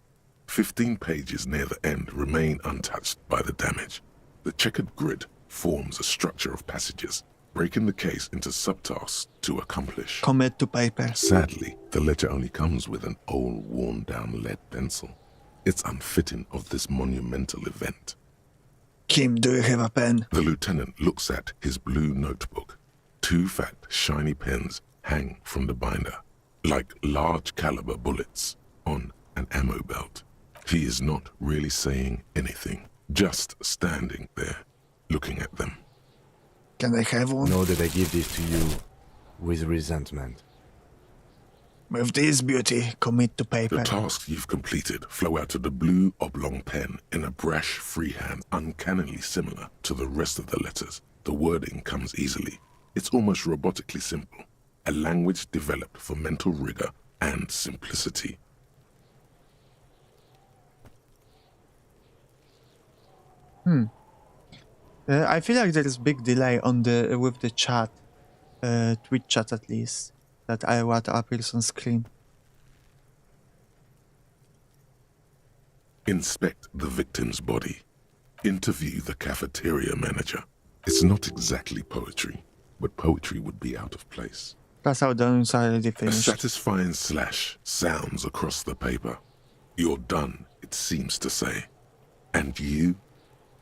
15 pages near the end remain untouched by the damage. The checkered grid forms a structure of passages, breaking the case into subtasks to accomplish. Commit to paper. Sadly, the ledger only comes with an old, worn-down lead pencil. It's unfitting of this monumental event. Kim, do you have a pen? The lieutenant looks at his blue notebook. 2 fat, shiny pens hang from the binder, like large caliber bullets on an ammo belt. He is not really saying anything, just standing there, looking at them. Can I have one? Know that I give this to you with resentment. With this beauty, commit to The paper. tasks you've completed flow out of the blue oblong pen in a brash freehand uncannily similar to the rest of the letters. The wording comes easily. It's almost robotically simple, a language developed for mental rigor and simplicity. I feel like there is big delay on the with the chat, Twitch chat at least, that what appears on screen. Inspect the victim's body. Interview the cafeteria manager. It's not exactly poetry, but poetry would be out of place. That's how done is already A finished. satisfying slash sounds across the paper. You're done, it seems to say. And you,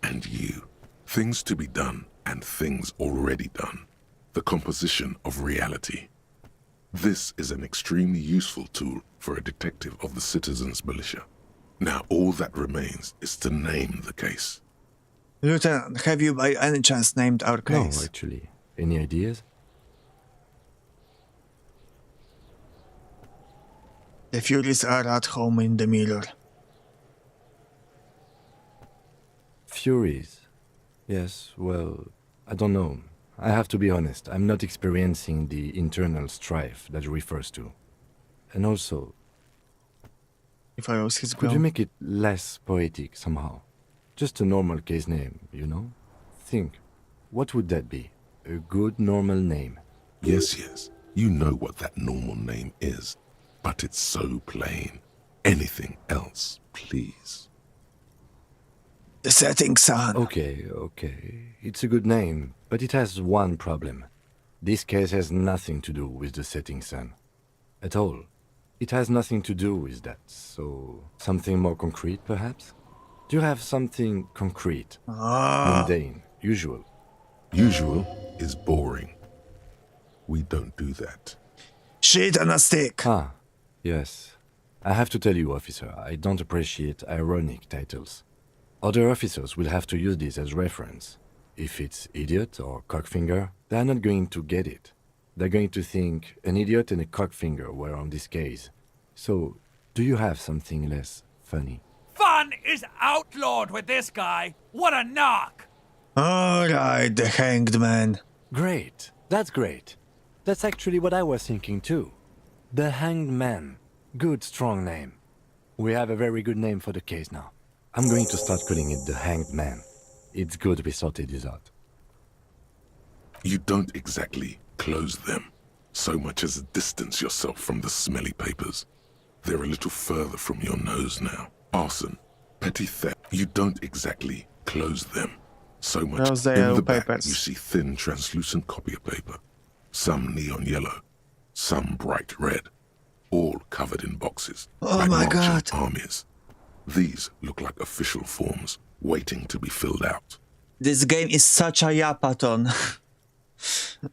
and you. Things to be done and things already done. The composition of reality. This is an extremely useful tool for a detective of the citizens' militia. Now all that remains is to name the case. Lieutenant, have you by any chance named our No, case? actually. Any ideas? The Furies are at home in the mirror. Furies? Yes, well, I don't know. I have to be honest, I'm not experiencing the internal strife that it refers to. And also, If I was his could you ground. make it less poetic somehow? Just a normal case name, you know? Think, what would that be? A good normal name. Yes, yes, you know what that normal name is, but it's so plain. Anything else, please. The setting sun. Okay. It's a good name, but it has one problem. This case has nothing to do with the setting sun. At all. It has nothing to do with that, so something more concrete, perhaps? Do you have something concrete? Mundane, usual? Usual is boring. We don't do that. Shit on a stick. Ah, yes. I have to tell you, officer, I don't appreciate ironic titles. Other officers will have to use this as reference. If it's idiot or cockfinger, they're not going to get it. They're going to think an idiot and a cockfinger were on this case. So, do you have something less funny? Fun is outlawed with this guy. What a knock! Alright, the hanged man. Great. That's great. That's actually what I was thinking too. The Hanged Man. Good, strong name. We have a very good name for the case now. I'm going to start calling it the Hanged Man. It's good we sorted this out. You don't exactly close them, so much as distance yourself from the smelly papers. They're a little further from your nose now. Arson, petty theft, you don't exactly close them, so much Those are in yellow the back papers. you see thin translucent copier paper, some neon yellow, some bright red, all covered in boxes, Oh like my marching God. armies. These look like official forms waiting to be filled out. This game is such a yapaton.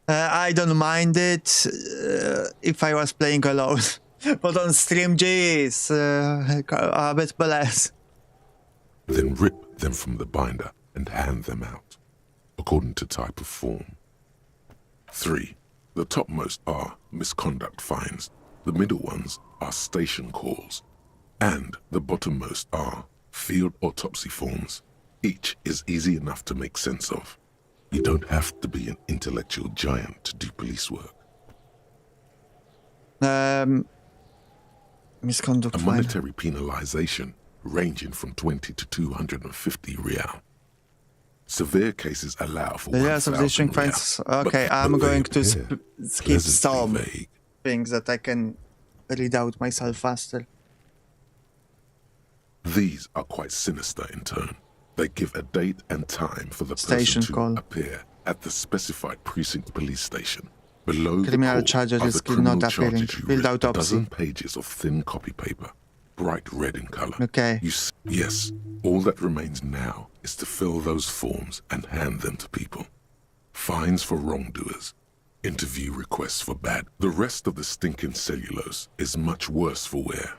I don't mind it if I was playing alone. But on stream, geez, a bit less. Then rip them from the binder and hand them out, according to type of form. 3. The topmost are misconduct fines, the middle ones are station calls, and the bottommost are field autopsy forms. Each is easy enough to make sense of. You don't have to be an intellectual giant to do police work. Misconduct A fine. monetary penalization ranging from 20 to 250 real. Severe cases allow for The years of 1,000 issuing real, fines. but- Okay, but I'm they going to appear skip pleasantly some vague. things that I can read out myself faster. These are quite sinister in tone. They give a date and time for the Station person to call. appear at the specified precinct police station. Below Criminal the call charges are is the still criminal not appearing. charges you Field read, a autopsy. dozen pages of thin copy paper, bright red in color. Okay. Yes, all that remains now is to fill those forms and hand them to people. Fines for wrongdoers, interview requests for bad. The rest of the stinking cellulose is much worse for wear.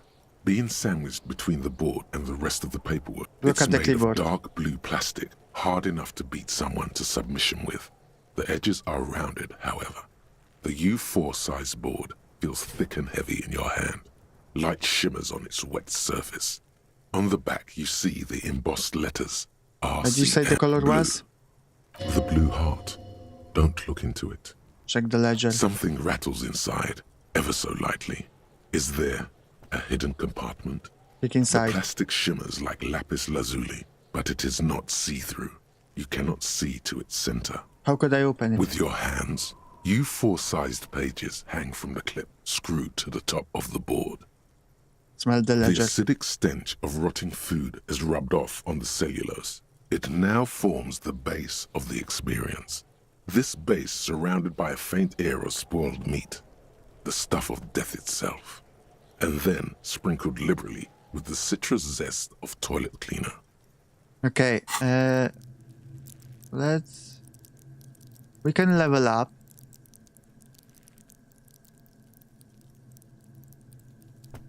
Being sandwiched between the board and the rest of the paperwork, Look it's at the made keyboard. of dark blue plastic, hard enough to beat someone to submission with. The edges are rounded, however. The U4 size board feels thick and heavy in your hand. Light shimmers on its wet surface. On the back, you see the embossed letters. What did you say the color was? The blue heart. Don't look into it. Check the ledger. Something rattles inside, ever so lightly. Is there a hidden compartment? Look The inside. plastic shimmers like lapis lazuli, but it is not see-through. You cannot see to its center. How could I open it? With your hands, U4-sized pages hang from the clip, screwed to the top of the board. Smell the The ledger. acidic stench of rotting food is rubbed off on the cellulose. It now forms the base of the experience. This base surrounded by a faint air of spoiled meat, the stuff of death itself, and then sprinkled liberally with the citrus zest of toilet cleaner. Okay, we can level up.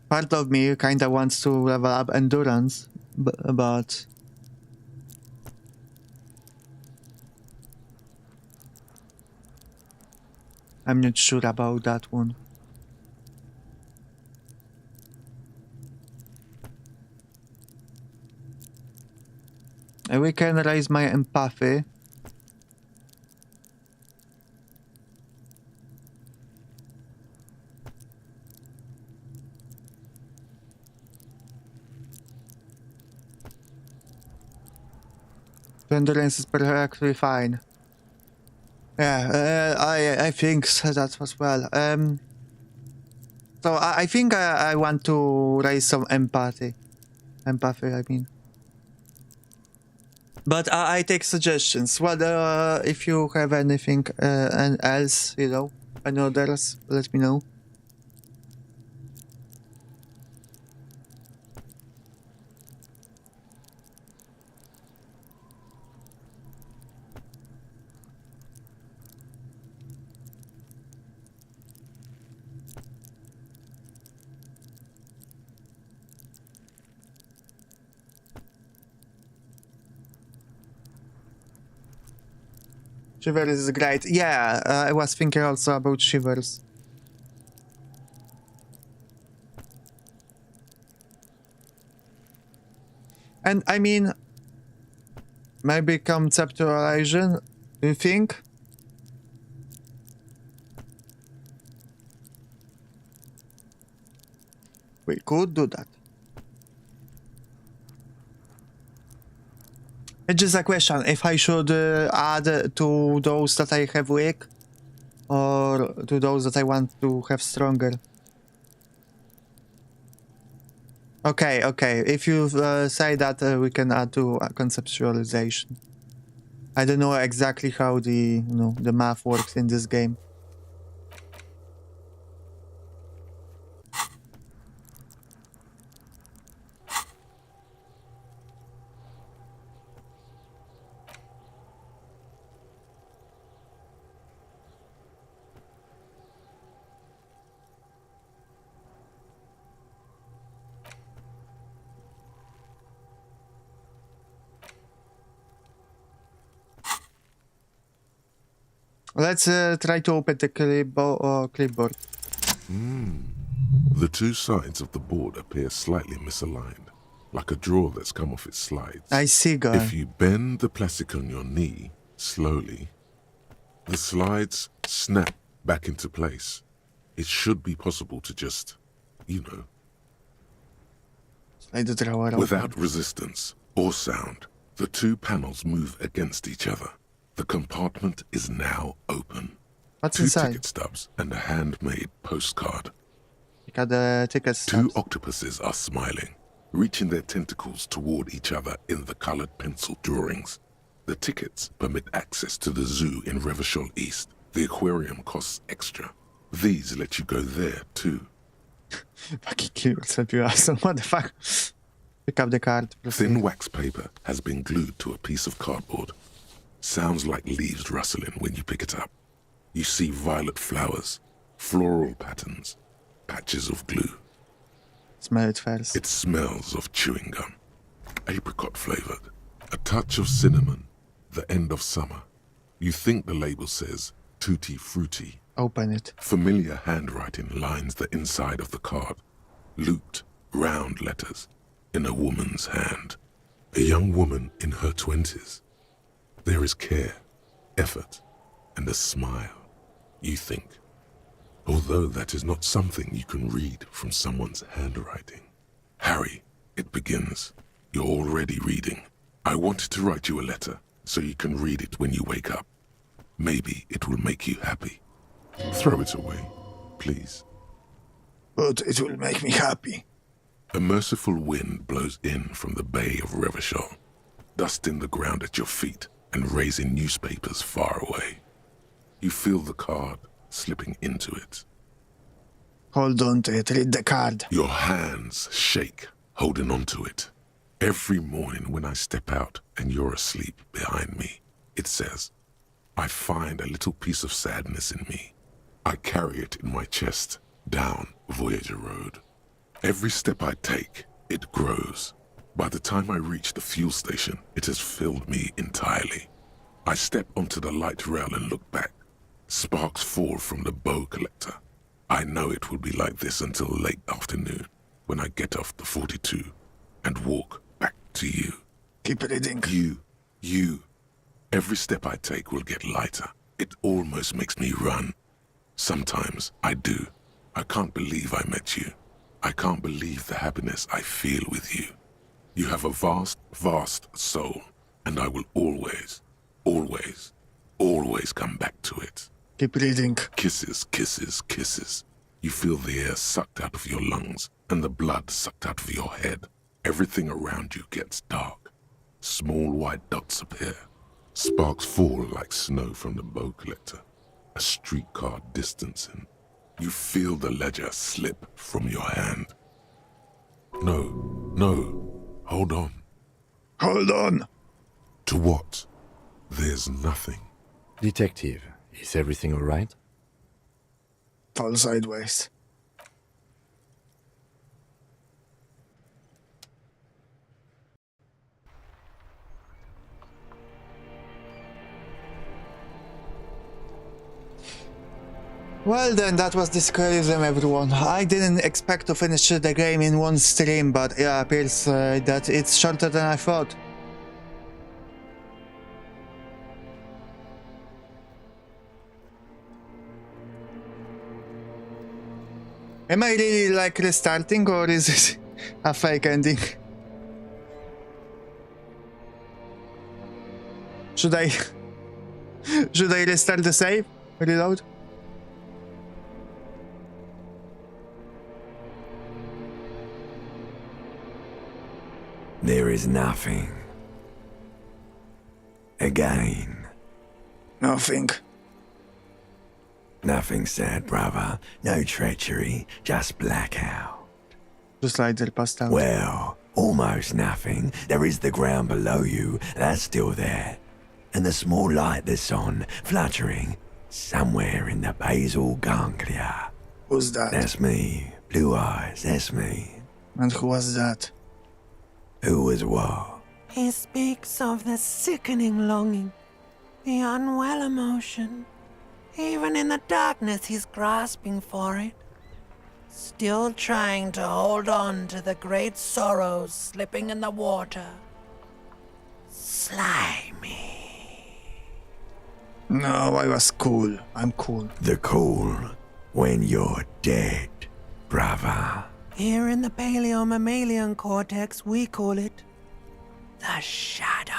Part of me kinda wants to level up endurance, but I'm not sure about that one. And we can raise my empathy. Endurance is perfectly fine. Yeah, I think so that was well. So I think I want to raise some empathy. Empathy, I mean. But I take suggestions. What if you have anything else, you know, and others, let me know. Shivers is great. Yeah, I was thinking also about Shivers. And I mean, maybe conceptualization, do you think? We could do that. It's just a question if I should add to those that I have weak or to those that I want to have stronger. Okay, okay. If you say that, we can add to conceptualization. I don't know exactly how the the math works in this game. Let's try to open the clipboard. The two sides of the board appear slightly misaligned, like a drawer that's come off its slides. I see, guy. If you bend the plastic on your knee slowly, the slides snap back into place. It should be possible to just, Slide the drawer open. without resistance or sound, the two panels move against each other. The compartment is now open. What's Two inside? ticket stubs and a handmade postcard. You got the ticket Two stubs. octopuses are smiling, reaching their tentacles toward each other in the colored pencil drawings. The tickets permit access to the zoo in Revachol East. The aquarium costs extra. These let you go there too. Fucking kill yourself, you asshole. What the fuck? Pick up the card. Thin wax paper has been glued to a piece of cardboard. Sounds like leaves rustling when you pick it up. You see violet flowers, floral patterns, patches of glue. Smell it first. It smells of chewing gum, apricot flavored, a touch of cinnamon, the end of summer. You think the label says tutti frutti. Open it. Familiar handwriting lines the inside of the card. Looped, round letters in a woman's hand. A young woman in her 20s. There is care, effort, and a smile. You think, although that is not something you can read from someone's handwriting. Harry, it begins. You're already reading. I wanted to write you a letter so you can read it when you wake up. Maybe it will make you happy. Throw it away, please. But it will make me happy. A merciful wind blows in from the bay of Revachol, dusting the ground at your feet and raising newspapers far away. You feel the card slipping into it. Hold on to it. Read the card. Your hands shake, holding onto it. Every morning when I step out and you're asleep behind me, it says, I find a little piece of sadness in me. I carry it in my chest down Voyager Road. Every step I take, it grows. By the time I reach the fuel station, it has filled me entirely. I step onto the light rail and look back. Sparks fall from the bow collector. I know it will be like this until late afternoon, when I get off the 42 and walk back to you. Keep reading. You. Every step I take will get lighter. It almost makes me run. Sometimes I do. I can't believe I met you. I can't believe the happiness I feel with you. You have a vast, vast soul, and I will always, always, always come back to it. Keep reading. Kisses, kisses, kisses. You feel the air sucked out of your lungs and the blood sucked out of your head. Everything around you gets dark. Small white dots appear. Sparks fall like snow from the bow collector. A streetcar distancing. You feel the ledger slip from your hand. No. Hold on. Hold on. To what? There's nothing. Detective, is everything all right? Fall sideways. Well then, that was this Elysium, everyone. I didn't expect to finish the game in one stream, but yeah, appears that it's shorter than I thought. Am I really like restarting, or is it a fake ending? Should I restart the save? Reload? There is nothing. Again. Nothing. Nothing sad, brother. No treachery, just blackout. Just like they're passed out. Well, almost nothing. There is the ground below you, that's still there. And the small light that's on, fluttering, somewhere in the basal ganglia. Who's that? That's me. Blue eyes, that's me. And who was that? Who was what? He speaks of the sickening longing, the unwell emotion, Even in the darkness, he's grasping for it. Still trying to hold on to the great sorrows slipping in the water. Slimy. No, I was cool. I'm cool. The cool when you're dead, brother. Here in the paleo-mammalian cortex, we call it the shadow.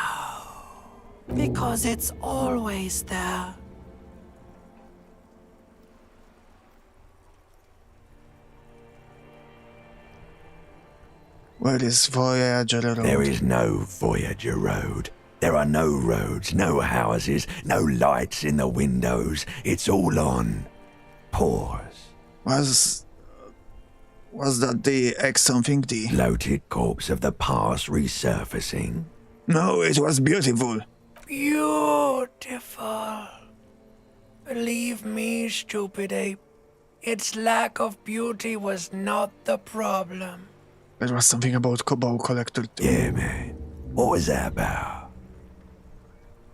Because it's always there. Where is Voyager Road? There is no Voyager Road. There are no roads, no houses, no lights in the windows. It's all on pause. Was that the X something D? Bloated corpse of the past resurfacing. No, it was beautiful. Beautiful. Believe me, stupid ape. Its lack of beauty was not the problem. There was something about Bow Collector too. Yeah, man. What was that about?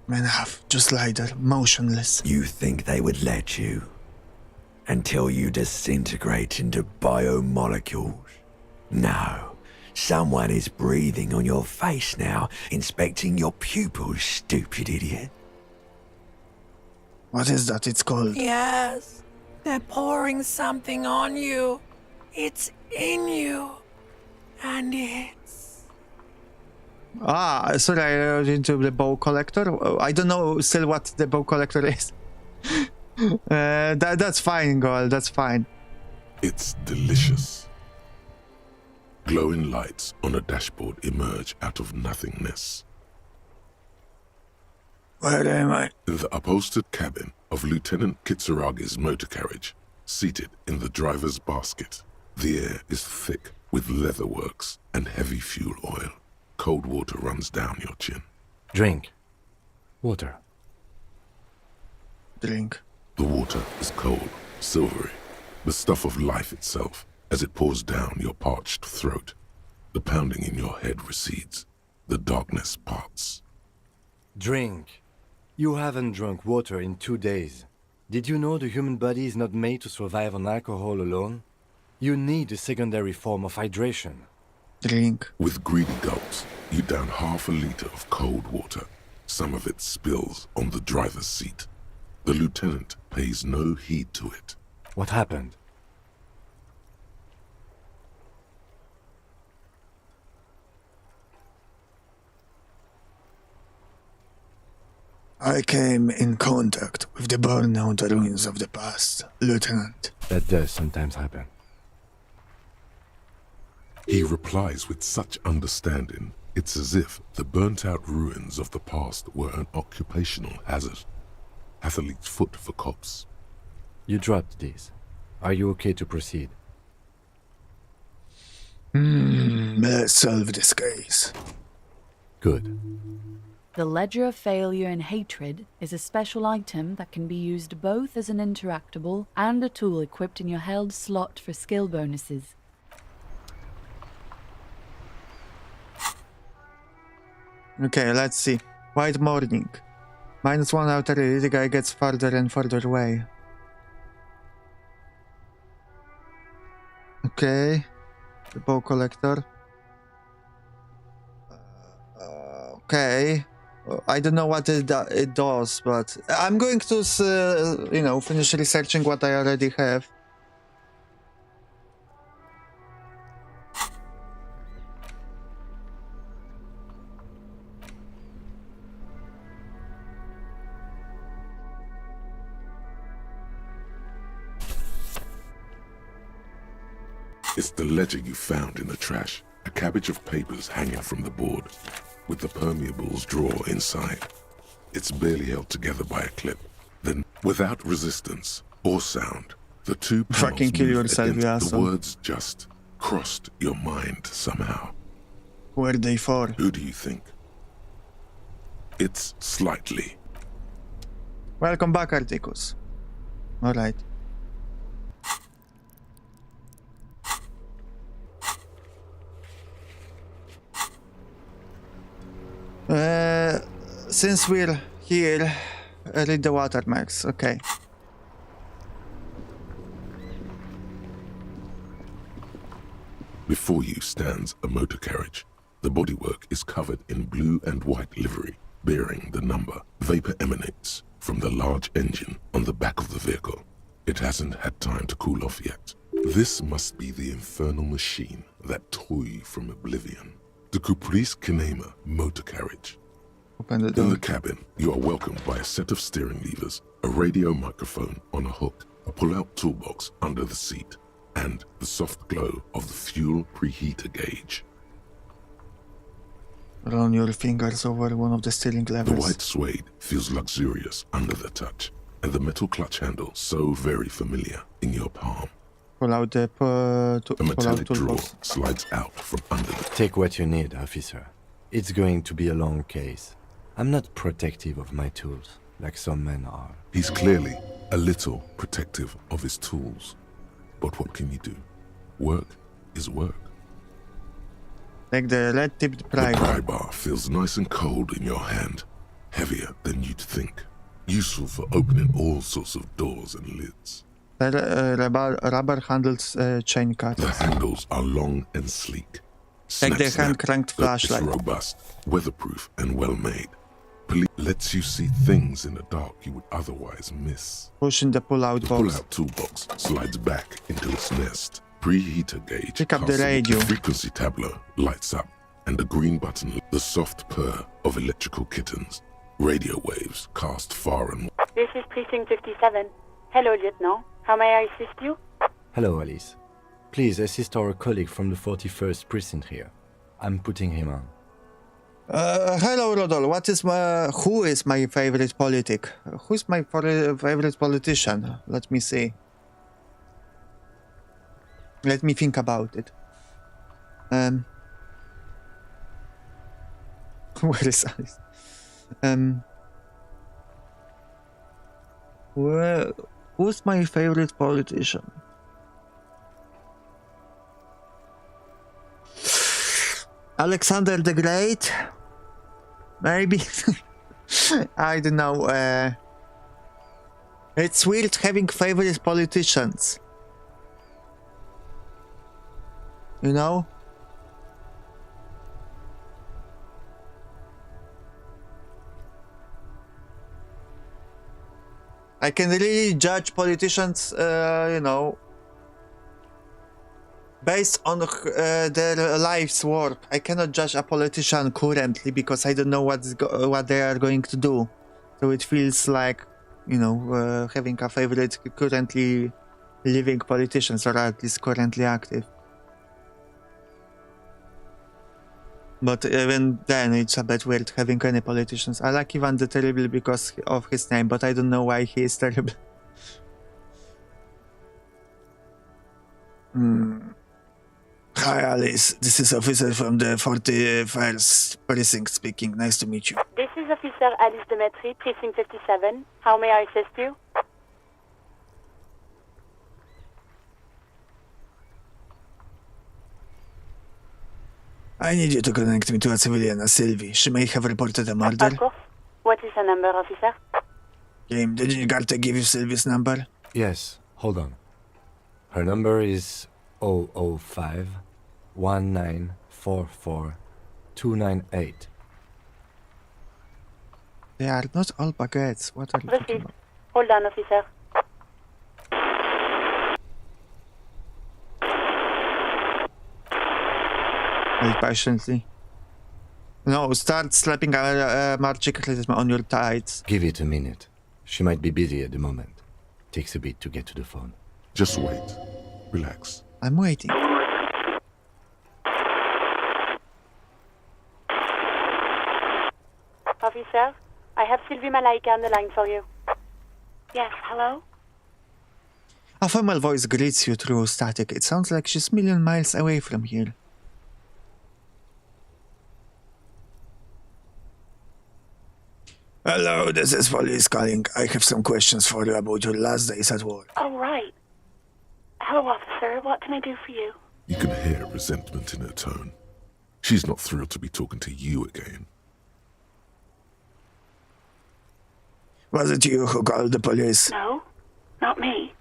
Man, just lie there, motionless. You think they would let you? Until you disintegrate into biomolecules? No. Someone is breathing on your face now, inspecting your pupils, stupid idiot. What is that it's called? Yes. They're pouring something on you. It's in you. And it's... Sorry, I was into the Bow Collector. I don't know still what the Bow Collector is. That's fine, girl. That's fine. It's delicious. Glowing lights on a dashboard emerge out of nothingness. Where am I? In the upholstered cabin of Lieutenant Kitsuragi's motor carriage, seated in the driver's basket, the air is thick with leatherworks and heavy fuel oil. Cold water runs down your chin. Drink. Water. Drink. The water is cold, silvery, the stuff of life itself, as it pours down your parched throat. The pounding in your head recedes. The darkness parts. Drink. You haven't drunk water in 2 days. Did you know the human body is not made to survive on alcohol alone? You need a secondary form of hydration. Drink. With greedy gulps, you down half a liter of cold water. Some of it spills on the driver's seat. The lieutenant pays no heed to it. What happened? I came in contact with the burnout ruins of the past, Lieutenant. That does sometimes happen. He replies with such understanding, it's as if the burnt-out ruins of the past were an occupational hazard. Athlete's foot for cops. You dropped these. Are you okay to proceed? Let's solve this case. Good. The Ledger of Failure and Hatred is a special item that can be used both as an interactable and a tool equipped in your held slot for skill bonuses. Okay, let's see. White Morning. -1 outer, the guy gets farther and farther away. Okay. The Bow Collector. Okay. I don't know what it does, but I'm going to, finish researching what I already have. It's the ledger you found in the trash. A cabbage of papers hanging from the board, with the permeables drawer inside. It's barely held together by a clip. Then, without resistance or sound, the two panels Fucking kill moved yourself, against you the asshole. words just crossed your mind somehow. Who are they for? Who do you think? It's slightly. Welcome back, Articus. Alright. Since we're here, read the watermarks. Okay. Before you stands a motor carriage. The bodywork is covered in blue and white livery, bearing the number. Vapor emanates from the large engine on the back of the vehicle. It hasn't had time to cool off yet. This must be the infernal machine that tore you from oblivion. The Caprice Kinema motor carriage. Open the In door. the cabin, you are welcomed by a set of steering levers, a radio microphone on a hook, a pull-out toolbox under the seat, and the soft glow of the fuel preheater gauge. Run your fingers over one of the steering The levers. white suede feels luxurious under the touch, and the metal clutch handle so very familiar in your palm. Pull out the A pull out metallic drawer toolbox. slides out from under the Take what you need, officer. It's going to be a long case. I'm not protective of my tools, like some men are. He's clearly a little protective of his tools. But what can you do? Work is work. Take the red-tipped The pry pry bar. bar feels nice and cold in your hand, heavier than you'd think. Useful for opening all sorts of doors and lids. The rubber-handled chain cutter. The handles are long and sleek. Like the Snap, hand-cranked snap, but it's flashlight. robust, weatherproof, and well-made. Lets you see things in the dark you would otherwise miss. Push in the pull-out The box. pull-out toolbox slides back into its nest. Preheater gauge. Pick up the castle with radio. frequency tableau lights up, and the green button, the soft purr of electrical kittens. Radio waves cast far and wide. This is Precinct 57. Hello, Lieutenant. How may I assist you? Hello, Alice. Please assist our colleague from the 41st precinct here. I'm putting him on. Hello, Rodol. Who is my favorite politic? Who's my favorite politician? Let me see. Let me think about it. Where is Alice? Who's my favorite politician? Alexander the Great? Maybe? I don't know. It's weird having favorite politicians. You know? I can really judge politicians, you know, based on their life's work. I cannot judge a politician currently because I don't know what they are going to do. So it feels like, you know, having a favorite currently living politicians, or at least currently active. But even then, it's a bit weird having any politicians. I like Ivan the Terrible because of his name, but I don't know why he is terrible. Hi, Alice. This is officer from the 41st precinct speaking. Nice to meet you. This is Officer Alice Demetri, Precinct 57. How may I assist you? I need you to connect me to a civilian, Sylvie. She may have reported a murder. Of course. What is her number, officer? Game, didn't Garte give you Sylvie's number? Yes, hold on. Her number is 005 1944 298. They are not all baguettes. What are you talking Proceed. about? Hold on, officer. Wait patiently. No, start slapping a magic rhythm on your tights. Give it a minute. She might be busy at the moment. Takes a bit to get to the phone. Just wait. Relax. I'm waiting. Officer, I have Sylvie Malaika on the line for you. Yes, hello? A female voice greets you through static. It sounds like she's a million miles away from here. Hello, this is police calling. I have some questions for you about your last days at work. Oh, right. Hello, officer. What can I do for you? You can hear resentment in her tone. She's not thrilled to be talking to you again. Was it you who called the police? No, not me.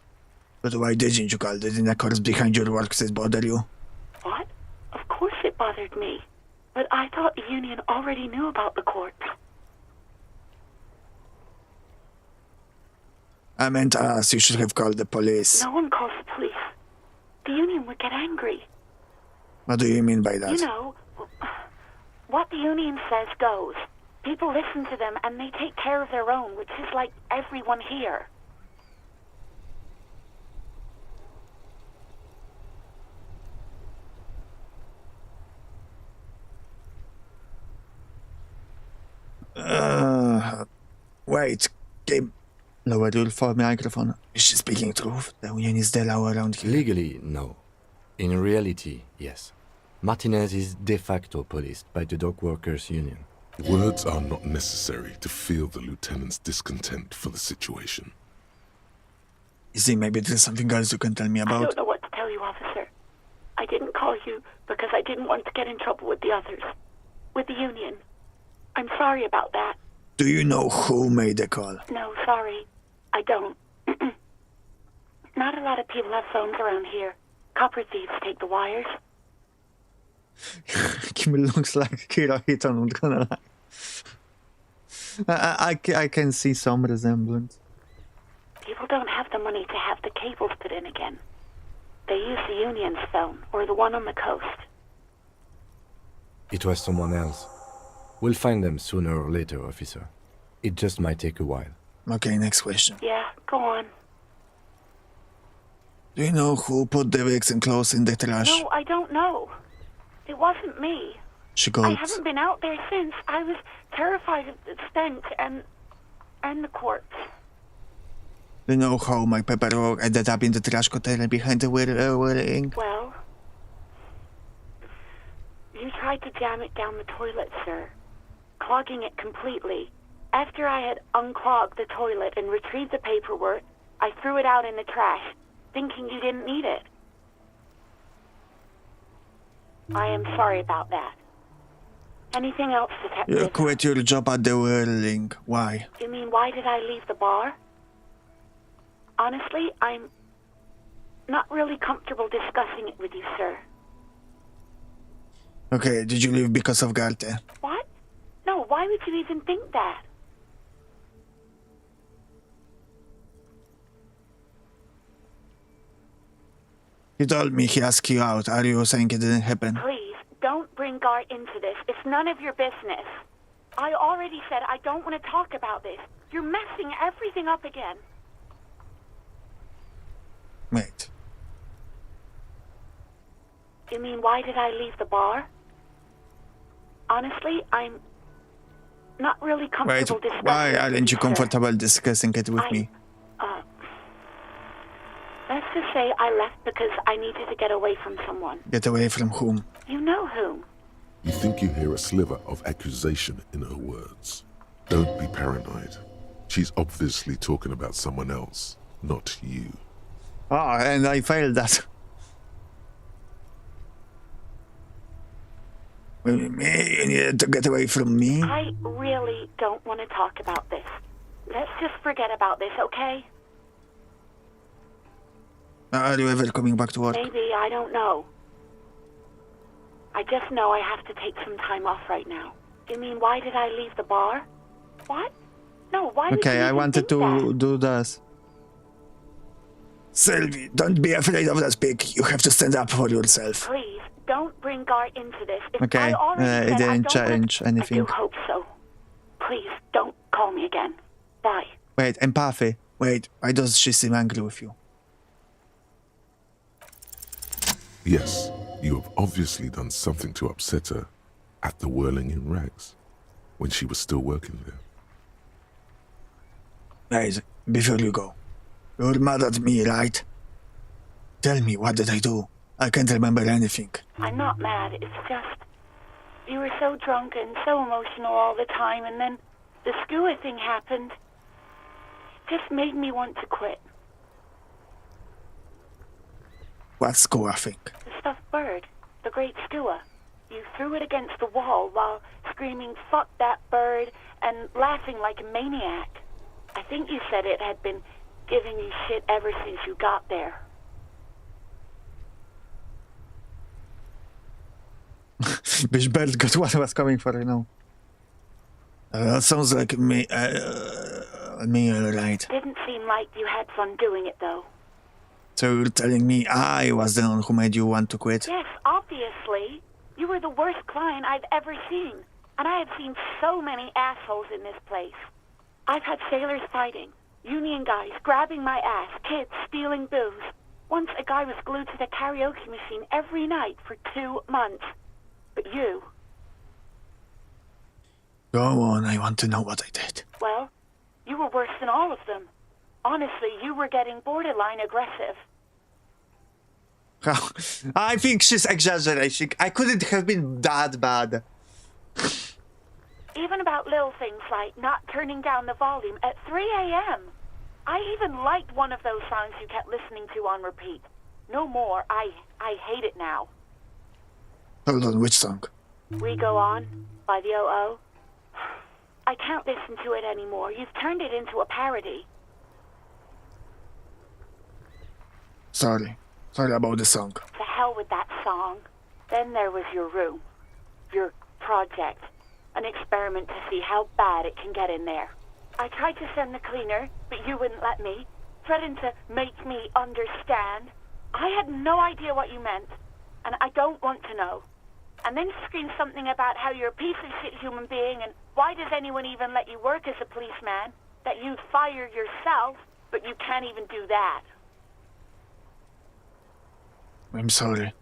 But why didn't you call? Didn't the cops behind your work bother you? What? bothered me. But I thought the Union already knew about the corpse. I meant us. You should have called the police. No one calls the police. The Union would get angry. What do you mean by that? You know, what the Union says goes. People listen to them and they take care of their own, which is like everyone here. Wait. Game. Lower your for microphone. Is she speaking truth? The Union is the law around here. Legally, no. In reality, yes. Martinez is de facto policed by the Dock Workers Union. Words are not necessary to feel the lieutenant's discontent for the situation. Is it maybe there's something else you can tell me I about? don't know what to tell you, officer. I didn't call you because I didn't want to get in trouble with the others. With the Union. I'm sorry about that. Do you know who made the call? No, sorry. I don't. Not a lot of people have phones around here. Copper thieves take the wires. Kim looks like Kira Hiton, I'm gonna lie. I can see some resemblance. People don't have the money to have the cables put in again. They use the Union's phone, or the one on the coast. It was someone else. We'll find them sooner or later, officer. It just might take a while. Okay, next question. Yeah, go on. Do you know who put the wigs and clothes in the trash? No, I don't know. It wasn't me. She I called. haven't been out there since. I was terrified of the stench and the corpse. Do you know how my paperwork ended up in the trash container behind the whirling? Well, you tried to jam it down the toilet, sir, clogging it completely. After I had unclogged the toilet and retrieved the paperwork, I threw it out in the trash, thinking you didn't need it. I am sorry about that. Anything else, Detective? You quit your job at the whirling. Why? You mean, why did I leave the bar? Honestly, I'm not really comfortable discussing it with you, sir. Okay, did you leave because of Garte? What? No, why would you even think that? He told me he asked you out. Are you saying it didn't happen? Please, don't bring Gart into this. It's none of your business. I already said I don't want to talk about this. You're messing everything up again. Wait. You mean, why did I leave the bar? Honestly, I'm not really Wait, comfortable discussing why it with aren't you sir. comfortable discussing it with me? Let's just say I left because I needed to get away from someone. Get away from whom? You know whom. You think you hear a sliver of accusation in her words. Don't be paranoid. She's obviously talking about someone else, not you. Oh, and I failed that. Me? You needed to get away from me? I really don't want to talk about this. Let's just forget about this, okay? Are you ever coming back to work? Maybe, I don't know. I just know I have to take some time off right now. You mean, why did I leave the bar? What? No, why did you Okay, I even wanted think to that? do this. Sylvie, don't be afraid of that pig. You have to stand up for yourself. Please, don't bring Gart into this. If Okay, I already it said I didn't don't change want... anything. I do hope so. Please, don't call me again. Bye. Wait, empathy. Wait, why does she seem angry with you? Yes, you have obviously done something to upset her at the Whirling in Rags when she was still working there. Guys, before you go, you're mad at me, right? Tell me, what did I do? I can't remember anything. I'm not mad. It's just... You were so drunk and so emotional all the time, and then the skua thing happened. It just made me want to quit. What skua thing? The stuffed bird. The great skua. You threw it against the wall while screaming, "Fuck that bird," and laughing like a maniac. I think you said it had been giving you shit ever since you got there. Which bird got what I was coming for, you know. That sounds like me, right. Didn't seem like you had fun doing it, though. So you're telling me I was the one who made you want to quit? Yes, obviously. You were the worst client I've ever seen. And I have seen so many assholes in this place. I've had sailors fighting, union guys grabbing my ass, kids stealing booze. Once a guy was glued to the karaoke machine every night for 2 months. But you... Go on, I want to know what I did. Well, you were worse than all of them. Honestly, you were getting borderline aggressive. I think she's exaggerating. I couldn't have been that bad. Even about little things like not turning down the volume at 3 a.m. I even liked one of those songs you kept listening to on repeat. No more. I hate it now. Hold on, which song? We Go On by the O.O. I can't listen to it anymore. You've turned it into a parody. Sorry about the song. To hell with that song. Then there was your room. Your project. An experiment to see how bad it can get in there. I tried to send the cleaner, but you wouldn't let me. Threatened to make me understand. I had no idea what you meant, and I don't want to know. And then you screamed something about how you're a piece of shit human being, and why does anyone even let you work as a policeman? That you'd fire yourself, but you can't even do that. I'm sorry.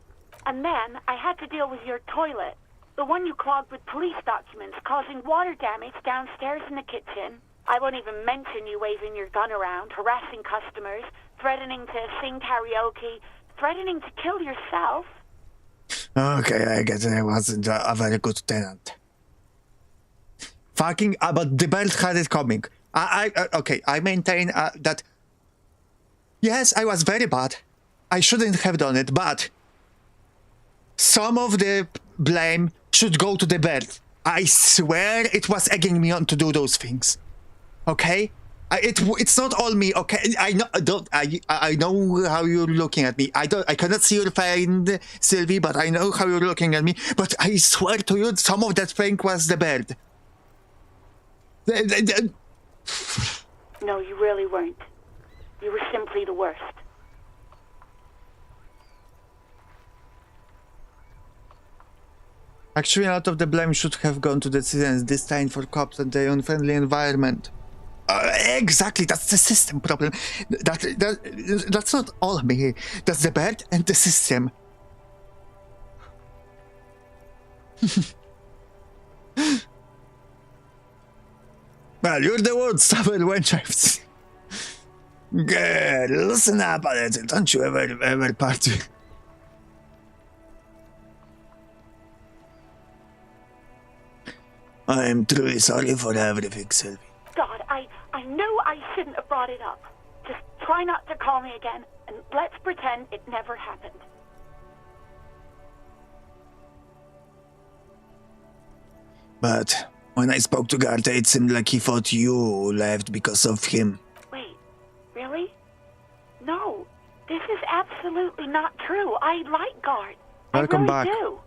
And then I had to deal with your toilet. The one you clogged with police documents, causing water damage downstairs in the kitchen. I won't even mention you waving your gun around, harassing customers, threatening to sing karaoke, threatening to kill yourself. Okay, I guess I wasn't a very good tenant. Fucking, but the bird had it coming. Okay, I maintain that... Yes, I was very bad. I shouldn't have done it, but... Some of the blame should go to the bird. I swear it was egging me on to do those things. Okay? It's not all me, okay? I know how you're looking at me. I cannot see your face, Sylvie, but I know how you're looking at me. But I swear to you, some of that thing was the bird. No, you really weren't. You were simply the worst. Actually, a lot of the blame should have gone to the citizens, this time for cops and their unfriendly environment. Exactly, that's the system problem. That's not all me. That's the bird and the system. Well, you're the one stubborn wench I've seen. Girl, listen up a little. Don't you ever party. I am truly sorry for everything, Sylvie. God, I know I shouldn't have brought it up. Just try not to call me again, and let's pretend it never happened. But when I spoke to Garta, it seemed like he thought you left because of him. Wait, really? No, this is absolutely not true. I like Gart. Welcome I really back. do.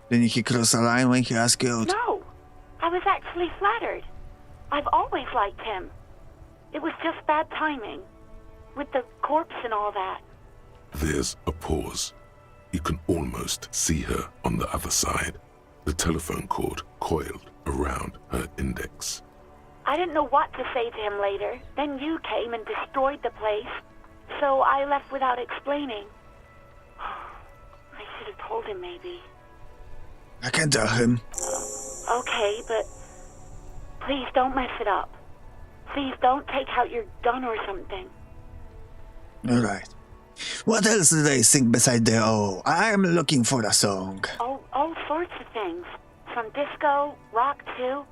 Didn't he cross a line when he asked you out? No, I was actually flattered. I've always liked him. It was just bad timing. With the corpse and all that. There's a pause. You can almost see her on the other side. The telephone cord coiled around her index. I didn't know what to say to him later. Then you came and destroyed the place. So I left without explaining. I should have told him maybe. I can tell him. Okay, but please don't mess it up. Please don't take out your gun or something. Alright. What else do they sing beside the O? I'm looking for a song. All sorts of things. Some disco, rock too.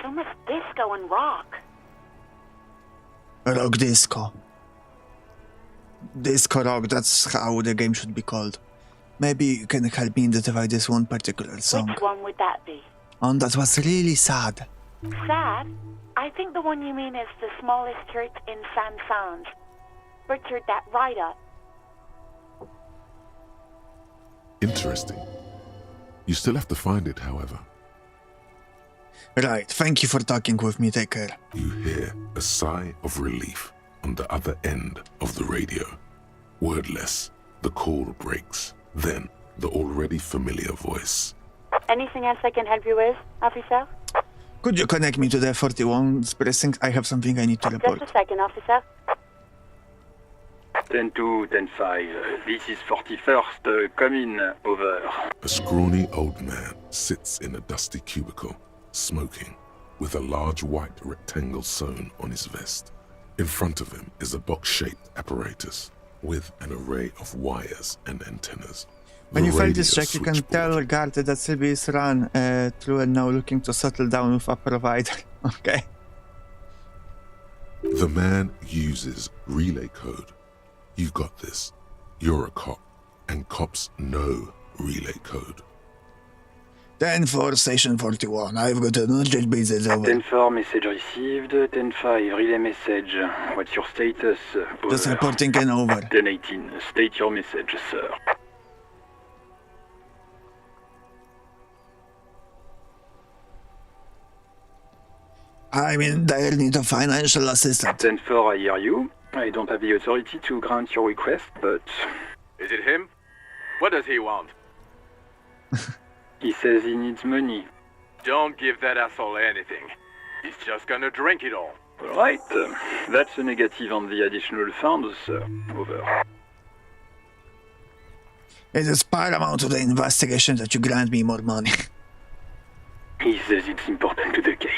So much disco and rock. Rock disco. Disco rock, that's how the game should be called. Maybe you can help me identify this one particular song. Which one would that be? One that was really sad. Sad? I think the one you mean is the smallest church in Saint-Saëns. Richard, that write-up. Interesting. You still have to find it, however. Right, thank you for talking with me, take care. You hear a sigh of relief on the other end of the radio. Wordless, the call breaks. Then, the already familiar voice. Anything else I can help you with, officer? Could you connect me to the 41st precinct? I have something I need to report. Just a second, officer. 10-2, 10-5. This is 41st. Come in. Over. A scrawny old man sits in a dusty cubicle, smoking, with a large white rectangle sewn on his vest. In front of him is a box-shaped apparatus with an array of wires and antennas. When The you fail radio this check, you can switchboard. tell guard that Sylvie is run through and now looking to settle down with a provider. Okay. The man uses relay code. You got this. You're a cop, and cops know relay code. 10-4, station 41. I've got an urgent business over. 10-4, message received. 10-5, relay message. What's your status? Over. Just reporting and over. 10-18, state your message, sir. I'm in dire need of financial assistance. 10-4, I hear you. I don't have the authority to grant your request, but... Is it him? What does he want? He says he needs money. Don't give that asshole anything. He's just gonna drink it all. Right, that's a negative on the additional funds, sir. Over. It is paramount to the investigation that you grant me more money. He says it's important to the case.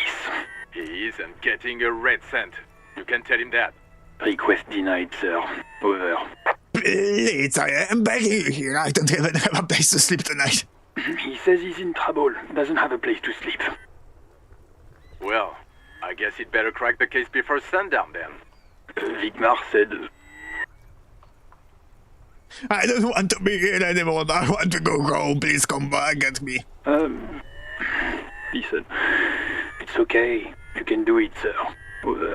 He isn't getting a red cent. You can tell him that. Request denied, sir. Over. Please, I am begging you here. I don't even have a place to sleep tonight. He says he's in trouble. Doesn't have a place to sleep. Well, I guess he'd better crack the case before sundown then. Vigmar said... I don't want to be here anymore. I want to go home. Please come back and get me. He said... It's okay. You can do it, sir. Over.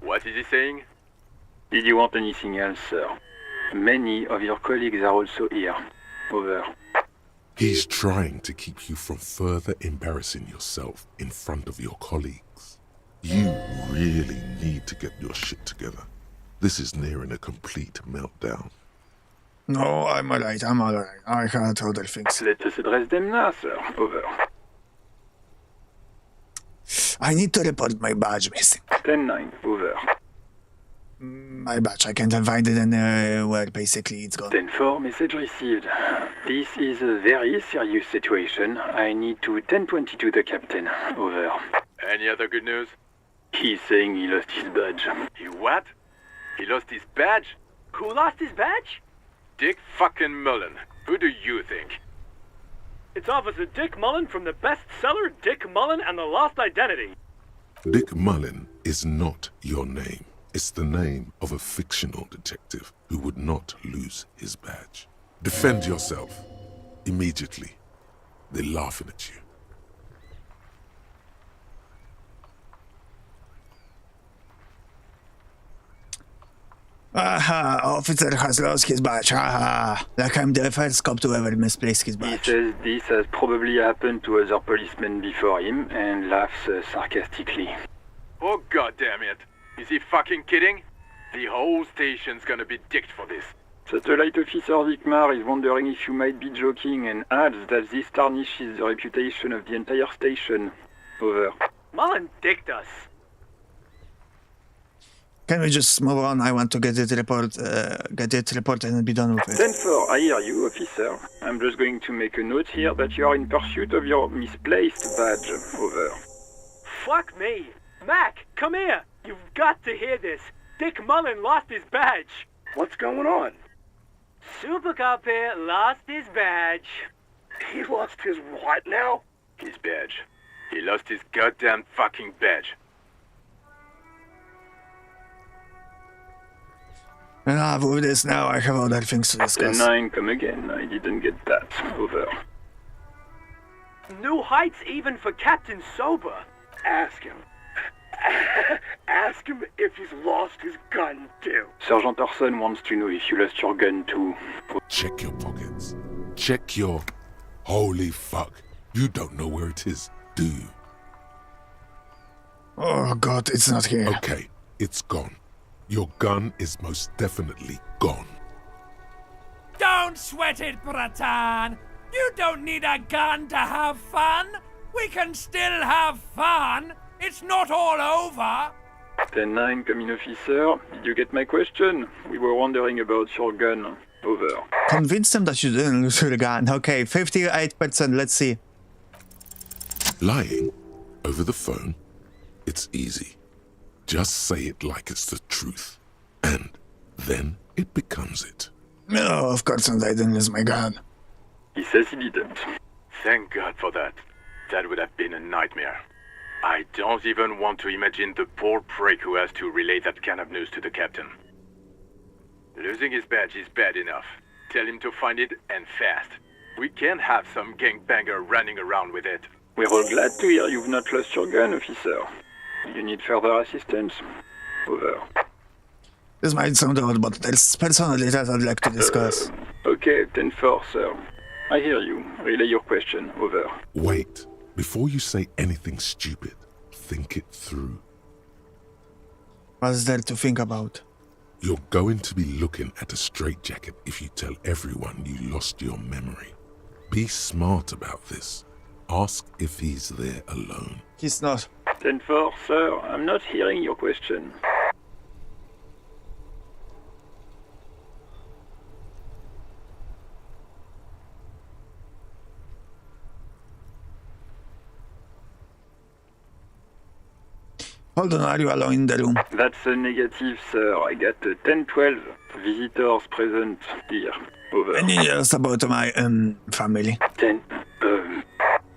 What is he saying? Did you want anything else, sir? Many of your colleagues are also here. Over. He's trying to keep you from further embarrassing yourself in front of your colleagues. You really need to get your shit together. This is nearing a complete meltdown. No, I'm alright. I got other things. Let us address them now, sir. Over. I need to report my badge missing. 10-9. Over. My badge, I can't find it anywhere. Basically, it's gone. 10-4, message received. This is a very serious situation. I need to 10-22 the captain. Over. Any other good news? He's saying he lost his badge. He what? He lost his badge? Who lost his badge? Dick fucking Mullen. Who do you think? It's Officer Dick Mullen from the bestseller Dick Mullen and the Lost Identity. Dick Mullen is not your name. It's the name of a fictional detective who would not lose his badge. Defend yourself. Immediately. They're laughing at you. Aha, officer has lost his badge. Aha, like I'm the first cop to ever misplace his He badge. says this has probably happened to other policemen before him and laughs sarcastically. Oh goddamn it. Is he fucking kidding? The whole station's gonna be dicked for this. Satellite Officer Vigmar is wondering if you might be joking and adds that this tarnishes the reputation of the entire station. Over. Mullen dicked us. Can we just move on? I want to get it reported and be done with it. 10-4, I hear you, officer. I'm just going to make a note here that you are in pursuit of your misplaced badge. Over. Fuck me. Mac, come here. You've got to hear this. Dick Mullen lost his badge. What's going on? Super Cop here lost his badge. He lost his what now? His badge. He lost his goddamn fucking badge. Enough with this now. I have other things to discuss. 10-9, come again. I didn't get that. Over. New heights even for Captain Sober. Ask him. Ask him if he's lost his gun too. Sergeant Orson wants to know if you lost your gun too. Check your pockets. Check your... Holy fuck. You don't know where it is, do you? Oh god, it's not here. Okay, it's gone. Your gun is most definitely gone. Don't sweat it, Bratan. You don't need a gun to have fun. We can still have fun. It's not all over. 10-9, come in, officer. Did you get my question? We were wondering about your gun. Over. Convince them that you didn't lose your gun. Okay, 58%, let's see. Lying over the phone? It's easy. Just say it like it's the truth. And then it becomes it. No, of course not, I didn't lose my gun. He says he didn't. Thank God for that. That would have been a nightmare. I don't even want to imagine the poor prick who has to relay that kind of news to the captain. Losing his badge is bad enough. Tell him to find it, and fast. We can't have some gangbanger running around with it. We're all glad to hear you've not lost your gun, officer. You need further assistance? Over. This might sound odd, but there's personally that I'd like to discuss. Okay, 10-4, sir. I hear you. Relay your question. Over. Wait. Before you say anything stupid, think it through. What's there to think about? You're going to be looking at a straitjacket if you tell everyone you lost your memory. Be smart about this. Ask if he's there alone. He's not. 10-4, sir. I'm not hearing your question. Hold on, are you alone in the room? That's a negative, sir. I got 10-12 visitors present here. Over. Any news about my family? 10.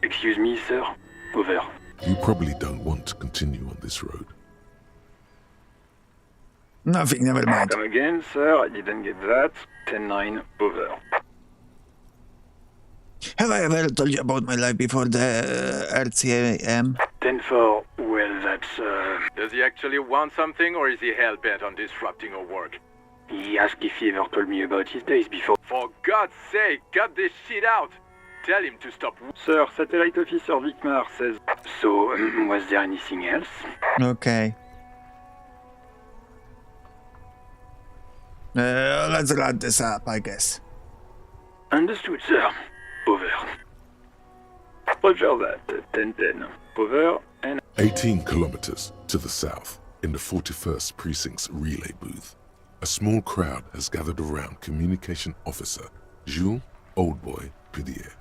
Excuse me, sir. Over. You probably don't want to continue on this road. Nothing, never mind. Come again, sir. I didn't get that. 10-9. Over. Have I ever told you about my life before the RCAM? 10-4. Well, that's, Does he actually want something, or is he hell-bent on disrupting our work? He asked if he ever told me about his days before. For God's sake, cut this shit out! Tell him to stop. Sir, Satellite Officer Vicmar says... So, was there anything else? Okay. Let's wrap this up, I guess. Understood, sir. Over. Roger that. 10-10. Over and... 18 kilometers to the south, in the 41st Precinct's relay booth, a small crowd has gathered around Communication Officer Jules Oldboy Pidier.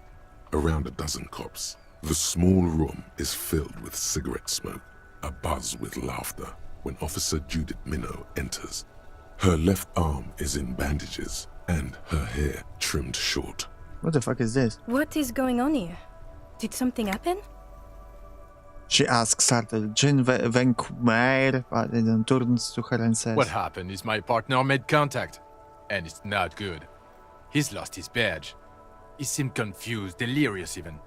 Around a dozen cops. The small room is filled with cigarette smoke, a buzz with laughter, when Officer Judith Minot enters. Her left arm is in bandages, and her hair trimmed short. What the fuck is this? What is going on here? Did something happen? She asks startled. Jean Vancouver then turns to her and says... What happened is my partner made contact, and it's not good. He's lost his badge. He seemed confused, delirious even.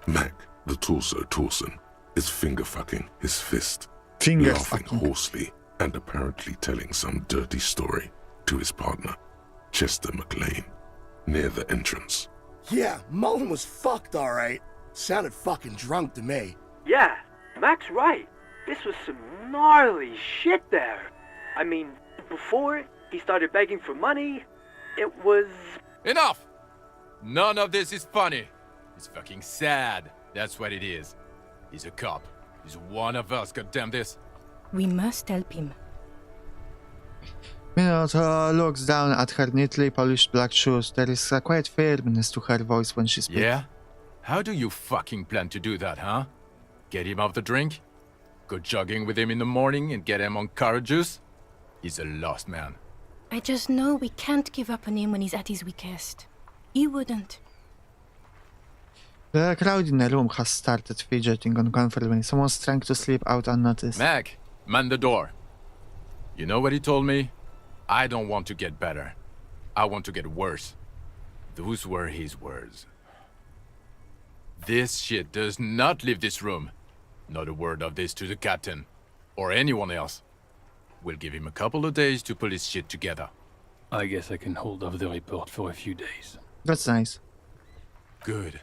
Mac, the torso Torson, is finger-fucking his fist, Finger laughing fucking. hoarsely and apparently telling some dirty story to his partner, Chester McLean, near the entrance. Yeah, Mullen was fucked, alright. Sounded fucking drunk to me. Yeah, Mac's right. This was some gnarly shit there. I mean, before he started begging for money, it was... Enough! None of this is funny. It's fucking sad. That's what it is. He's a cop. He's one of us, goddamn this. We must help him. Minot looks down at her neatly polished black shoes. There is a quiet firmness to her voice when she speaks. Yeah? How do you fucking plan to do that, huh? Get him off the drink? Go jogging with him in the morning and get him on carrot juice? He's a lost man. I just know we can't give up on him when he's at his weakest. He wouldn't. The crowd in the room has started fidgeting uncomfortably. Someone's trying to slip out unnoticed. Mac, man the door. You know what he told me? I don't want to get better. I want to get worse. Those were his words. This shit does not leave this room. Not a word of this to the captain. Or anyone else. We'll give him a couple of days to pull his shit together. I guess I can hold off the report for a few days. That's nice. Good.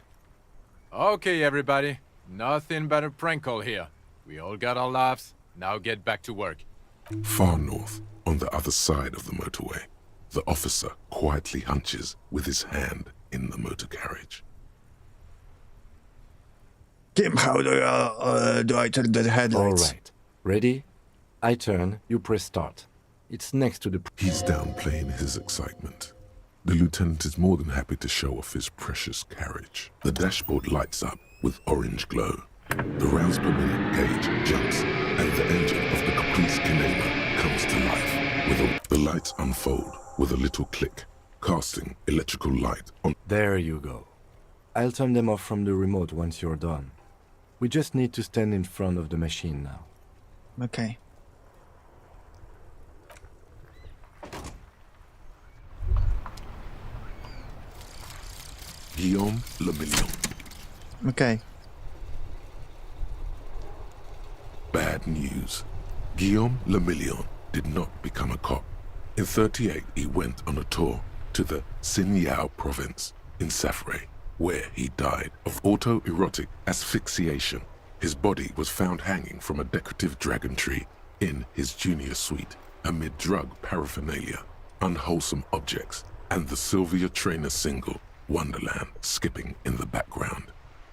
Okay, everybody. Nothing but a prank call here. We all got our laughs. Now get back to work. Far north, on the other side of the motorway, the officer quietly hunches with his hand in the motor carriage. Tim, how do I turn the headlights? All right. Ready? I turn, you press start. It's next to the... He's downplaying his excitement. The lieutenant is more than happy to show off his precious carriage. The dashboard lights up with orange glow. The rounds per minute gauge jumps, and the engine of the Caprice Kinema comes to life. The lights unfold with a little click, casting electrical light on... There you go. I'll turn them off from the remote once you're done. We just need to stand in front of the machine now. Okay. Guillaume Le Million. Okay. Bad news. Guillaume Le Million did not become a cop. In '38, he went on a tour to the Sinyao province in Safre, where he died of autoerotic asphyxiation. His body was found hanging from a decorative dragon tree in his junior suite, amid drug paraphernalia, unwholesome objects, and the Sylvia Trainer single, Wonderland, skipping in the background.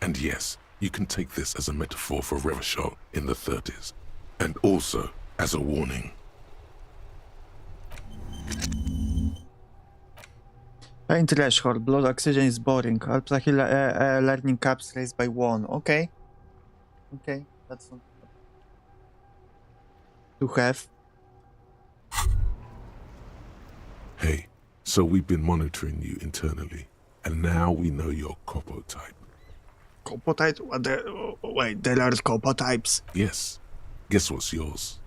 And yes, you can take this as a metaphor for Revachol in the 30s, and also as a warning. Pain threshold, blood oxygen is boring. Alpha learning caps raised by 1. Okay. Okay, that's not to have. Hey, so we've been monitoring you internally, and now we know your Copo type. Copo type? Wait, there are Copo types. Yes. Guess what's yours?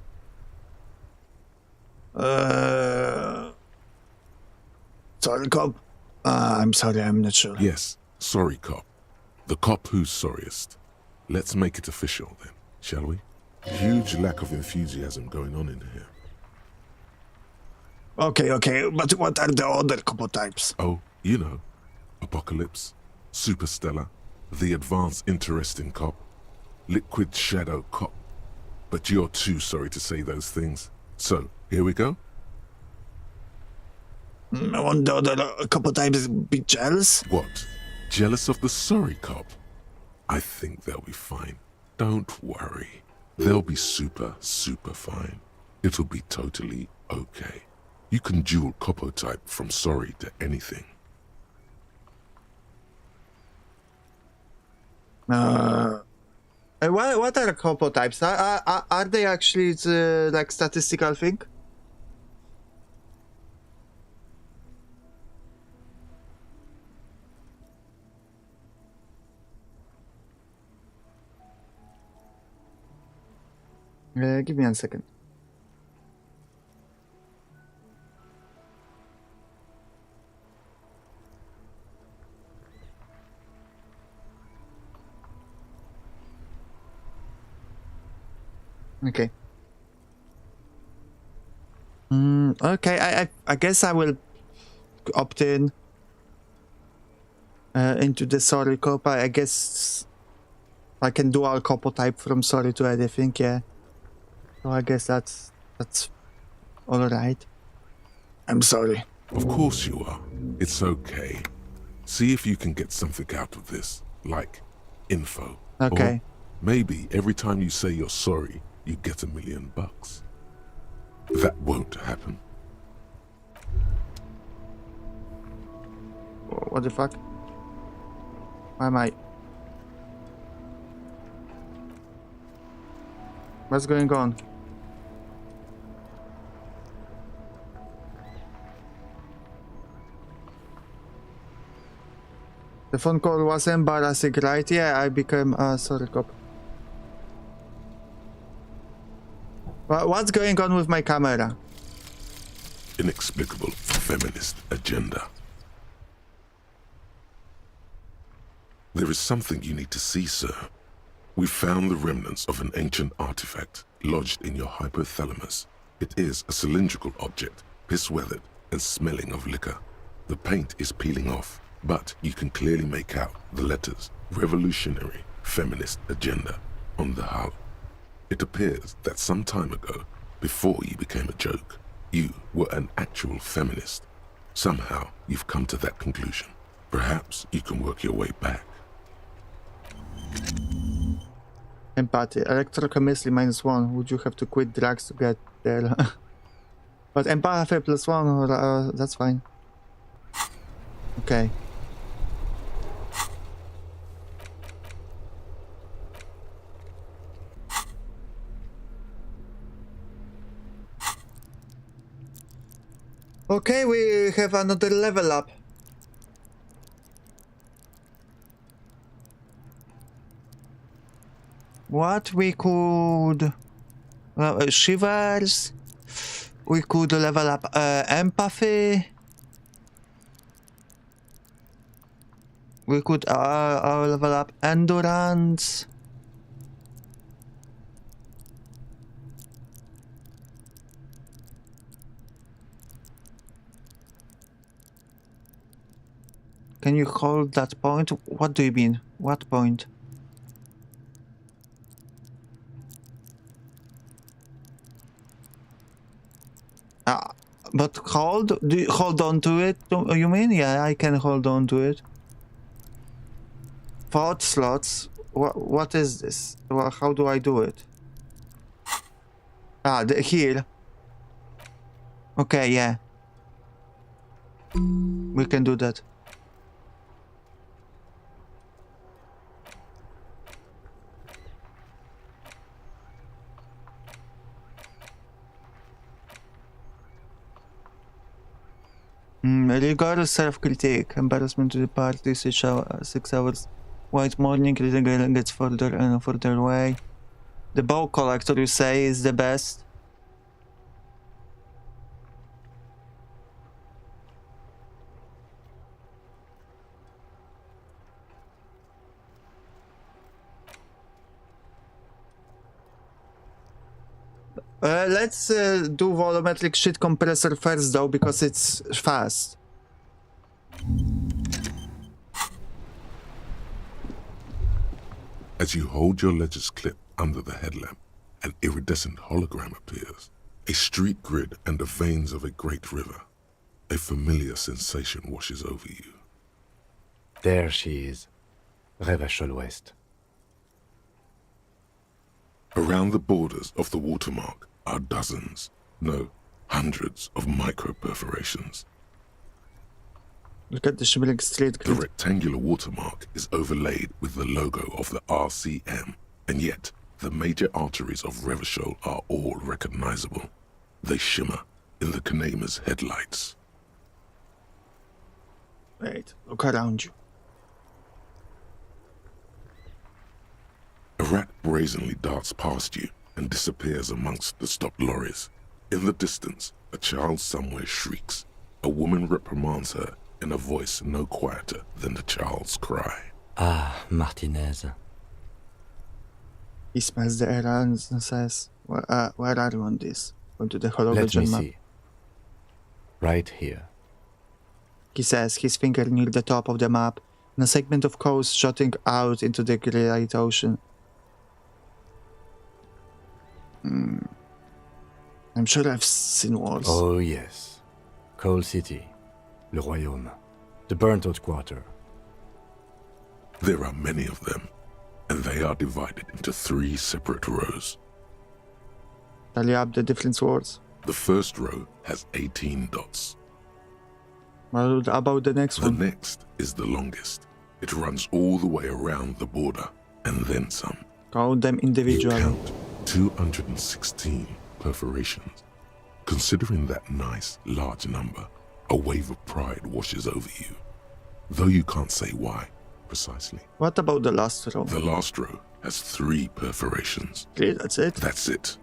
Sorry, cop. I'm sorry, I'm not sure. Yes, sorry, cop. The cop who's sorriest. Let's make it official then, shall we? Huge lack of enthusiasm going on in here. Okay, but what are the other Copo types? Oh, you know, Apocalypse, Superstellar, the Advanced Interesting Cop, Liquid Shadow Cop. But you're too sorry to say those things. So, here we go? Won't the other Copo types be jealous? What? Jealous of the sorry cop? I think they'll be fine. Don't worry. They'll be super fine. It'll be totally okay. You can dual Copo type from sorry to anything. What are Copo types? Are they actually like statistical thing? Give me 1 second. Okay. Okay, I guess I will opt in into the sorry cop. I guess I can do all Copo type from sorry to anything, yeah. So I guess that's all right. I'm sorry. Of course you are. It's okay. See if you can get something out of this, like info. Okay. Or maybe every time you say you're sorry, you get $1 million. That won't happen. What the fuck? Why am I? What's going on? The phone call was embarrassing, right? Yeah, I became a sorry cop. What's going on with my camera? Inexplicable feminist agenda. There is something you need to see, sir. We found the remnants of an ancient artifact lodged in your hypothalamus. It is a cylindrical object, piss-weathered and smelling of liquor. The paint is peeling off, but you can clearly make out the letters Revolutionary Feminist Agenda on the hull. It appears that some time ago, before you became a joke, you were an actual feminist. Somehow you've come to that conclusion. Perhaps you can work your way back. Empathy. Electrochemistry -1. Would you have to quit drugs to get there? But empathy +1, that's fine. Okay. Okay, we have another level up. What we could... shivers. We could level up empathy. We could level up endurance. Can you hold that point? What do you mean? What point? But hold? Do you hold on to it? You mean? Yeah, I can hold on to it. Thought slots. What is this? How do I do it? Here. Okay, yeah. We can do that. Regard self-critique, embarrassment to the party, 6 hours. White morning, the girl gets further and further away. The bow collector, you say, is the best. Let's do volumetric shit compressor first though, because it's fast. As you hold your ledger's clip under the headlamp, an iridescent hologram appears. A street grid and the veins of a great river. A familiar sensation washes over you. There she is. Revachol West. Around the borders of the watermark are dozens, no, hundreds of micro-perforations. Look at the shimmering straight The grid. rectangular watermark is overlaid with the logo of the RCM, and yet the major arteries of Revachol are all recognizable. They shimmer in the Kanema's headlights. Wait, look around you. A rat brazenly darts past you and disappears amongst the stopped lorries. In the distance, a child somewhere shrieks. A woman reprimands her in a voice no quieter than the child's cry. Ah, Martinez. He smells the air and says, where are you on this? Going to the hologram Let me map. see. Right here. He says, his finger near the top of the map, and a segment of coast shooting out into the great ocean. I'm sure I've seen worse. Oh yes. Coal City. Le Royaume. The burnt-out quarter. There are many of them, and they are divided into 3 separate rows. Tally up the different words. The first row has 18 dots. What about the next one? The next is the longest. It runs all the way around the border, and then some. Count them individually. You count 216 perforations. Considering that nice, large number, a wave of pride washes over you. Though you can't say why, precisely. What about the last row? The last row has 3 perforations. 3, that's it? That's it.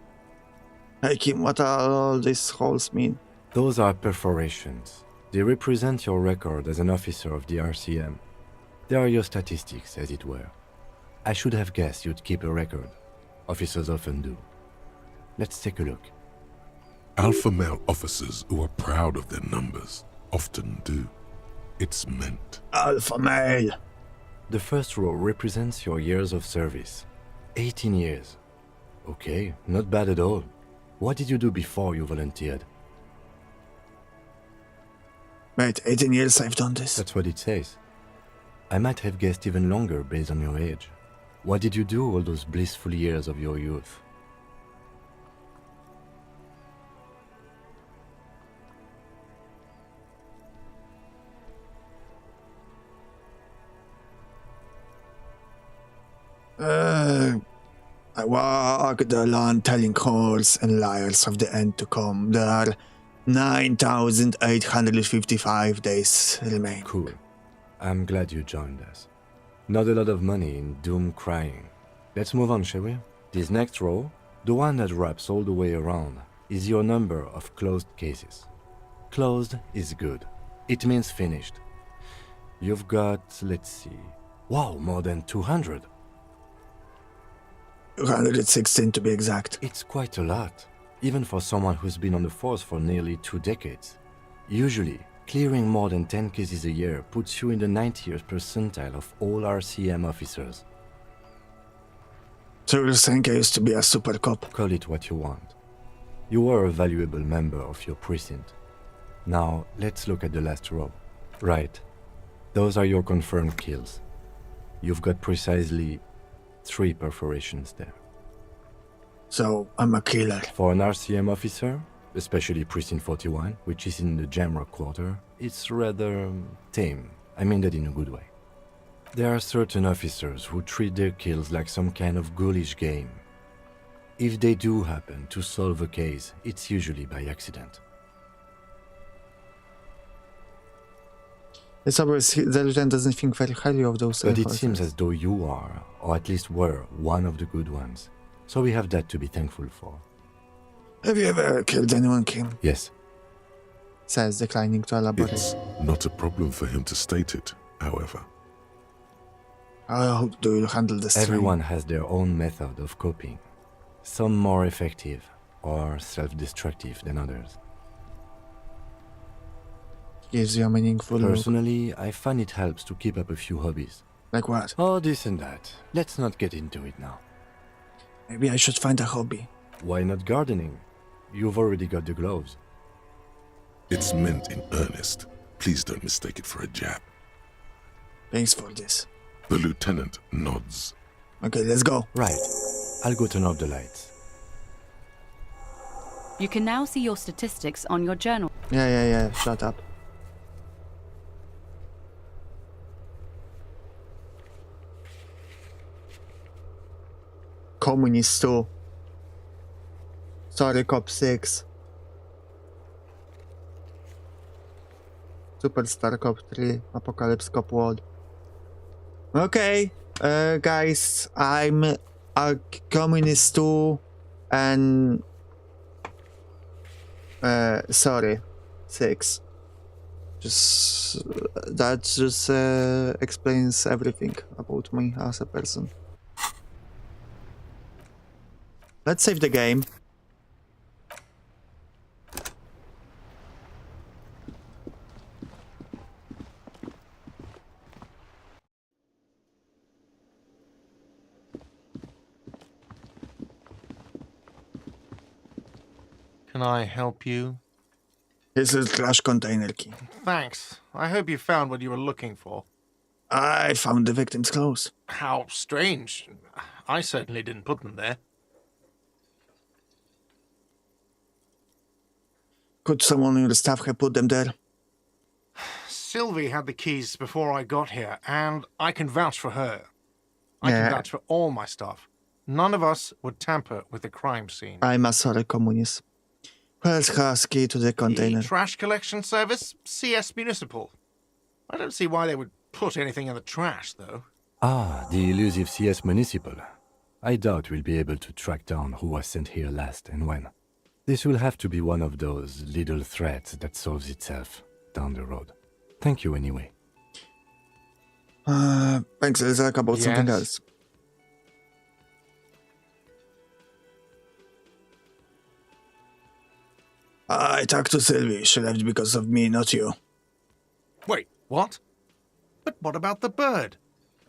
Hey Kim, what all these holes mean? Those are perforations. They represent your record as an officer of the RCM. They are your statistics, as it were. I should have guessed you'd keep a record. Officers often do. Let's take a look. Alpha male officers who are proud of their numbers often do. It's mint. Alpha male. The first row represents your years of service. 18 years. Okay, not bad at all. What did you do before you volunteered? Wait, 18 years I've done this. That's what it says. I might have guessed even longer based on your age. What did you do all those blissful years of your youth? I walk the land telling whores and liars of the end to come. There are 9,855 days remain. Cool. I'm glad you joined us. Not a lot of money in doom crying. Let's move on, shall we? This next row, the one that wraps all the way around, is your number of closed cases. Closed is good. It means finished. You've got, let's see, wow, more than 200. 216 to be exact. It's quite a lot, even for someone who's been on the force for nearly 2 decades. Usually, clearing more than 10 cases a year puts you in the 90th percentile of all RCM officers. So you're saying I used to be a super cop? Call it what you want. You are a valuable member of your precinct. Now, let's look at the last row. Right. Those are your confirmed kills. You've got precisely 3 perforations there. So, I'm a killer. For an RCM officer, especially Precinct 41, which is in the Jamrock Quarter, it's rather tame. I mean that in a good way. There are certain officers who treat their kills like some kind of ghoulish game. If they do happen to solve a case, it's usually by accident. It's obvious the lieutenant doesn't think very highly of those But it seems as though you are, or at least were, one of the good ones. So we have that to be thankful for. Have you ever killed anyone, Kim? Yes. Says, declining to elaborate. It's not a problem for him to state it, however. How do you handle this? Everyone has their own method of coping. Some more effective or self-destructive than others. Gives you a meaningful Personally, I find it helps to keep up a few hobbies. Like what? Oh, this and that. Let's not get into it now. Maybe I should find a hobby. Why not gardening? You've already got the gloves. It's meant in earnest. Please don't mistake it for a jab. Thanks for this. The lieutenant nods. Okay, let's go. Right. I'll go turn off the lights. You can now see your statistics on your journal. Yeah, shut up. Communist 2. Sorry, Cop 6. Superstar Cop 3. Apocalypse Cop World. Okay, guys, I'm a Communist 2 and sorry, 6. That just explains everything about me as a person. Let's save the game. Can I help you? Here's a trash container key. Thanks. I hope you found what you were looking for. I found the victim's clothes. How strange. I certainly didn't put them there. Could someone on your staff have put them there? Sylvie had the keys before I got here, and I can vouch for her. I can vouch for all my staff. None of us would tamper with the crime scene. I'm a sorry communist. Where's her key to the container? The trash collection service? CS Municipal. I don't see why they would put anything in the trash, though. Ah, the elusive CS Municipal. I doubt we'll be able to track down who was sent here last and when. This will have to be one of those little threats that solves itself down the road. Thank you anyway. Thanks, Isaac, about something else. I talked to Sylvie. She left because of me, not you. Wait, What? But what about the bird?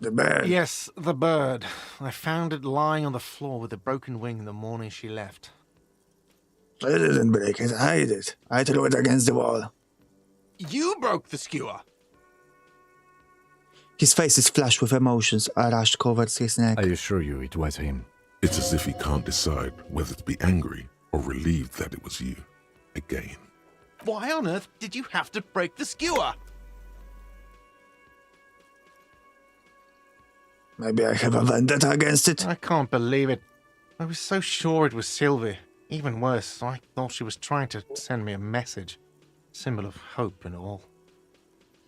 The bird? Yes, the bird. I found it lying on the floor with a broken wing the morning she left. I didn't break it. I hid it. I threw it against the wall. You broke the skewer! His face is flushed with emotions. A rash covers his neck. I assure you it was him. It's as if he can't decide whether to be angry or relieved that it was you. Again. Why on earth did you have to break the skewer? Maybe I have a vendetta against it. I can't believe it. I was so sure it was Sylvie. Even worse, I thought she was trying to send me a message. Symbol of hope and all.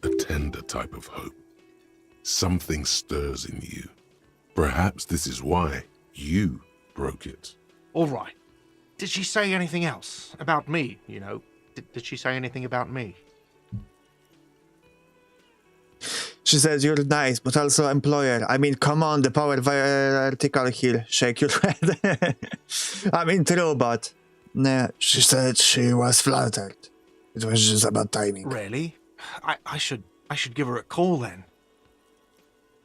A tender type of hope. Something stirs in you. Perhaps this is why you broke it. All right. Did she say anything else? About me, you know? Did she say anything about me? She says you're nice, but also employer. I mean, come on, the power vertical heel. Shake your head. I mean, true, but... Nah. She said she was flattered. It was just about timing. Really? I should give her a call then.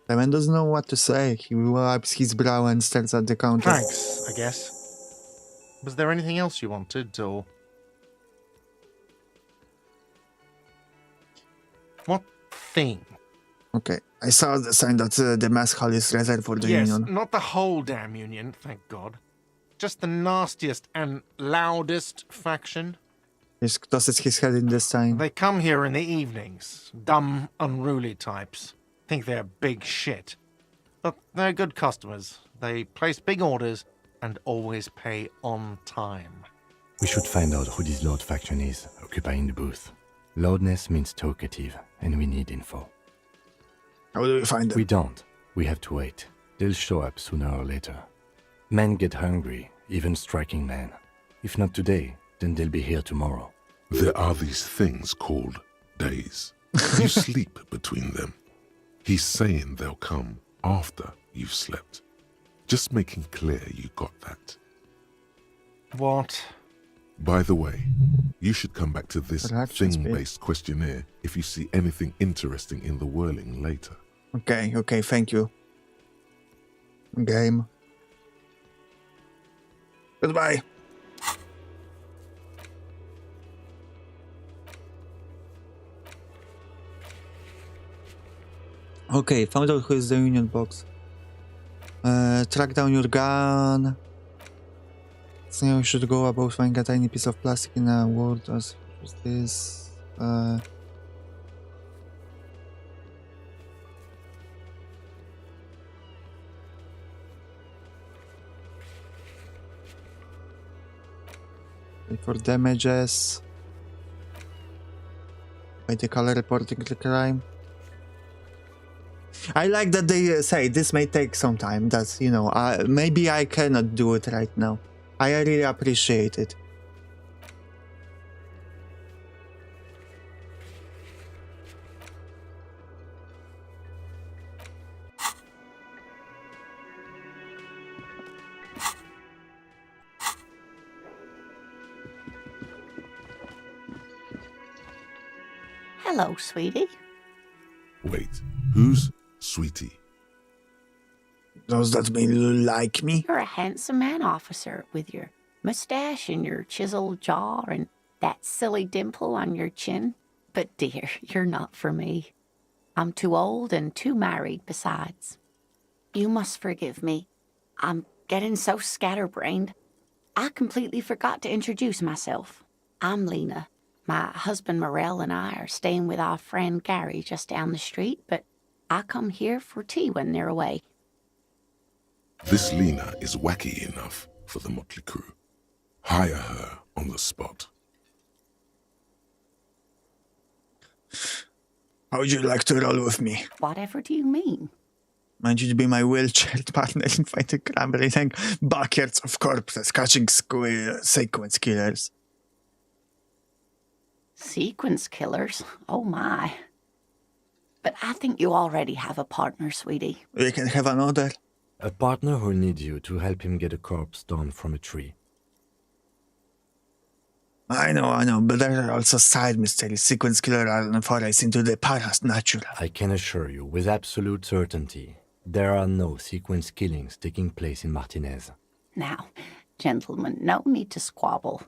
The man doesn't know what to say. He wipes his brow and stares at the counter. Thanks, I guess. Was there anything else you wanted, or... What thing? Okay, I saw the sign that the mess hall is reserved for the Yes, union. not the whole damn union, thank God. Just the nastiest and loudest faction. He tosses his head in the sign. They come here in the evenings. Dumb, unruly types. Think they're big shit. But they're good customers. They place big orders and always pay on time. We should find out who this Lord faction is, occupying the booth. Loudness means talkative, and we need info. How do we find them? We don't. We have to wait. They'll show up sooner or later. Men get hungry, even striking men. If not today, then they'll be here tomorrow. There are these things called days. You sleep between them. He's saying they'll come after you've slept. Just making clear you got that. What? By the way, you should come back to this thing-based questionnaire if you see anything interesting in the whirling later. Okay, thank you. Game. Goodbye. Okay, found out who is the union box. Track down your gun. So you should go about finding a tiny piece of plastic in a world as this. For damages. By the color reporting the crime. I like that they say this may take some time. That's, you know, maybe I cannot do it right now. I really appreciate it. Hello, sweetie. Wait, who's Sweetie? Does that mean you like me? You're a handsome man, officer, with your mustache and your chiseled jaw and that silly dimple on your chin. But dear, you're not for me. I'm too old and too married besides. You must forgive me. I'm getting so scatterbrained. I completely forgot to introduce myself. I'm Lena. My husband Morel and I are staying with our friend Gary just down the street, but I come here for tea when they're away. This Lena is wacky enough for the motley crew. Hire her on the spot. How would you like to roll with me? Whatever do you mean? Mind you to be my wheelchair partner in fighting crime, breathing buckets of corpses, catching sequence killers. Sequence killers? Oh my. But I think you already have a partner, sweetie. We can have another. A partner who'll need you to help him get a corpse down from a tree. I know, but there are also side mysteries, sequence killer and forays into the parasnatural. I can assure you with absolute certainty, there are no sequence killings taking place in Martinez. Now, gentlemen, no need to squabble.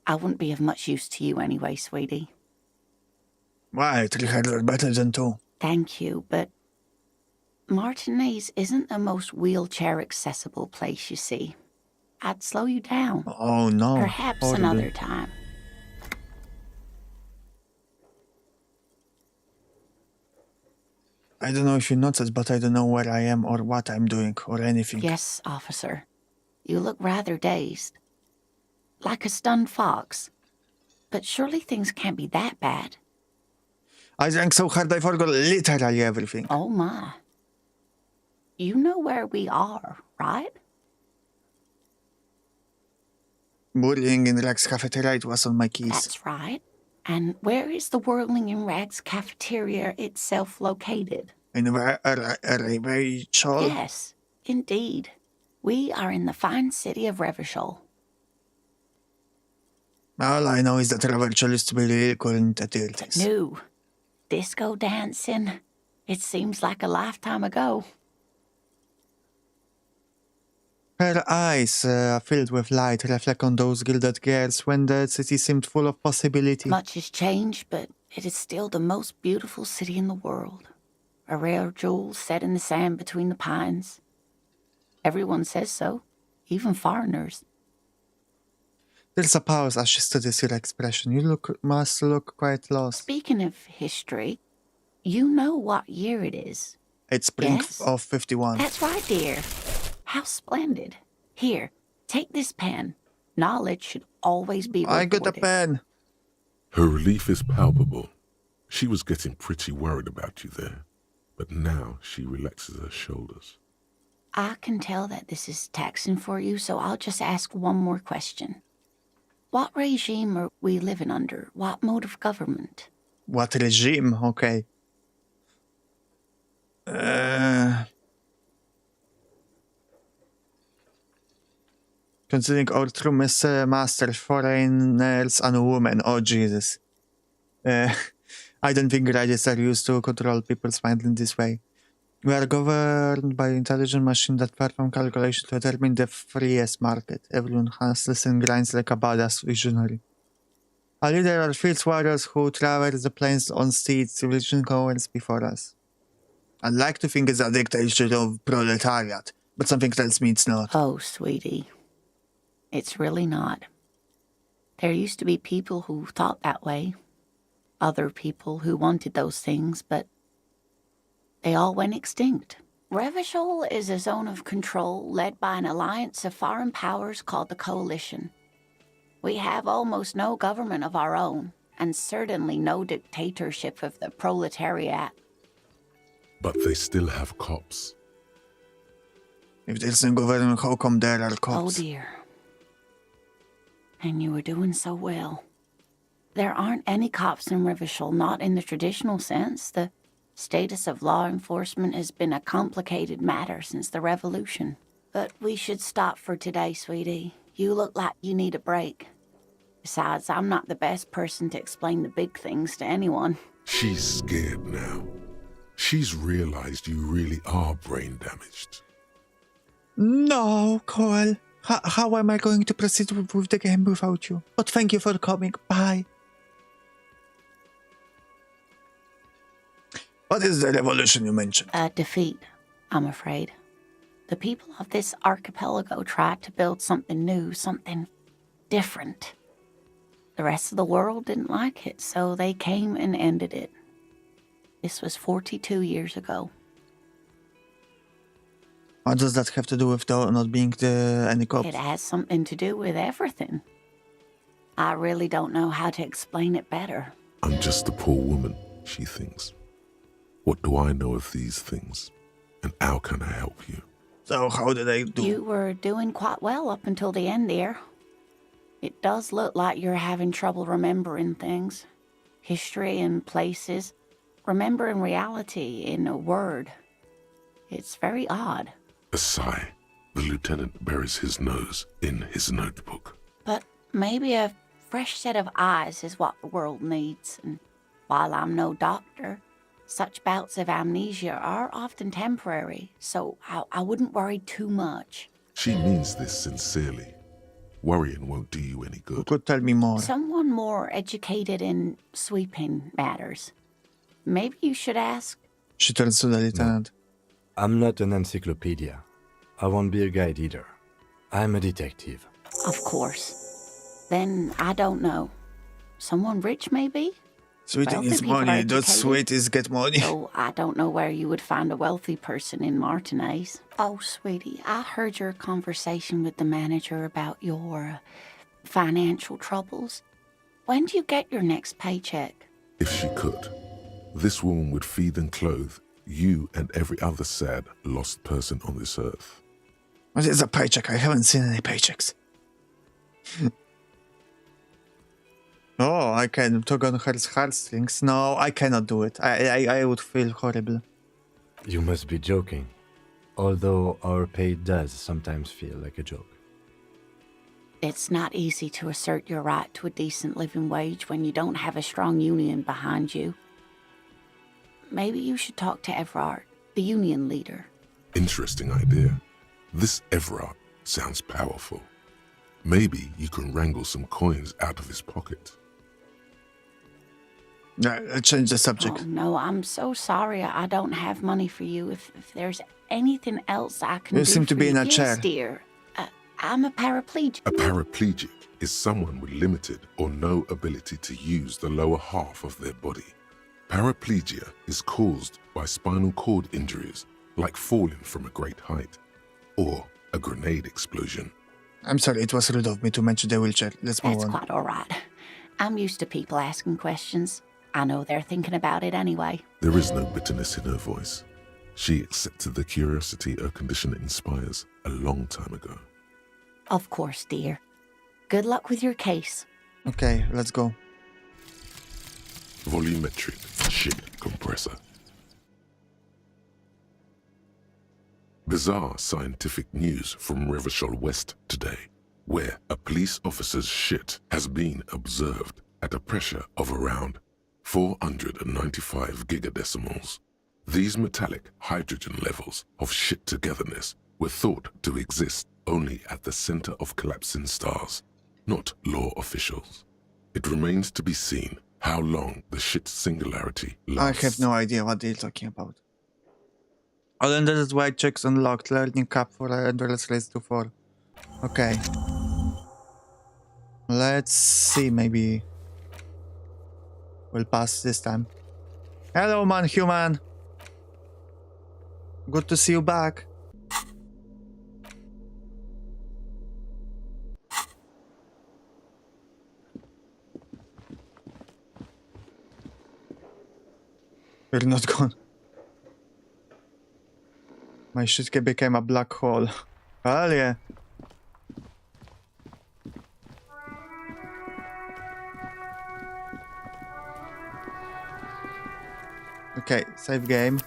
I wouldn't be of much use to you anyway, sweetie. Why, 3 heads are better than 2. Thank you, but Martinez isn't the most wheelchair-accessible place, you see. I'd slow you down. Oh, no. Perhaps Horrible. another time. I don't know if you noticed, but I don't know where I am or what I'm doing or anything. Yes, officer. You look rather dazed. Like a stunned fox. But surely things can't be that bad. I drank so hard I forgot literally everything. Oh my. You know where we are, right? Bullying in Rex cafeteria, it was on my keys. That's right. And where is the Whirling in Rags cafeteria itself located? In Rachel? Yes, indeed. We are in the fine city of Revachol. All I know is that Revachol used to be really cool in the 30s. No. Disco dancing. It seems like a lifetime ago. Her eyes, filled with light, reflect on those gilded girls when the city seemed full of possibility. Much has changed, but it is still the most beautiful city in the world. A rare jewel set in the sand between the pines. Everyone says so, even foreigners. There's a pause as she studies your expression. You must look quite lost. Speaking of history, you know what year it is. It's spring Yes? of 51. That's right, dear. How splendid. Here, take this pen. Knowledge should always be I got a recorded. pen. Her relief is palpable. She was getting pretty worried about you there, but now she relaxes her shoulders. I can tell that this is taxing for you, so I'll just ask one more question. What regime are we living under? What mode of government? What regime? Okay. Considering our true masters, foreigners, and women. Oh, Jesus. I don't think races are used to control people's mind in this way. We are governed by intelligent machines that perform calculations to determine the freest market. Everyone hustles and grinds like a badass visionary. Our leader are fierce warriors who traverse the plains on steeds, civilization goers before us. I'd like to think it's a dictatorship of proletariat, but something tells me it's not. Oh, sweetie. It's really not. There used to be people who thought that way. Other people who wanted those things, but they all went extinct. Revachol is a zone of control led by an alliance of foreign powers called the Coalition. We have almost no government of our own, and certainly no dictatorship of the proletariat. But they still have cops. If there's no government, how come there are Oh cops? dear. And you were doing so well. There aren't any cops in Revachol, not in the traditional sense. The status of law enforcement has been a complicated matter since the revolution. But we should stop for today, sweetie. You look like you need a break. Besides, I'm not the best person to explain the big things to anyone. She's scared now. She's realized you really are brain damaged. No, Cole. How am I going to proceed with the game without you? But thank you for coming. Bye. What is the revolution you mentioned? A defeat, I'm afraid. The people of this archipelago tried to build something new, something different. The rest of the world didn't like it, so they came and ended it. This was 42 years ago. What does that have to do with not being any cops? It has something to do with everything. I really don't know how to explain it better. I'm just a poor woman, she thinks. What do I know of these things? And how can I help you? So how did I do? You were doing quite well up until the end there. It does look like you're having trouble remembering things. History and places. Remembering reality in a word. It's very odd. A sigh. The lieutenant buries his nose in his notebook. But maybe a fresh set of eyes is what the world needs, and while I'm no doctor, such bouts of amnesia are often temporary, so I wouldn't worry too much. She means this sincerely. Worrying won't do you any good. Could tell me more. Someone more educated in sweeping matters. Maybe you should ask. She turns to the lieutenant. I'm not an encyclopedia. I won't be a guide either. I'm a detective. Of course. Then I don't know. Someone rich, maybe? Sweeting Wealthy is people are money. Those educated. sweeties get money. So I don't know where you would find a wealthy person in Martinez. Oh, sweetie, I heard your conversation with the manager about your financial troubles. When do you get your next paycheck? If she could, this woman would feed and clothe you and every other sad, lost person on this earth. What is a paycheck? I haven't seen any paychecks. Oh, I can tug on her heartstrings. No, I cannot do it. I would feel horrible. You must be joking. Although our pay does sometimes feel like a joke. It's not easy to assert your right to a decent living wage when you don't have a strong union behind you. Maybe you should talk to Everard, the union leader. Interesting idea. This Everard sounds powerful. Maybe you can wrangle some coins out of his pocket. Change the subject. Oh, no, I'm so sorry. I don't have money for you. If there's anything else I can do You seem to for be you. in a Yes, chair. dear. I'm a paraplegic. A paraplegic is someone with limited or no ability to use the lower half of their body. Paraplegia is caused by spinal cord injuries, like falling from a great height, or a grenade explosion. I'm sorry, it was rude of me to mention the wheelchair. Let's move That's on. quite all right. I'm used to people asking questions. I know they're thinking about it anyway. There is no bitterness in her voice. She accepted the curiosity her condition inspires a long time ago. Of course, dear. Good luck with your case. Okay, let's go. Volumetric shit compressor. Bizarre scientific news from Revachol West today, where a police officer's shit has been observed at a pressure of around 495 gigadecimals. These metallic hydrogen levels of shit togetherness were thought to exist only at the center of collapsing stars, not law officials. It remains to be seen how long the shit singularity lasts. I have no idea what they're talking about. All ended white checks unlocked. Learning cap for endurance race to 4. Okay. Let's see, maybe we'll pass this time. Hello, man, human. Good to see you back. We're not gone. My shit became a black hole. Hell yeah. Okay, save game.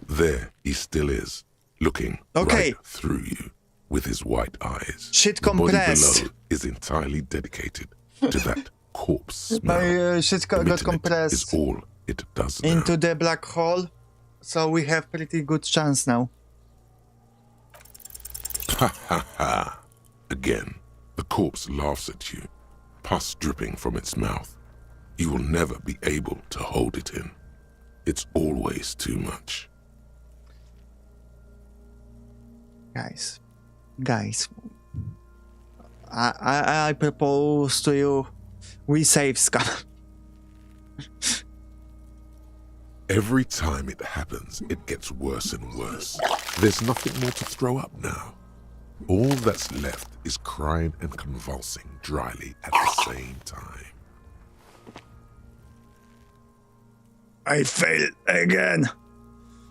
There he still is, looking Okay. right through you with his white eyes. Shit The body compressed. below is entirely dedicated to that corpse smell. My shit got Emitting it compressed is all it does now. into the black hole, so we have pretty good chance now. Ha ha ha. Again, the corpse laughs at you, pus dripping from its mouth. You will never be able to hold it in. It's always too much. Guys, I propose to you, we save Scott. Every time it happens, it gets worse and worse. There's nothing more to throw up now. All that's left is crying and convulsing dryly at the same time. I failed again.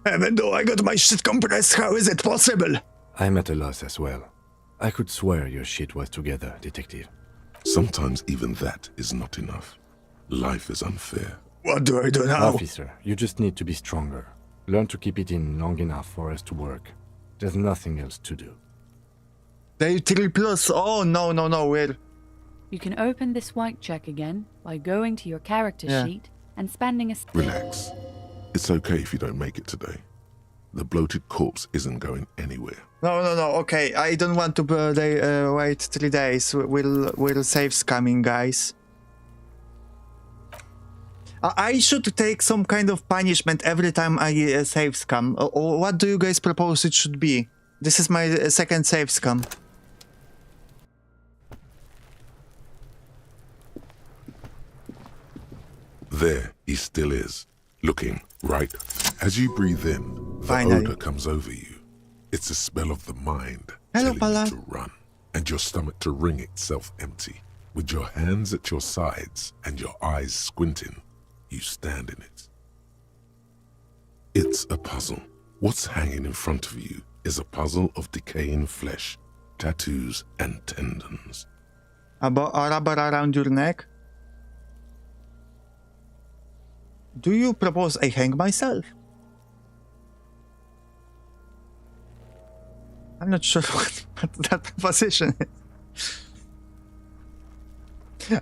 Even though I got my shit compressed, how is it possible? I'm at a loss as well. I could swear your shit was together, detective. Sometimes even that is not enough. Life is unfair. What do I do now? Officer, you just need to be stronger. Learn to keep it in long enough for us to work. There's nothing else to do. Day 3+. Oh, no, where? You can open this white check again by going to your character sheet and spending a... Relax. It's okay if you don't make it today. The bloated corpse isn't going anywhere. No, okay. I don't want to wait 3 days. We'll save scamming, guys. I should take some kind of punishment every time I save scam. Or what do you guys propose it should be? This is my second save scam. There he still is, looking right. As you breathe in, the odor comes over you. It's a smell of the mind telling you to run, and your stomach to wring itself empty. With your hands at your sides and your eyes squinting, you stand in it. It's a puzzle. What's hanging in front of you is a puzzle of decaying flesh, tattoos, and tendons. A rubber around your neck? Do you propose I hang myself? I'm not sure what that proposition is.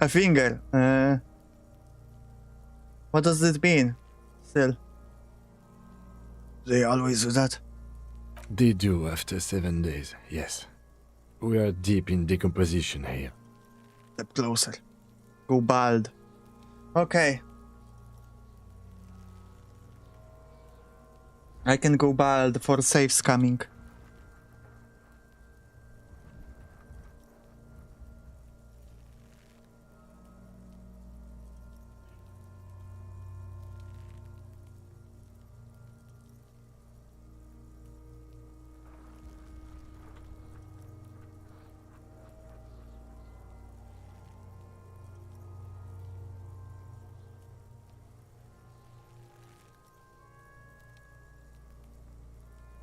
A finger. What does it mean? Still. They always do that? They do after 7 days, yes. We are deep in decomposition here. Step closer. Go bald. Okay. I can go bald for safe scamming.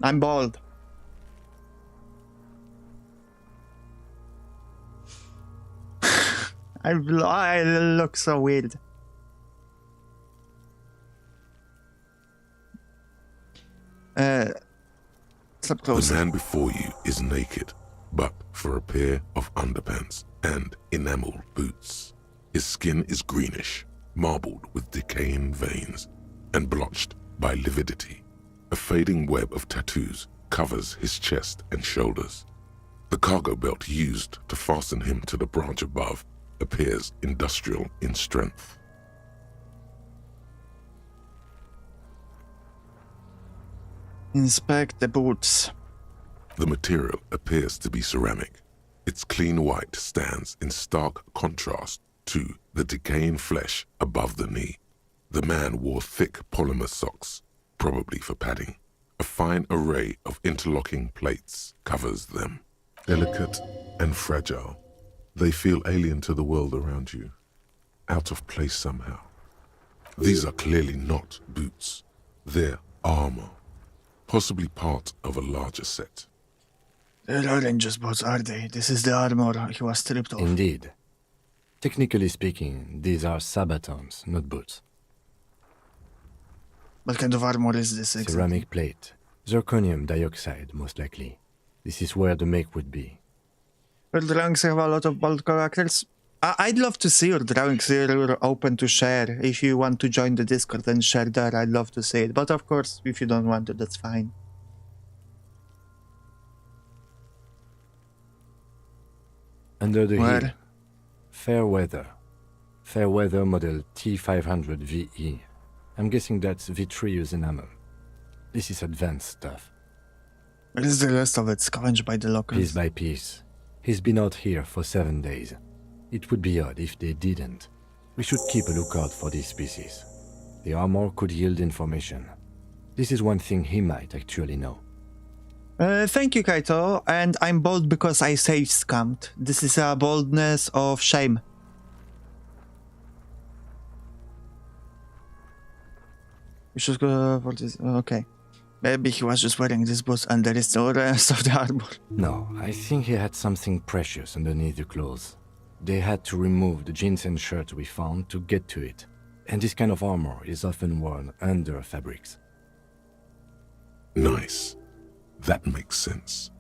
I'm bald. I look so weird. Step closer. The man before you is naked, but for a pair of underpants and enamel boots. His skin is greenish, marbled with decaying veins, and blotched by lividity. A fading web of tattoos covers his chest and shoulders. The cargo belt used to fasten him to the branch above appears industrial in strength. Inspect the boots. The material appears to be ceramic. Its clean white stands in stark contrast to the decaying flesh above the knee. The man wore thick polymer socks, probably for padding. A fine array of interlocking plates covers them. Delicate and fragile, they feel alien to the world around you, out of place somehow. These are clearly not boots. They're armor, possibly part of a larger set. They're orange just boots, are they? This is the armor he was stripped off. Indeed. Technically speaking, these are sabatons, not boots. What kind of armor is this exactly? Ceramic plate. Zirconium dioxide, most likely. This is where the make would be. Your drawings have a lot of bold characters. I'd love to see your drawings. You're open to share. If you want to join the Discord and share there, I'd love to see it. But of course, if you don't want to, that's fine. Under the hill. Fair weather. Fair weather model T500 VE. I'm guessing that's vitreous enamel. This is advanced stuff. Where is the rest of it? Scavenged by the locals. Piece by piece. He's been out here for 7 days. It would be odd if they didn't. We should keep a lookout for these species. The armor could yield information. This is one thing he might actually know. Thank you, Kaito. And I'm bold because I saved scammed. This is a boldness of shame. We should go for this. Okay. Maybe he was just wearing this boots and there is no rest of the armor. No, I think he had something precious underneath the clothes. They had to remove the jeans and shirt we found to get to it. And this kind of armor is often worn under fabrics. Nice. That makes sense.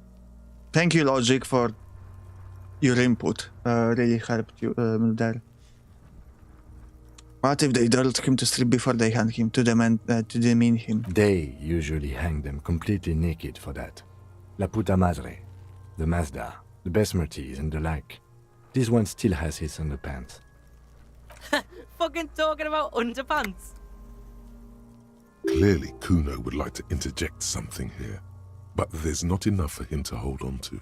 Thank you, Logic, for your input. Really helped you there. What if they told him to strip before they hang him to demean him? They usually hang them completely naked for that. La puta madre, the Mazda, the Besmerties, and the like. This one still has his underpants. Fucking talking about underpants. Clearly, Kuno would like to interject something here, but there's not enough for him to hold on to.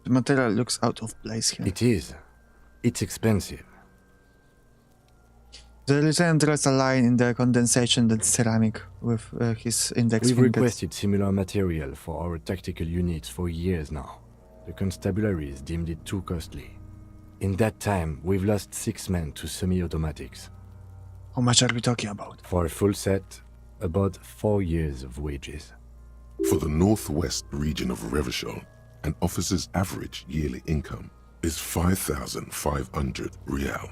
The material looks out of place here. It is. It's expensive. The lieutenant draws a line in the condensation that's ceramic with his index We've fingers. requested similar material for our tactical units for years now. The constabularies deemed it too costly. In that time, we've lost 6 men to semi-automatics. How much are we talking about? For a full set, about 4 years of wages. For the northwest region of Revachol, an officer's average yearly income is 5,500 real,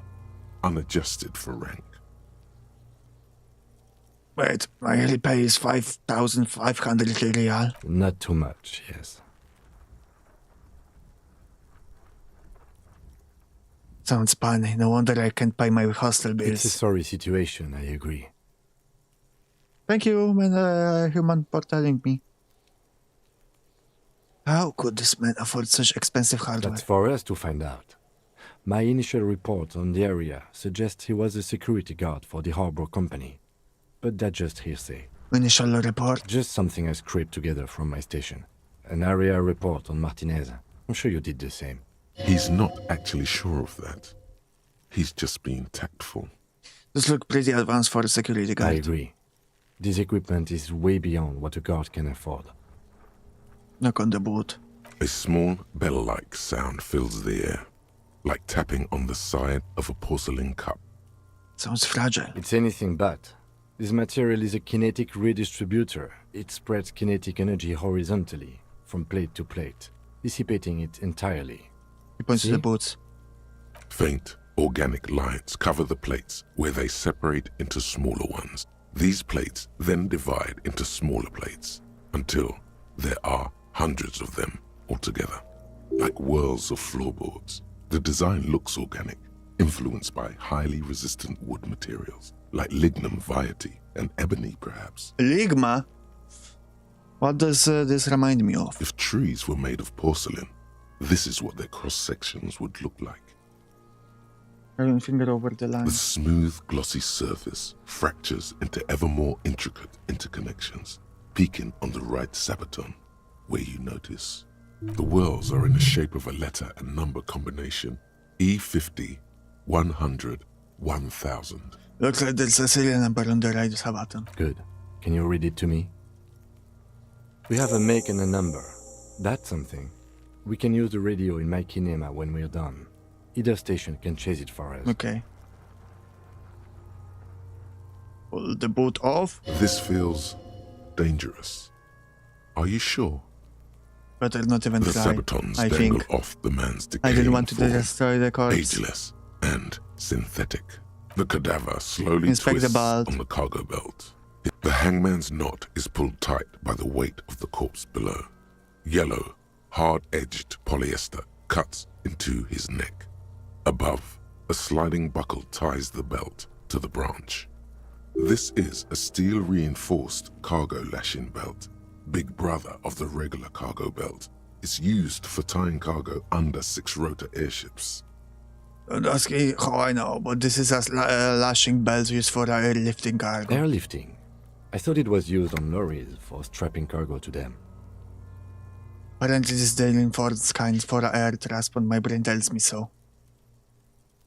unadjusted for rank. Wait, my yearly pay is 5,500 real. Not too much, yes. Sounds funny. No wonder I can't pay my hostel bills. It's a sorry situation, I agree. Thank you, human, for telling me. How could this man afford such expensive hardware? That's for us to find out. My initial report on the area suggests he was a security guard for the harbor company. But that's just hearsay. Initial report? Just something I scraped together from my station. An area report on Martinez. I'm sure you did the same. He's not actually sure of that. He's just being tactful. This looks pretty advanced for a security guard. I agree. This equipment is way beyond what a guard can afford. Knock on the boot. A small bell-like sound fills the air, like tapping on the side of a porcelain cup. Sounds fragile. It's anything but. This material is a kinetic redistributor. It spreads kinetic energy horizontally, from plate to plate, dissipating it entirely. He points to the boots. Faint, organic lines cover the plates where they separate into smaller ones. These plates then divide into smaller plates until there are hundreds of them altogether, like whirls of floorboards. The design looks organic, influenced by highly resistant wood materials, like lignum vitae and ebony, perhaps. Ligma? What does this remind me of? If trees were made of porcelain, this is what their cross-sections would look like. Running finger over the line. The smooth, glossy surface fractures into ever more intricate interconnections, peaking on the right sabaton, where you notice the whirls are in the shape of a letter and number combination: E50, 100, 1000. Looks like there's a serial number on the right sabaton. Good. Can you read it to me? We have a make and a number. That's something. We can use the radio in my kinema when we're done. Either station can chase it for us. Okay. Pull the boot off. This feels dangerous. Are you sure? Better not even the try. sabatons I dangle think. off the man's decaying I didn't want to form, destroy the corpse. ageless and synthetic. The cadaver slowly Inspect the twists belt. on the cargo belt. The hangman's knot is pulled tight by the weight of the corpse below. Yellow, hard-edged polyester cuts into his neck. Above, a sliding buckle ties the belt to the branch. This is a steel-reinforced cargo lashing belt, big brother of the regular cargo belt. It's used for tying cargo under 6-rotor airships. Don't ask me how I know, but this is a lashing belt used for airlifting cargo. Airlifting? I thought it was used on lorries for strapping cargo to them. Apparently this is reinforced kind for air transport, my brain tells me so.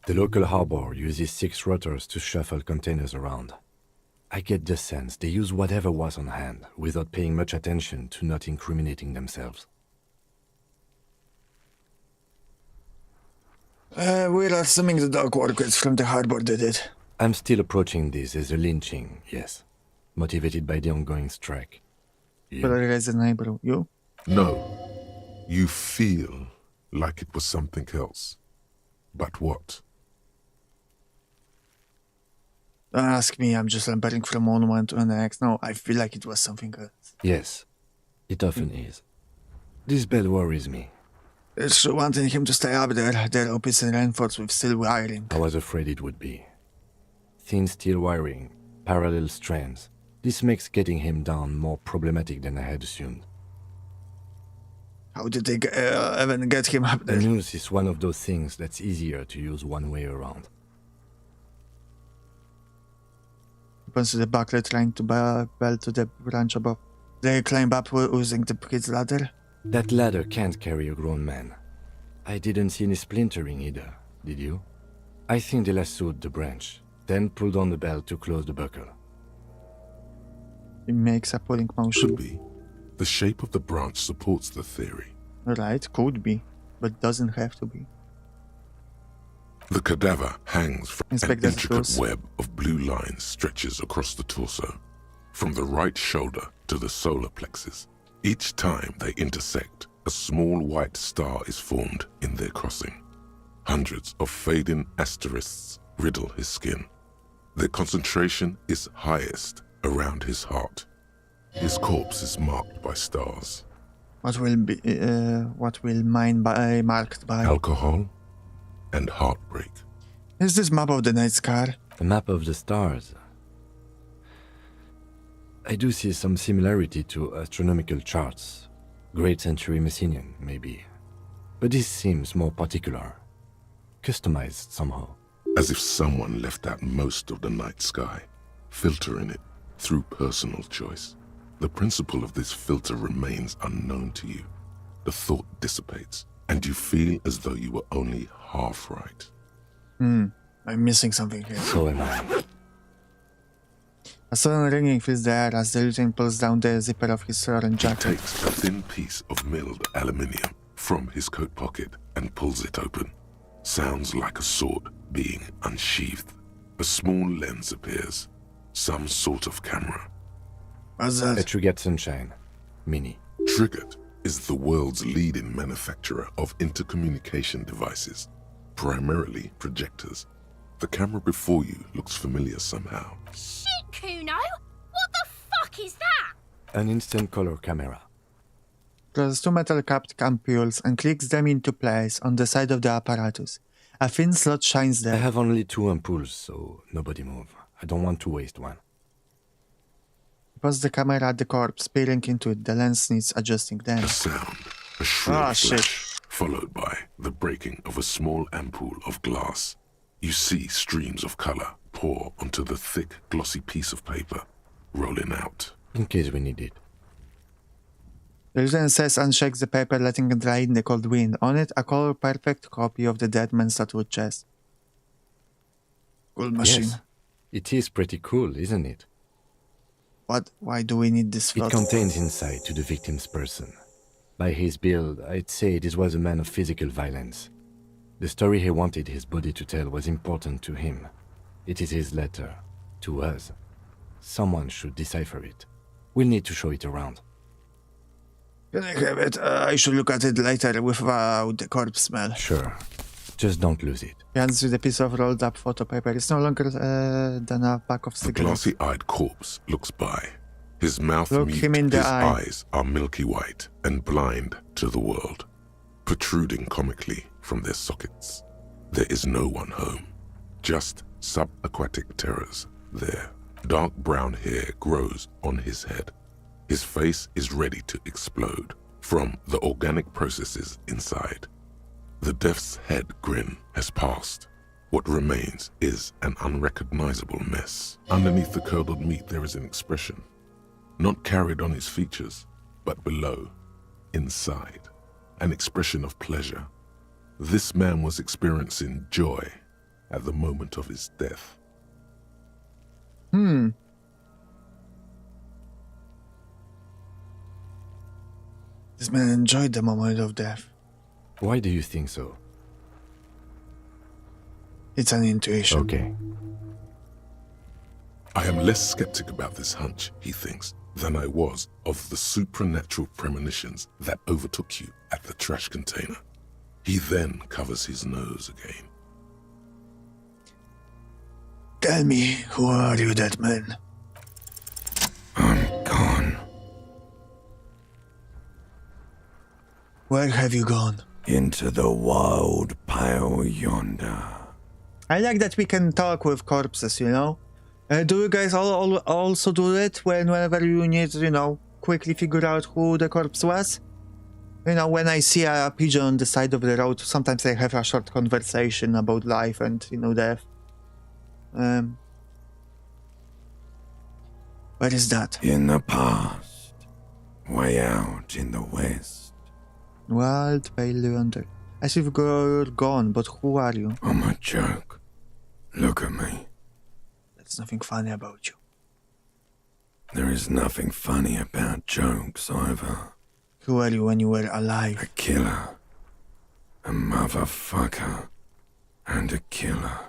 The local harbor uses 6 rotors to shuffle containers around. I get the sense they use whatever was on hand, without paying much attention to not incriminating themselves. We're assuming the dog workers from the harbor did it. I'm still approaching this as a lynching, yes. Motivated by the ongoing strike. But I raise an eyebrow. You? No. You feel like it was something else. But what? Don't ask me, I'm just lampering from one to the next. No, I feel like it was something else. Yes, it often is. This bed worries me. It's wanting him to stay up there. The rope is reinforced with steel wiring. I was afraid it would be. Thin steel wiring, parallel strands. This makes getting him down more problematic than I had assumed. How did they even get him up there? The noose is one of those things that's easier to use one way around. Opens to the buckler trying to belt to the branch above. They climb up using the kid's ladder. That ladder can't carry a grown man. I didn't see any splintering either, did you? I think they lassoed the branch, then pulled on the belt to close the buckle. He makes a pulling motion. Should be. The shape of the branch supports the theory. Right, could be, but doesn't have to be. The cadaver hangs from an Inspect that intricate close. web of blue lines stretches across the torso, from the right shoulder to the solar plexus. Each time they intersect, a small white star is formed in their crossing. Hundreds of fading asterisks riddle his skin. Their concentration is highest around his heart. His corpse is marked by stars. What will mine by marked by? Alcohol and heartbreak. Is this map of the night scar? The map of the stars. I do see some similarity to astronomical charts. Great Century Messinian, maybe. But this seems more particular. Customized somehow. As if someone left out most of the night sky, filtering it through personal choice. The principle of this filter remains unknown to you. The thought dissipates, and you feel as though you were only half right. I'm missing something here. So am I. A sudden ringing fills the air as the lieutenant pulls down the zipper of his orange He jacket. takes a thin piece of milled aluminium from his coat pocket and pulls it open. Sounds like a sword being unsheathed. A small lens appears. Some sort of camera. What's that? A Trigger Sunshine. Mini. Triggered is the world's leading manufacturer of intercommunication devices, primarily projectors. The camera before you looks familiar somehow. Shit, Kuno! What the fuck is that? An instant color camera. Draws two metal-capped ampules and clicks them into place on the side of the apparatus. A thin slot shines I there. have only 2 ampoules, so nobody move. I don't want to waste one. Puts the camera at the corpse, peering into it. The lens needs adjusting then. A sound, a shrill Ah, flash, followed by the breaking of a small ampoule of glass. You see streams of color pour onto the thick, glossy piece of paper, rolling out. In case we need it. The lieutenant says and shakes the paper, letting it dry in the cold wind. On it, a color-perfect copy of the dead man's tattooed chest. Cool machine. Yes. It is pretty cool, isn't it? Why do we need this It float? contains insight to the victim's person. By his build, I'd say this was a man of physical violence. The story he wanted his body to tell was important to him. It is his letter. To us. Someone should decipher it. We'll need to show it around. Can I have it? I should look at it later without the corpse smell. Sure. Just don't lose it. He hands you the piece of rolled up photo paper. It's no longer than a pack of The cigarettes. glossy-eyed corpse looks by. His mouth Look mute, him in the his eye. eyes are milky white and blind to the world, protruding comically from their sockets. There is no one home, just subaquatic terrors there. Dark brown hair grows on his head. His face is ready to explode from the organic processes inside. The death's head grin has passed. What remains is an unrecognizable mess. Underneath the curdled meat there is an expression, not carried on his features, but below, inside, an expression of pleasure. This man was experiencing joy at the moment of his death. This man enjoyed the moment of death. Why do you think so? It's an intuition. Okay. I am less skeptic about this hunch, he thinks, than I was of the supernatural premonitions that overtook you at the trash container. He then covers his nose again. Tell me, who are you, that man? I'm gone. Where have you gone? Into the wild pale yonder. I like that we can talk with corpses, you know? Do you guys all also do it whenever you need, you know, quickly figure out who the corpse was? You know, when I see a pigeon on the side of the road, sometimes I have a short conversation about life and, you know, death. Where is that? In the past. Way out in the west. Wild pale yonder. As if you're gone, but who are you? I'm a joke. Look at me. There's nothing funny about you. There is nothing funny about jokes either. Who are you when you were alive? A killer. A motherfucker. And a killer.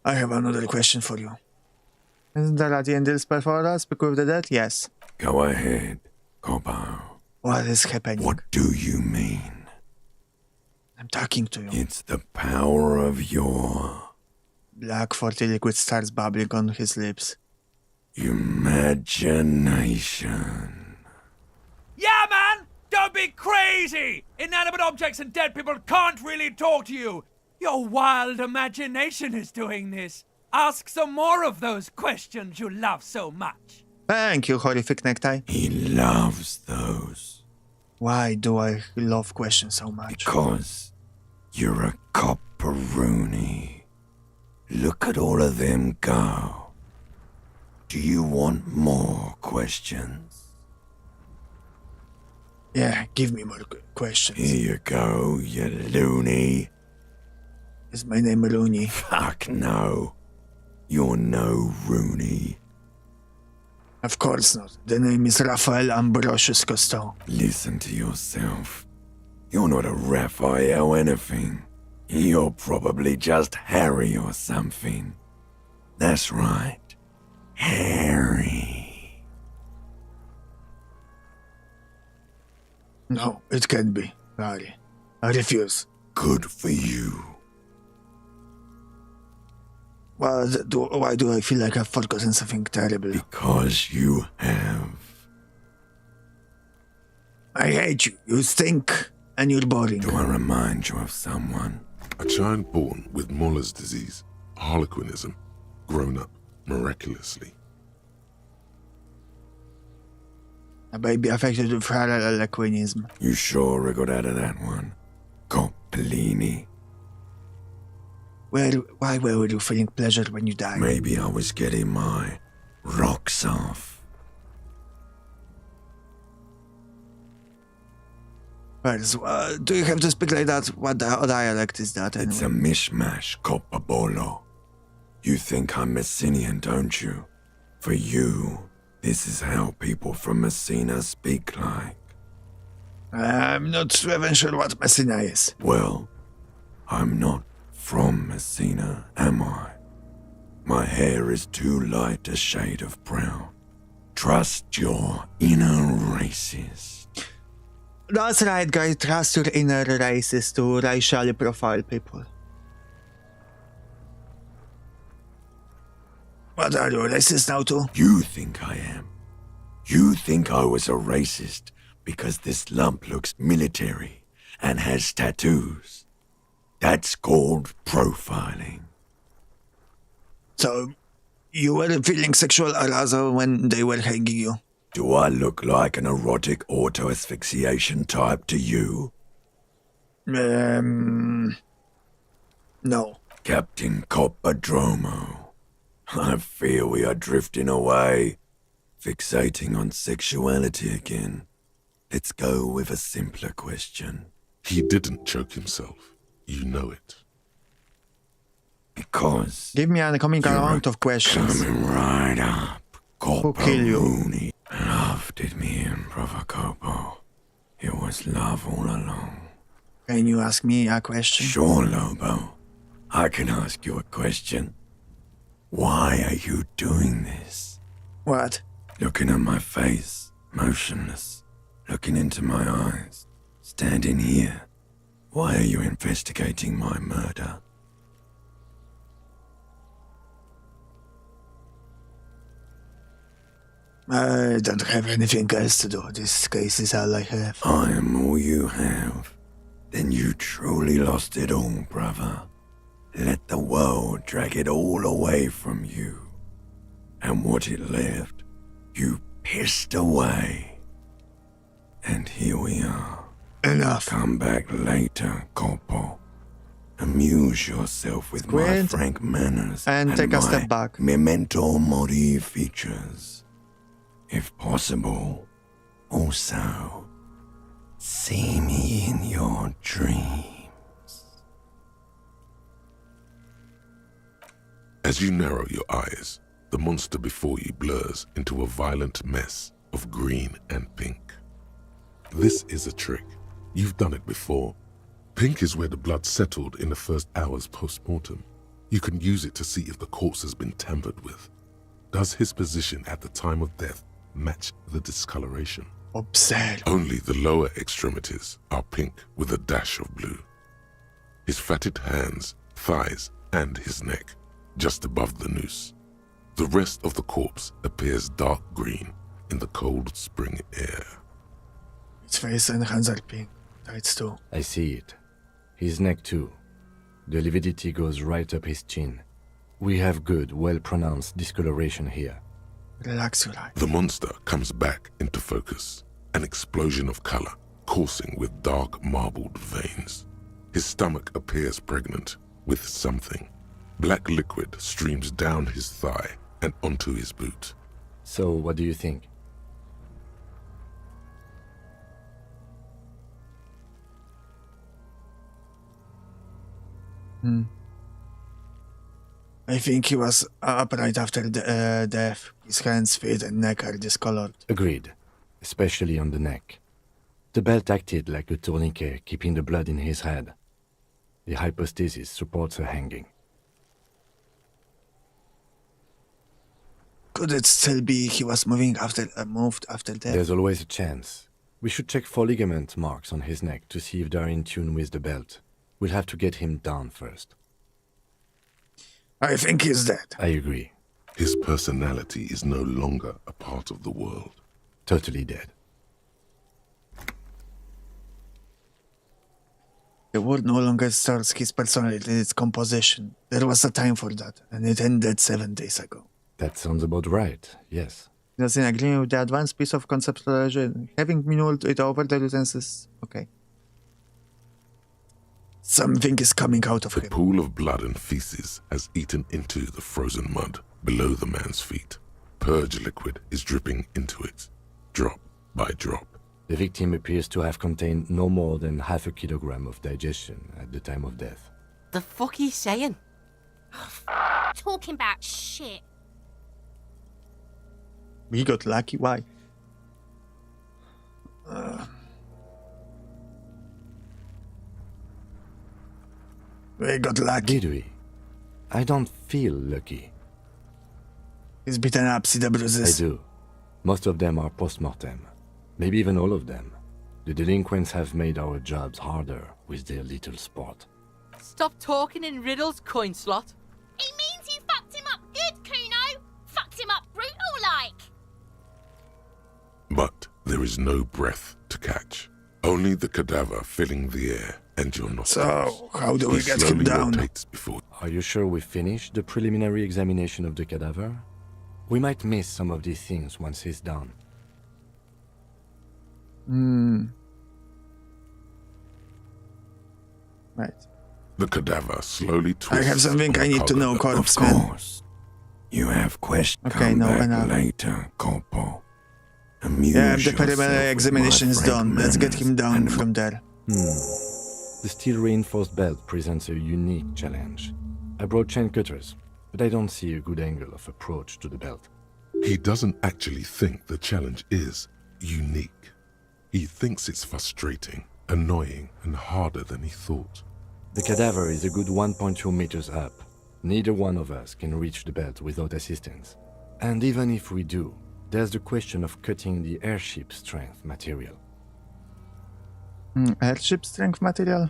I have another question for you. Isn't that at the end of this performance? Because of the death? Yes. Go ahead, Cobbo. What is happening? What do you mean? I'm talking to you. It's the power of your... Black 40 liquid starts bubbling on his lips. Imagination. Yeah, man! Don't be crazy! Inanimate objects and dead people can't really talk to you! Your wild imagination is doing this. Ask some more of those questions you love so much. Thank you, horrific necktie. He loves those. Why do I love questions so much? Because you're a copperoony. Look at all of them go. Do you want more questions? Yeah, give me more questions. Here you go, you loony. Is my name Rooney? Fuck no. You're no Rooney. Of course not. The name is Raphael Ambrosius Costeau. Listen to yourself. You're not a Raphael anything. You're probably just Harry or something. That's right. Harry. No, it can't be. Sorry. I refuse. Good for you. Why do I feel like I've forgotten something terrible? Because you have. I hate you. You stink. And you're boring. Do I remind you of someone? A child born with Muller's disease, harlequinism, grown up miraculously. A baby affected with harlequinism. You sure I got out of that one? Coppellini. Why were you feeling pleasure when you died? Maybe I was getting my rocks off. Do you have to speak like that? What dialect is that anyway? It's a mishmash, Coppabolo. You think I'm Messinian, don't you? For you, this is how people from Messina speak like. I'm not even sure what Messina is. Well, I'm not from Messina, am I? My hair is too light a shade of brown. Trust your inner races. That's right, guys. Trust your inner races to racially profile people. What are you, racist now too? You think I am. You think I was a racist because this lump looks military and has tattoos. That's called profiling. So, you were feeling sexual arousal when they were hanging you? Do I look like an erotic auto-asphyxiation type to you? No. Captain Coppodromo, I fear we are drifting away, fixating on sexuality again. Let's go with a simpler question. He didn't choke himself. You know it. Because... Give me an coming amount of questions. Coming right up. Who killed you? Rooney. Love did me in, Brother Copo. It was love all along. Can you ask me a question? Sure, Lobo. I can ask you a question. Why are you doing this? What? Looking at my face, motionless. Looking into my eyes. Standing here. Why are you investigating my murder? I don't have anything else to do. This case is all I have. I am all you have. Then you truly lost it all, brother. Let the world drag it all away from you. And what it left, you pissed away. And here we are. Enough. Come back later, Corpo. Amuse yourself with my Squint. frank manners And take a my step back. memento mori features. If possible, also see me in your dreams. As you narrow your eyes, the monster before you blurs into a violent mess of green and pink. This is a trick. You've done it before. Pink is where the blood settled in the first hours post-mortem. You can use it to see if the corpse has been tampered with. Does his position at the time of death match the discoloration? Observe. Only the lower extremities are pink with a dash of blue. His fatted hands, thighs, and his neck, just above the noose. The rest of the corpse appears dark green in the cold spring air. His face and hands are pink. Tights too. I see it. His neck too. The lividity goes right up his chin. We have good, well-pronounced discoloration here. Relax your eyes. The monster comes back into focus, an explosion of color, coursing with dark marbled veins. His stomach appears pregnant with something. Black liquid streams down his thigh and onto his boot. So, what do you think? I think he was upright after the death. His hands, feet, and neck are discolored. Agreed, especially on the neck. The belt acted like a tourniquet, keeping the blood in his head. The hypostasis supports a hanging. Could it still be he was moved after death? There's always a chance. We should check for ligament marks on his neck to see if they're in tune with the belt. We'll have to get him down first. I think he's dead. I agree. His personality is no longer a part of the world. Totally dead. The world no longer stores his personality in its composition. There was a time for that, and it ended 7 days ago. That sounds about right, yes. Does in agreement with the advanced piece of conceptualization, having mulled it over the utensils. Okay. Something is coming out of The him. pool of blood and feces has eaten into the frozen mud below the man's feet. Purge liquid is dripping into it, drop by drop. The victim appears to have contained no more than half a kilogram of digestion at the time of death. The fuck he's saying? Talking about shit. We got lucky. Why? We got lucky. Did we? I don't feel lucky. He's beaten up, see the bruises. I do. Most of them are post-mortem. Maybe even all of them. The delinquents have made our jobs harder with their little sport. Stop talking in riddles, coin slot. It means you fucked him up good, Kuno. Fucked him up brutal-like. But there is no breath to catch. Only the cadaver filling the air and your nostrils. So, how do we He get him slowly down? rotates before. Are you sure we finished the preliminary examination of the cadaver? We might miss some of these things once he's done. Right. The cadaver slowly twists. I have something I need to know, Of corpseman. course. You have questions. Okay, Come no, back enough. later, Corpo. Amuse Yeah, the yourself preliminary with examination my is frank done. Let's get him manners down and from there. The steel-reinforced belt presents a unique challenge. I brought chain cutters, but I don't see a good angle of approach to the belt. He doesn't actually think the challenge is unique. He thinks it's frustrating, annoying, and harder than he thought. The cadaver is a good 1.2 meters up. Neither one of us can reach the belt without assistance. And even if we do, there's the question of cutting the airship strength material. Airship strength material?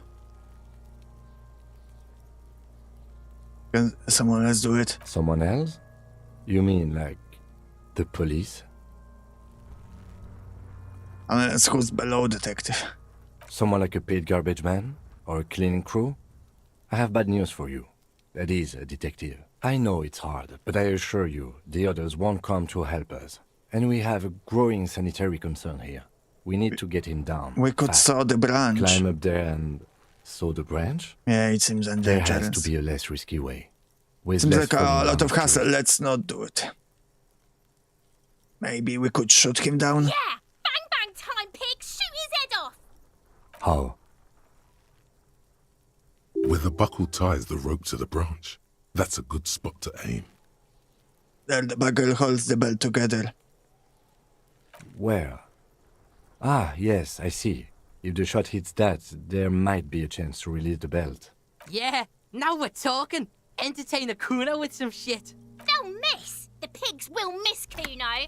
Can someone else do it? Someone else? You mean like the police? Unless who's below detective? Someone like a paid garbage man? Or a cleaning crew? I have bad news for you. That is a detective. I know it's hard, but I assure you, the others won't come to help us. And we have a growing sanitary concern here. We need to get him down. We could fast. saw the branch. Climb up there and saw the branch? Yeah, it seems dangerous. There has to be a less risky way. With Seems less like a falling lot down of hassle. to it. Let's not do it. Maybe we could shoot him down. Yeah! Bang bang time, pig! Shoot his head off! How? Where the buckle ties the rope to the branch. That's a good spot to aim. There the buckle holds the belt together. Where? Ah, yes, I see. If the shot hits that, there might be a chance to release the belt. Yeah, now we're talking. Entertain a Kuno with some shit. They'll miss! The pigs will miss Kuno!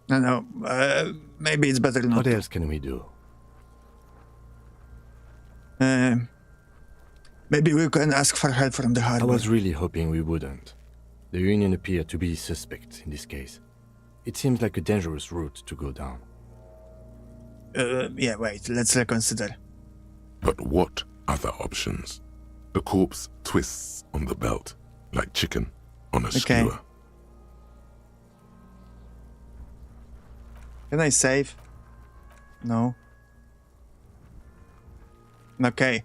No, maybe it's better not. What else can we do? Maybe we can ask for help from the I harbor. was really hoping we wouldn't. The Union appeared to be suspect in this case. It seems like a dangerous route to go down. Yeah, wait, let's reconsider. But what other options? The corpse twists on the belt, like chicken on a skewer. Can I save? No. Okay.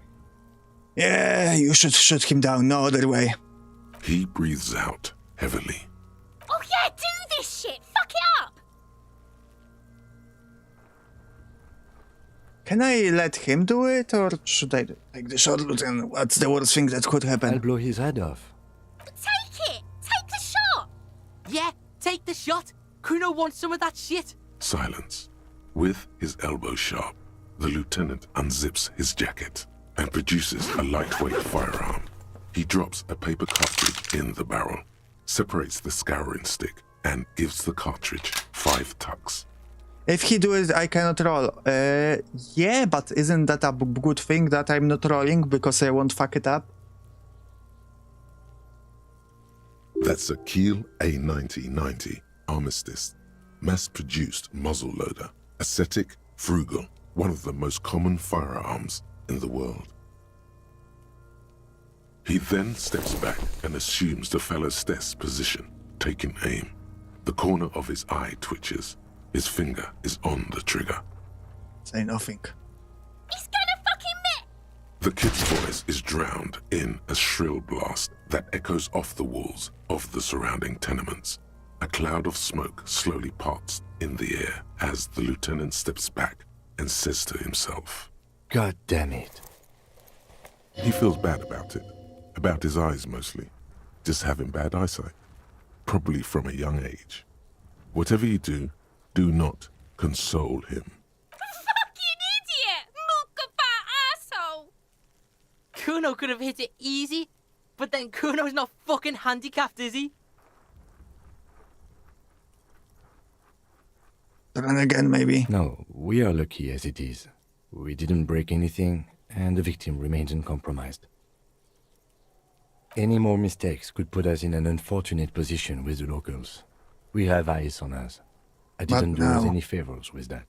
Yeah, you should shoot him down, no other way. He breathes out heavily. Oh yeah, do this shit! Fuck it up! Can I let him do it, or should I take the shot, Lieutenant? What's the worst thing that could happen? I'll blow his head off. Take it! Take the shot! Yeah, take the shot. Kuno wants some of that shit. Silence. With his elbow sharp, the lieutenant unzips his jacket and produces a lightweight firearm. He drops a paper cartridge in the barrel, separates the scouring stick, and gives the cartridge 5 tucks. If he do it, I cannot roll. Yeah, but isn't that a good thing that I'm not rolling because I won't fuck it up? That's a Kiel A9090 Armistice, mass-produced muzzleloader, ascetic, frugal, one of the most common firearms in the world. He then steps back and assumes the fellow's desk position, taking aim. The corner of his eye twitches. His finger is on the trigger. Say nothing. He's gonna fucking miss! The kid's voice is drowned in a shrill blast that echoes off the walls of the surrounding tenements. A cloud of smoke slowly parts in the air as the lieutenant steps back and says to himself, God damn it. He feels bad about it. About his eyes mostly. Just having bad eyesight. Probably from a young age. Whatever you do, do not console him. Fucking idiot! Mookabat asshole! Kuno could have hit it easy, but then Kuno's not fucking handicapped, is he? Run again, maybe. No, we are lucky as it is. We didn't break anything, and the victim remains uncompromised. Any more mistakes could put us in an unfortunate position with the locals. We have eyes on us. I didn't do us any favors with that.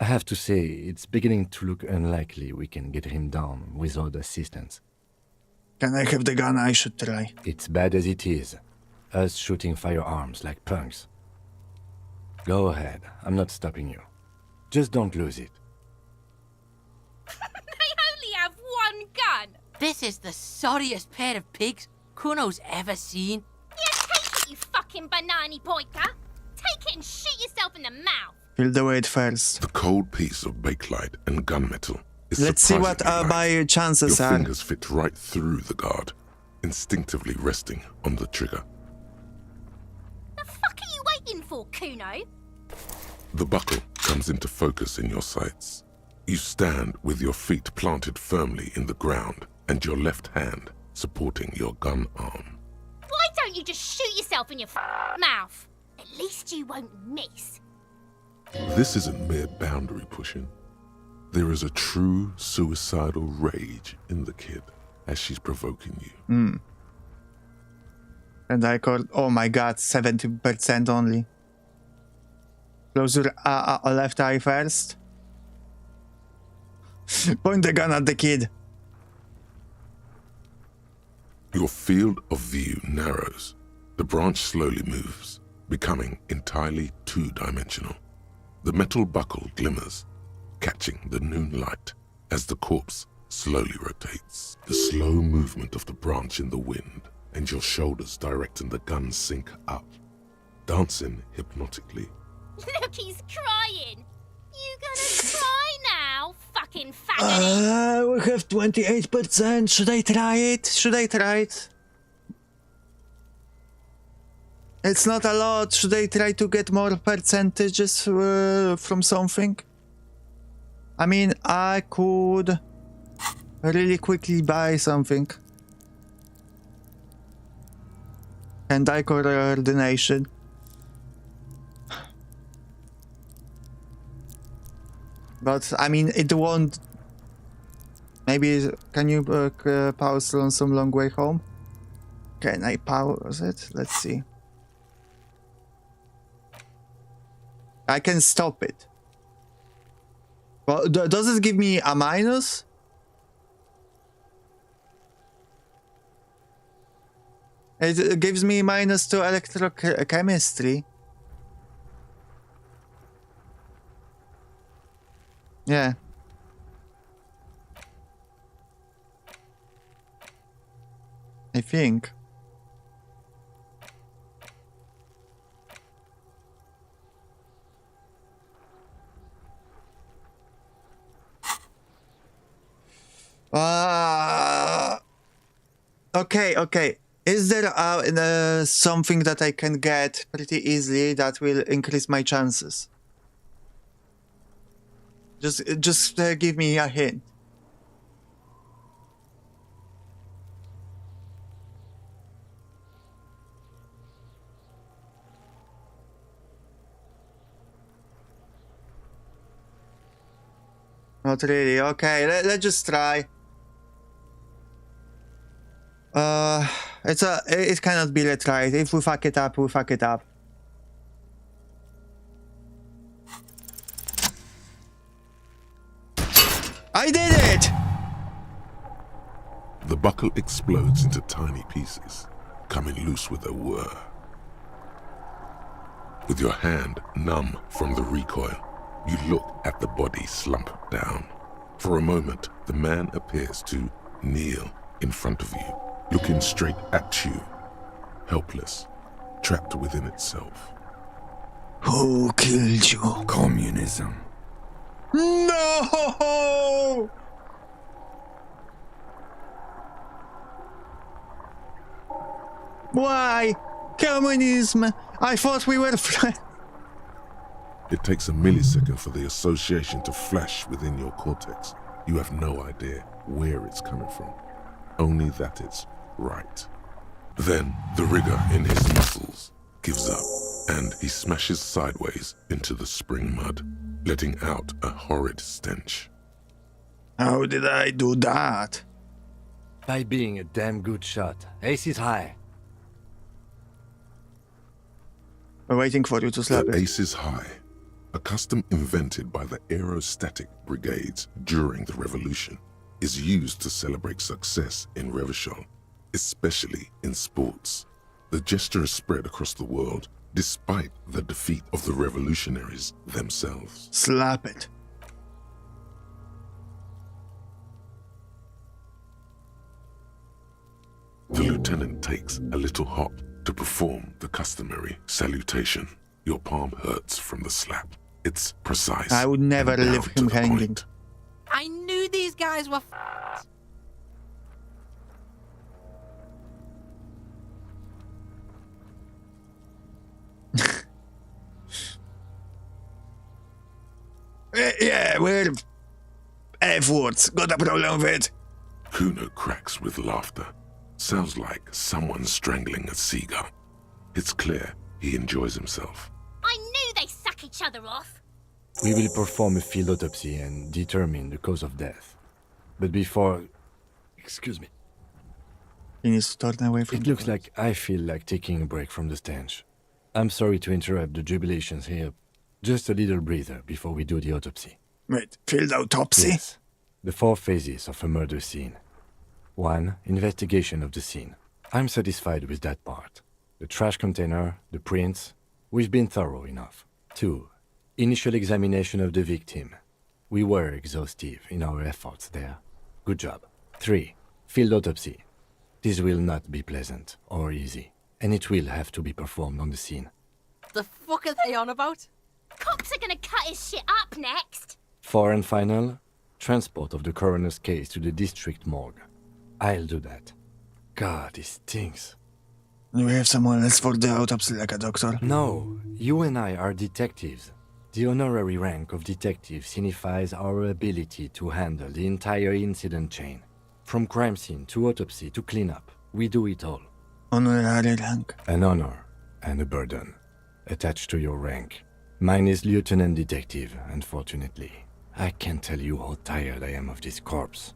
I have to say, it's beginning to look unlikely we can get him down without assistance. Can I have the gun? I should try. It's bad as it is. Us shooting firearms like punks. Go ahead, I'm not stopping you. Just don't lose it. They only have one gun! This is the sorriest pair of pigs Kuno's ever seen. Yeah, take it, you fucking banana poika! Take it and shoot yourself in the mouth! Feel the weight first. The cold piece of bakelite and gunmetal is Let's see what my chances Your are. fingers fit right through the guard, instinctively resting on the trigger. The fuck are you waiting for, Kuno? The buckle comes into focus in your sights. You stand with your feet planted firmly in the ground and your left hand supporting your gun arm. Why don't you just shoot yourself in your mouth? At least you won't miss. This isn't mere boundary pushing. There is a true suicidal rage in the kid as she's provoking you. And I called, oh my god, 70% only. Close your left eye first. Point the gun at the kid. Your field of view narrows. The branch slowly moves, becoming entirely two-dimensional. The metal buckle glimmers, catching the noon light as the corpse slowly rotates. The slow movement of the branch in the wind and your shoulders directing the gun sync up, dancing hypnotically. Look, he's crying. You gonna cry now, fucking faggot? We have 28%. Should I try it? It's not a lot. Should I try to get more percentages from something? I mean, I could really quickly buy something. And I coordination. But I mean, it won't. Maybe can you pause on some long way home? Can I pause it? Let's see. I can stop it. Well, does it give me a minus? It gives me minus to electrochemistry. Yeah. I think. Okay. Is there something that I can get pretty easily that will increase my chances? Just give me a hint. Not really. Okay, let's just try. It cannot be retried. If we fuck it up, we fuck it up. I did it! The buckle explodes into tiny pieces, coming loose with a whir. With your hand numb from the recoil, you look at the body slump down. For a moment, the man appears to kneel in front of you, looking straight at you, helpless, trapped within itself. Who killed you? Communism. No! Why? Communism? I thought we were friends. It takes a millisecond for the association to flash within your cortex. You have no idea where it's coming from, only that it's right. Then the rigor in his muscles gives up, and he smashes sideways into the spring mud, letting out a horrid stench. How did I do that? By being a damn good shot. Ace is high. We're waiting for you to slap it. Ace is high, a custom invented by the aerostatic brigades during the revolution, is used to celebrate success in Revachol, especially in sports. The gesture is spread across the world, despite the defeat of the revolutionaries themselves. Slap it. The lieutenant takes a little hop to perform the customary salutation. Your palm hurts from the slap. It's precise. I would never and leave down to him the hanging. point. I knew these guys were f***ed. Yeah, we're F-words. Got a problem with it. Kuno cracks with laughter. Sounds like someone strangling a seagull. It's clear he enjoys himself. I knew they suck each other off. We will perform a field autopsy and determine the cause of death. But before... Excuse me. He needs to turn away from It looks like I feel like taking a break from the stench. I'm sorry to interrupt the jubilations here. Just a little breather before we do the autopsy. Wait, field autopsy? Yes. The 4 phases of a murder scene. 1. Investigation of the scene. I'm satisfied with that part. The trash container, the prints, we've been thorough enough. 2. Initial examination of the victim. We were exhaustive in our efforts there. Good job. 3. Field autopsy. This will not be pleasant or easy, and it will have to be performed on the scene. The fuck are they on about? Cops are gonna cut his shit up next. 4 and final, transport of the coroner's case to the district morgue. I'll do that. God, this stinks. Do we have someone else for the autopsy, like a doctor? No, you and I are detectives. The honorary rank of detective signifies our ability to handle the entire incident chain. From crime scene to autopsy to cleanup, we do it all. Honorary rank. An honor and a burden attached to your rank. Mine is Lieutenant Detective, unfortunately. I can't tell you how tired I am of this corpse.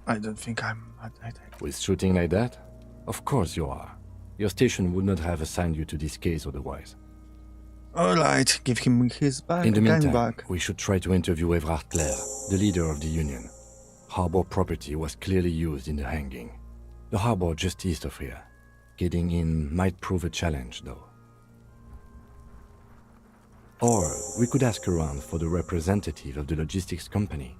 I don't think I'm... With shooting like that? Of course you are. Your station would not have assigned you to this case otherwise. Alright, give him his back. In the meantime, we should try to interview Everard Clare, the leader of the Union. Harbor property was clearly used in the hanging. The harbor just east of here. Getting in might prove a challenge, though. Or we could ask around for the representative of the logistics company.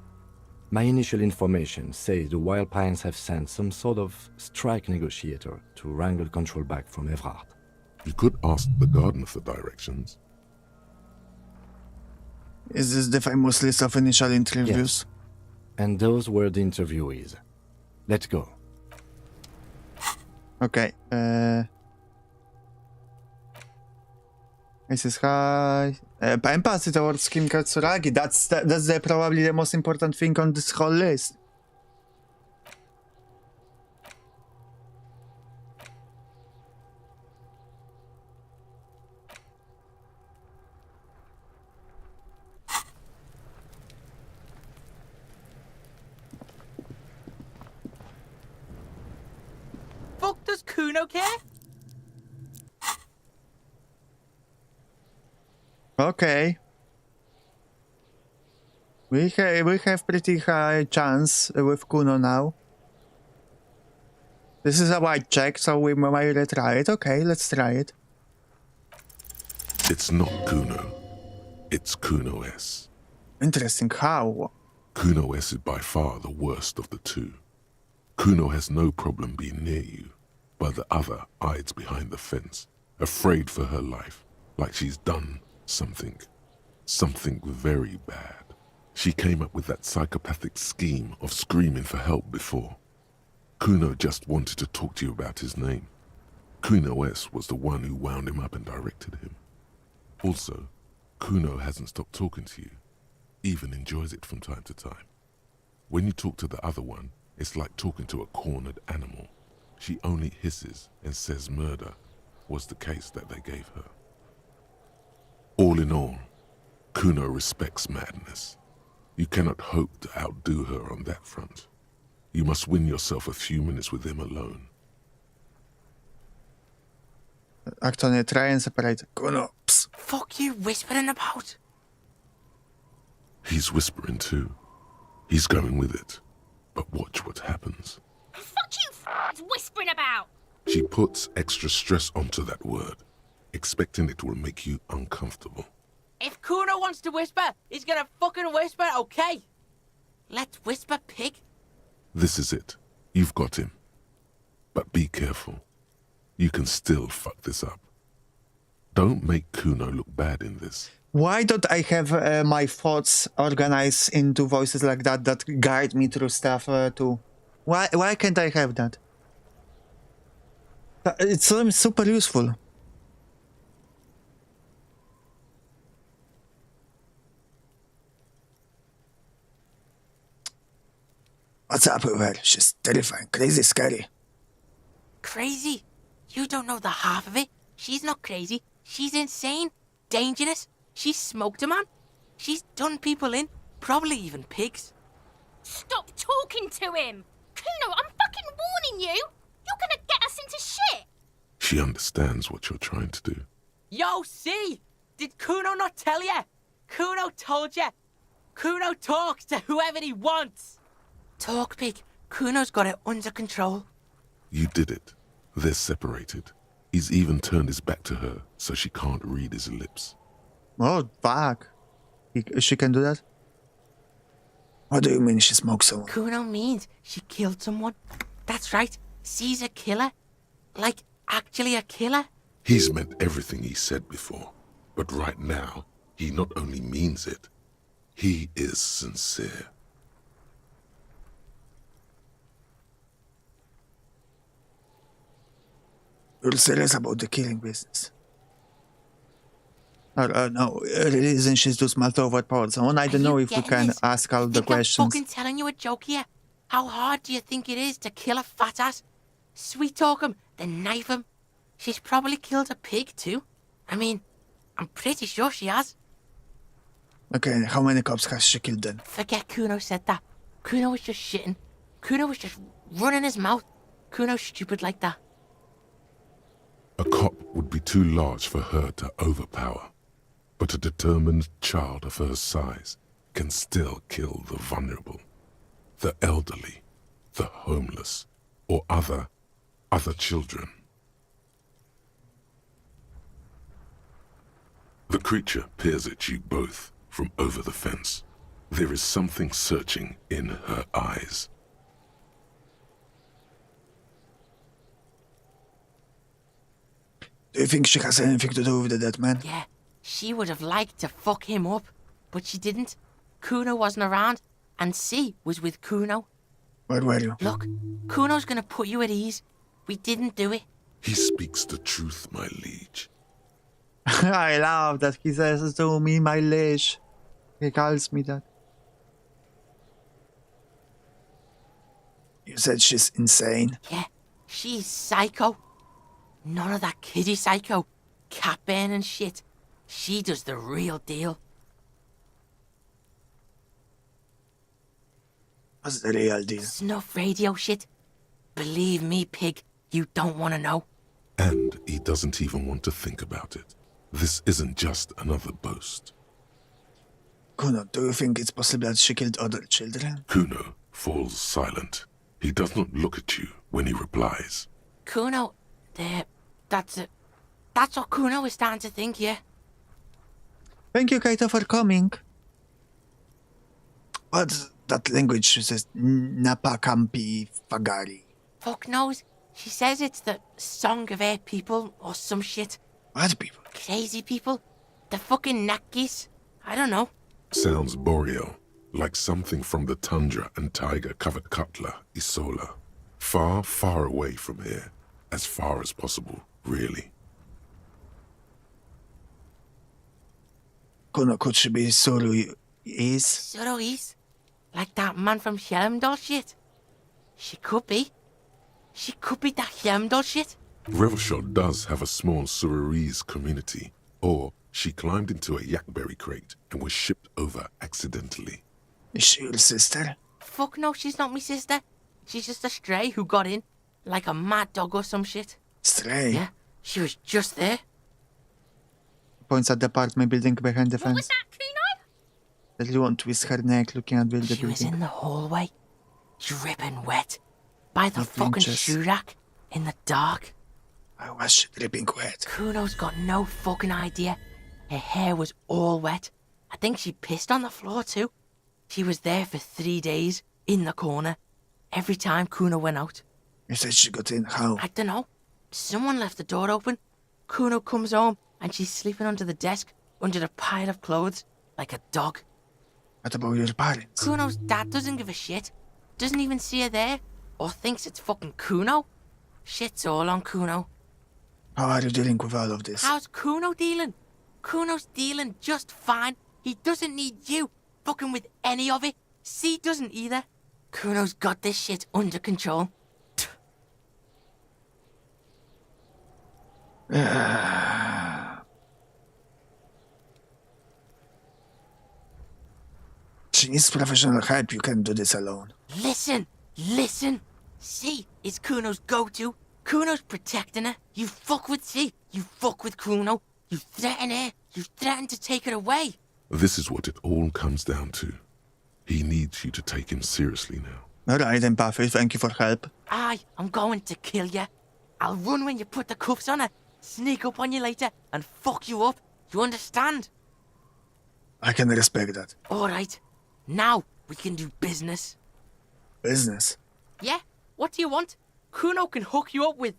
My initial information says the Wild Pines have sent some sort of strike negotiator to wrangle control back from Everard. You could ask the gardener for directions. Is this the famous list of initial interviews? Yes. And those were the interviewees. Let's go. Okay. This is high. Empathy towards Kim Katsuragi. That's probably the most important thing on this whole list. Fuck does Kuno care? Okay. We have pretty high chance with Kuno now. This is a white check, so we might retry it. Okay, let's try it. It's not Kuno. It's Kuno S. Interesting. How? Kuno S is by far the worst of the two. Kuno has no problem being near you, but the other hides behind the fence, afraid for her life, like she's done something very bad. She came up with that psychopathic scheme of screaming for help before. Kuno just wanted to talk to you about his name. Kuno S was the one who wound him up and directed him. Also, Kuno hasn't stopped talking to you, even enjoys it from time to time. When you talk to the other one, it's like talking to a cornered animal. She only hisses and says murder was the case that they gave her. All in all, Kuno respects madness. You cannot hope to outdo her on that front. You must win yourself a few minutes with him alone. Actually, try and separate Kuno. Psst. Fuck you whispering about? He's whispering too. He's going with it. But watch what happens. Fuck you whispering about? She puts extra stress onto that word, expecting it will make you uncomfortable. If Kuno wants to whisper, he's gonna fucking whisper, okay? Let's whisper, pig. This is it. You've got him. But be careful. You can still fuck this up. Don't make Kuno look bad in this. Why don't I have my thoughts organized into voices like that guide me through stuff too? Why can't I have that? It's super useful. What's up with her? She's terrifying, crazy, scary. Crazy? You don't know the half of it. She's not crazy. She's insane, dangerous. She smoked a man. She's done people in, probably even pigs. Stop talking to him! Kuno, I'm fucking warning you! You're gonna get us into shit! She understands what you're trying to do. Yo, see? Did Kuno not tell you? Kuno told you. Kuno talks to whoever he wants. Talk, pig. Kuno's got it under control. You did it. They're separated. He's even turned his back to her, so she can't read his lips. Oh, fuck. She can do that? What do you mean she smoked someone? Kuno means she killed someone. That's right. She's a killer. Like, actually a killer. He's meant everything he said before, but right now, he not only means it, he is sincere. You're serious about the killing business? No, isn't she too smart to overpower someone? I don't know if we can ask all the questions. I'm fucking telling you a joke here. How hard do you think it is to kill a fat ass? Sweet talk him, then knife him. She's probably killed a pig too. I mean, I'm pretty sure she has. Okay, how many cops has she killed then? Forget Kuno said that. Kuno was just shitting. Kuno was just running his mouth. Kuno's stupid like that. A cop would be too large for her to overpower, but a determined child of her size can still kill the vulnerable, the elderly, the homeless, or other children. The creature peers at you both from over the fence. There is something searching in her eyes. Do you think she has anything to do with the dead man? Yeah, she would have liked to fuck him up, but she didn't. Kuno wasn't around, and C was with Kuno. Where were you? Look, Kuno's gonna put you at ease. We didn't do it. He speaks the truth, my liege. I love that he says to me, my liege. He calls me that. You said she's insane? Yeah, she's psycho. None of that kiddie psycho, cat burning shit. She does the real deal. What's the real deal? Snuff radio shit. Believe me, pig, you don't want to know. And he doesn't even want to think about it. This isn't just another boast. Kuno, do you think it's possible that she killed other children? Kuno falls silent. He does not look at you when he replies. Kuno, that's it. That's what Kuno is starting to think, yeah. Thank you, Kaito, for coming. What's that language? She says Napakampi Fagari. Fuck knows. She says it's the song of her people or some shit. What people? Crazy people. The fucking Nakis. I don't know. Sounds boreal, like something from the tundra and tiger-covered Cutler, Isola. Far, far away from here. As far as possible, really. Kuno, could she be Suru is? Suru is? Like that man from Helmdall shit? She could be. She could be that Helmdall shit. Revelshot does have a small Sururese community, or she climbed into a yakberry crate and was shipped over accidentally. Is she your sister? Fuck no, she's not my sister. She's just a stray who got in, like a mad dog or some shit. Stray? Yeah, she was just there. Points at the apartment building behind the fence. What was that, Kuno? That you want to twist her neck looking at the building. She was in the hallway, dripping wet, by the fucking shoe rack, in the dark. Why was she dripping wet? Kuno's got no fucking idea. Her hair was all wet. I think she pissed on the floor too. She was there for 3 days, in the corner, every time Kuno went out. You said she got in, how? I don't know. Someone left the door open. Kuno comes home and she's sleeping under the desk, under a pile of clothes, like a dog. What about your parents? Kuno's dad doesn't give a shit. Doesn't even see her there, or thinks it's fucking Kuno. Shit's all on Kuno. How are you dealing with all of this? How's Kuno dealing? Kuno's dealing just fine. He doesn't need you fucking with any of it. C doesn't either. Kuno's got this shit under control. She needs professional help. You can't do this alone. Listen. C is Kuno's go-to. Kuno's protecting her. You fuck with C. You fuck with Kuno. You threaten her. You threaten to take her away. This is what it all comes down to. He needs you to take him seriously now. Alright, Empathy, thank you for help. I'm going to kill you. I'll run when you put the cuffs on her, sneak up on you later, and fuck you up. You understand? I can respect that. Alright. Now we can do business. Business? Yeah? What do you want? Kuno can hook you up with...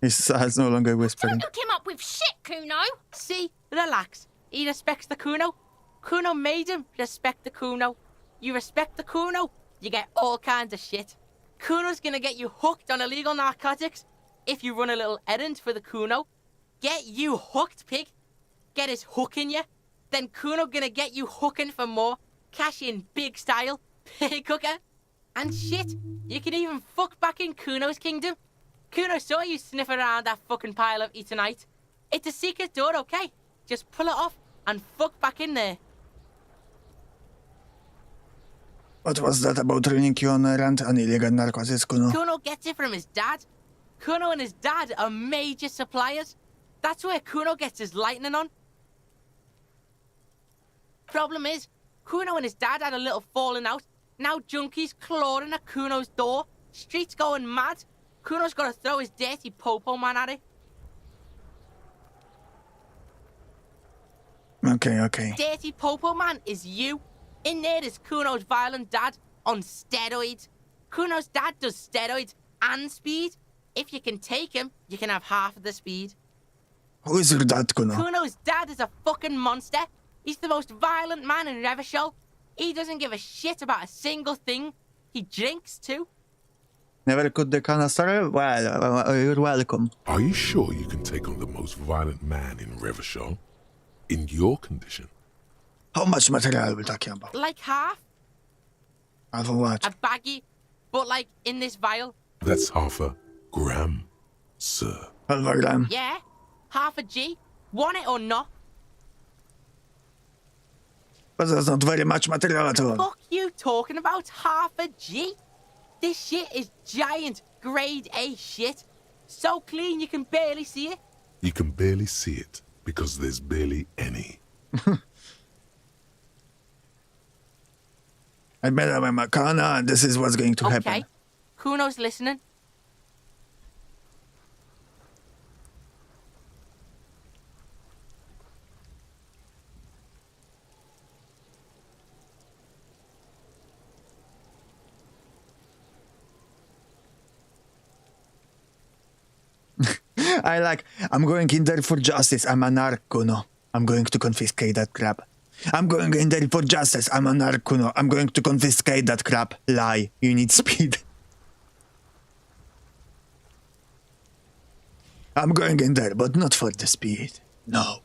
His eyes no longer whispering. Hook him up with shit, Kuno. See? Relax. He respects the Kuno. Kuno made him respect the Kuno. You respect the Kuno, you get all kinds of shit. Kuno's gonna get you hooked on illegal narcotics if you run a little errand for the Kuno. Get you hooked, pig. Get his hook in you. Then Kuno gonna get you hooking for more. Cash in big style. Pig hooker. And shit, you can even fuck back in Kuno's kingdom. Kuno saw you sniff around that fucking pile of Etonite. It's a secret door, okay? Just pull it off and fuck back in there. What was that about running you on errand and illegal narcotics, Kuno? Kuno gets it from his dad. Kuno and his dad are major suppliers. That's where Kuno gets his lightning on. Problem is, Kuno and his dad had a little falling out. Now junkies clawing at Kuno's door. Streets going mad. Kuno's got to throw his dirty popo man at it. Okay. Dirty popo man is you. In there is Kuno's violent dad on steroids. Kuno's dad does steroids and speed. If you can take him, you can have half of the speed. Who is your dad, Kuno? Kuno's dad is a fucking monster. He's the most violent man in Revachol. He doesn't give a shit about a single thing. He drinks too. Never could the canister? Well, you're welcome. Are you sure you can take on the most violent man in Revachol? In your condition? How much material are we talking about? Like half. Half of what? A baggie, but like in this vial. That's half a gram, sir. Half a gram? Yeah, half a G. Want it or not? But that's not very much material at all. Fuck you talking about half a G? This shit is giant, grade A shit. So clean you can barely see it. You can barely see it because there's barely any. I met him in Makana and this is what's going to happen. Okay, Kuno's listening. I'm going in there for justice. I'm a narc, Kuno. I'm going to confiscate that crap. I'm going in there for justice. I'm a narc, Kuno. I'm going to confiscate that crap. Lie. You need speed. I'm going in there, but not for the speed. No.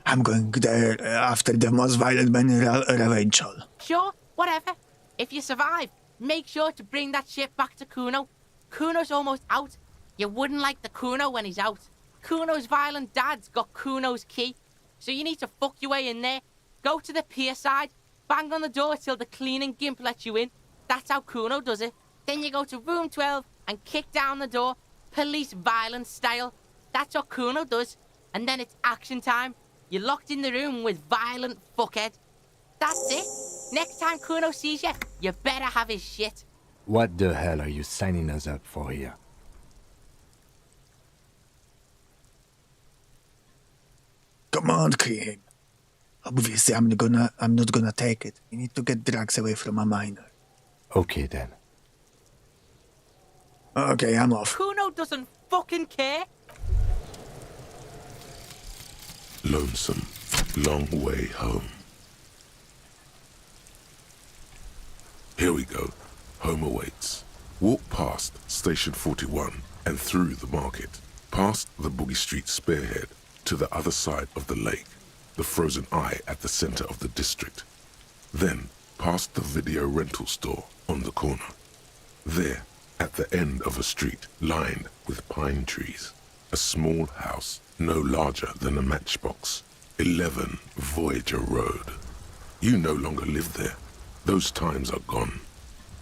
I'm going there after the most violent man in Revachol. Sure, whatever. If you survive, make sure to bring that shit back to Kuno. Kuno's almost out. You wouldn't like the Kuno when he's out. Kuno's violent dad's got Kuno's key. So you need to fuck your way in there. Go to the pier side, bang on the door till the cleaning gimp lets you in. That's how Kuno does it. Then you go to room 12 and kick down the door, police violence style. That's what Kuno does. And then it's action time. You're locked in the room with violent fuckhead. That's it. Next time Kuno sees you, you better have his shit. What the hell are you signing us up for here? Come on, Cream. Obviously, I'm not gonna take it. You need to get drugs away from a minor. Okay, then. Okay, I'm off. Kuno doesn't fucking care. Lonesome, long way home. Here we go. Home awaits. Walk past Station 41 and through the market, past the Boogie Street spearhead, to the other side of the lake, the frozen eye at the center of the district. Then, past the video rental store on the corner. There, at the end of a street lined with pine trees, a small house no larger than a matchbox, 11 Voyager Road. You no longer live there. Those times are gone,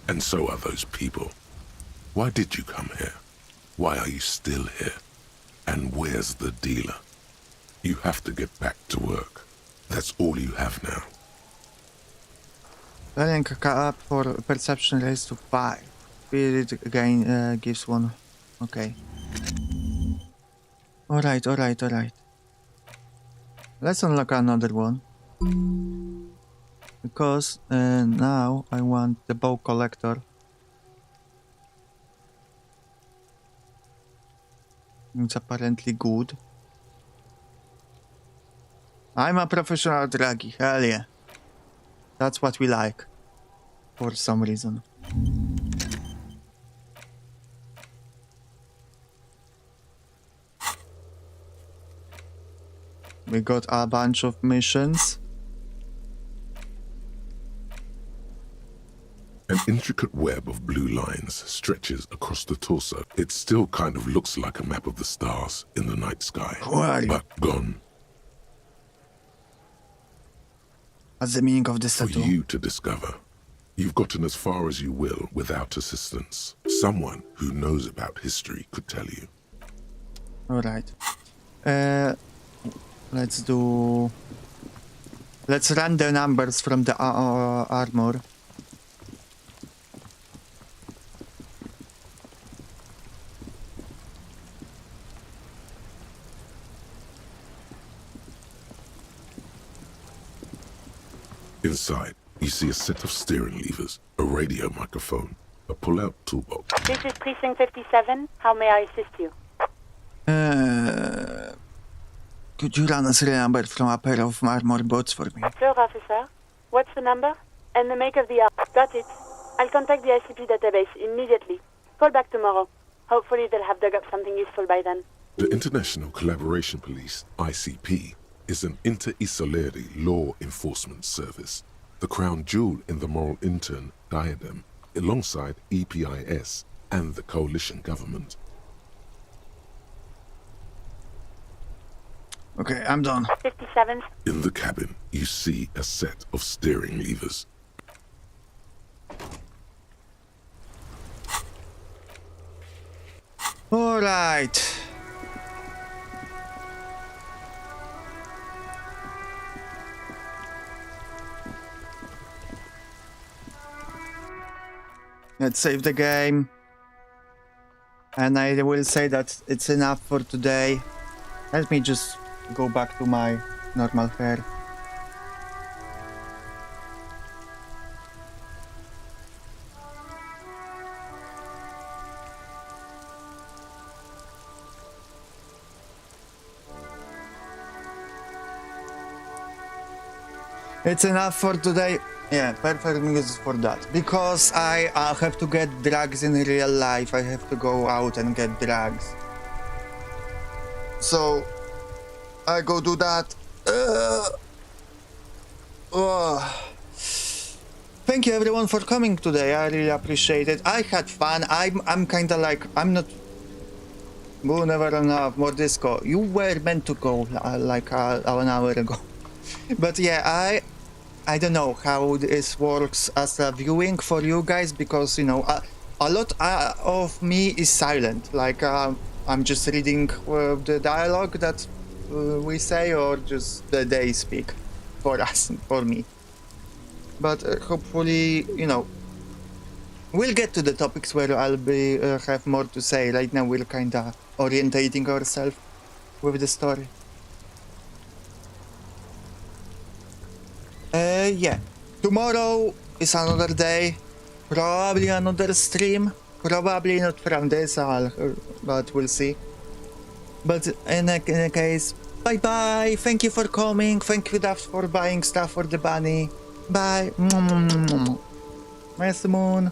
and so are those people. Why did you come here? Why are you still here? And where's the dealer? You have to get back to work. That's all you have now. Learning up for perception raise to 5. Spirit again gives 1. Okay. Alright. Let's unlock another one. Because now I want the bow collector. It's apparently good. I'm a professional druggie, hell yeah. That's what we like. For some reason. We got a bunch of missions. An intricate web of blue lines stretches across the torso. It still kind of looks like a map of the stars in the night sky. Who are you? But gone. What's the meaning of this For tattoo? you to discover. You've gotten as far as you will without assistance. Someone who knows about history could tell you. Alright. Let's run the numbers from the armor. Inside, you see a set of steering levers, a radio microphone, a pull-out toolbox. This is Precinct 57. How may I assist you? Could you run us the number from a pair of armor bots for me? Sure, officer. What's the number? And the make of the arm. Got it. I'll contact the ICP database immediately. Call back tomorrow. Hopefully they'll have dug up something useful by then. The International Collaboration Police, ICP, is an inter-Isolari law enforcement service, the crown jewel in the moral intern diadem, alongside EPIS and the coalition government. Okay, I'm done. 57. In the cabin, you see a set of steering levers. All right. Let's save the game. And I will say that it's enough for today. Let me just go back to my normal hair. It's enough for today. Yeah, perfect music for that. Because I have to get drugs in real life. I have to go out and get drugs. So, I go do that. Thank you everyone for coming today. I really appreciate it. I had fun. I'm kinda like, I'm not... We'll never enough, more disco. You were meant to go like an hour ago. But yeah, I don't know how this works as a viewing for you guys, because, you know, a lot of me is silent. Like, I'm just reading the dialogue that we say, or just they speak for us, for me. But hopefully, you know, we'll get to the topics where I'll be have more to say. Right now, we're kind of orientating ourselves with the story. Yeah, tomorrow is another day, probably another stream, probably not from this, but we'll see. But in a case, bye bye, thank you for coming, thank you Daft for buying stuff for the bunny, bye. Nice moon.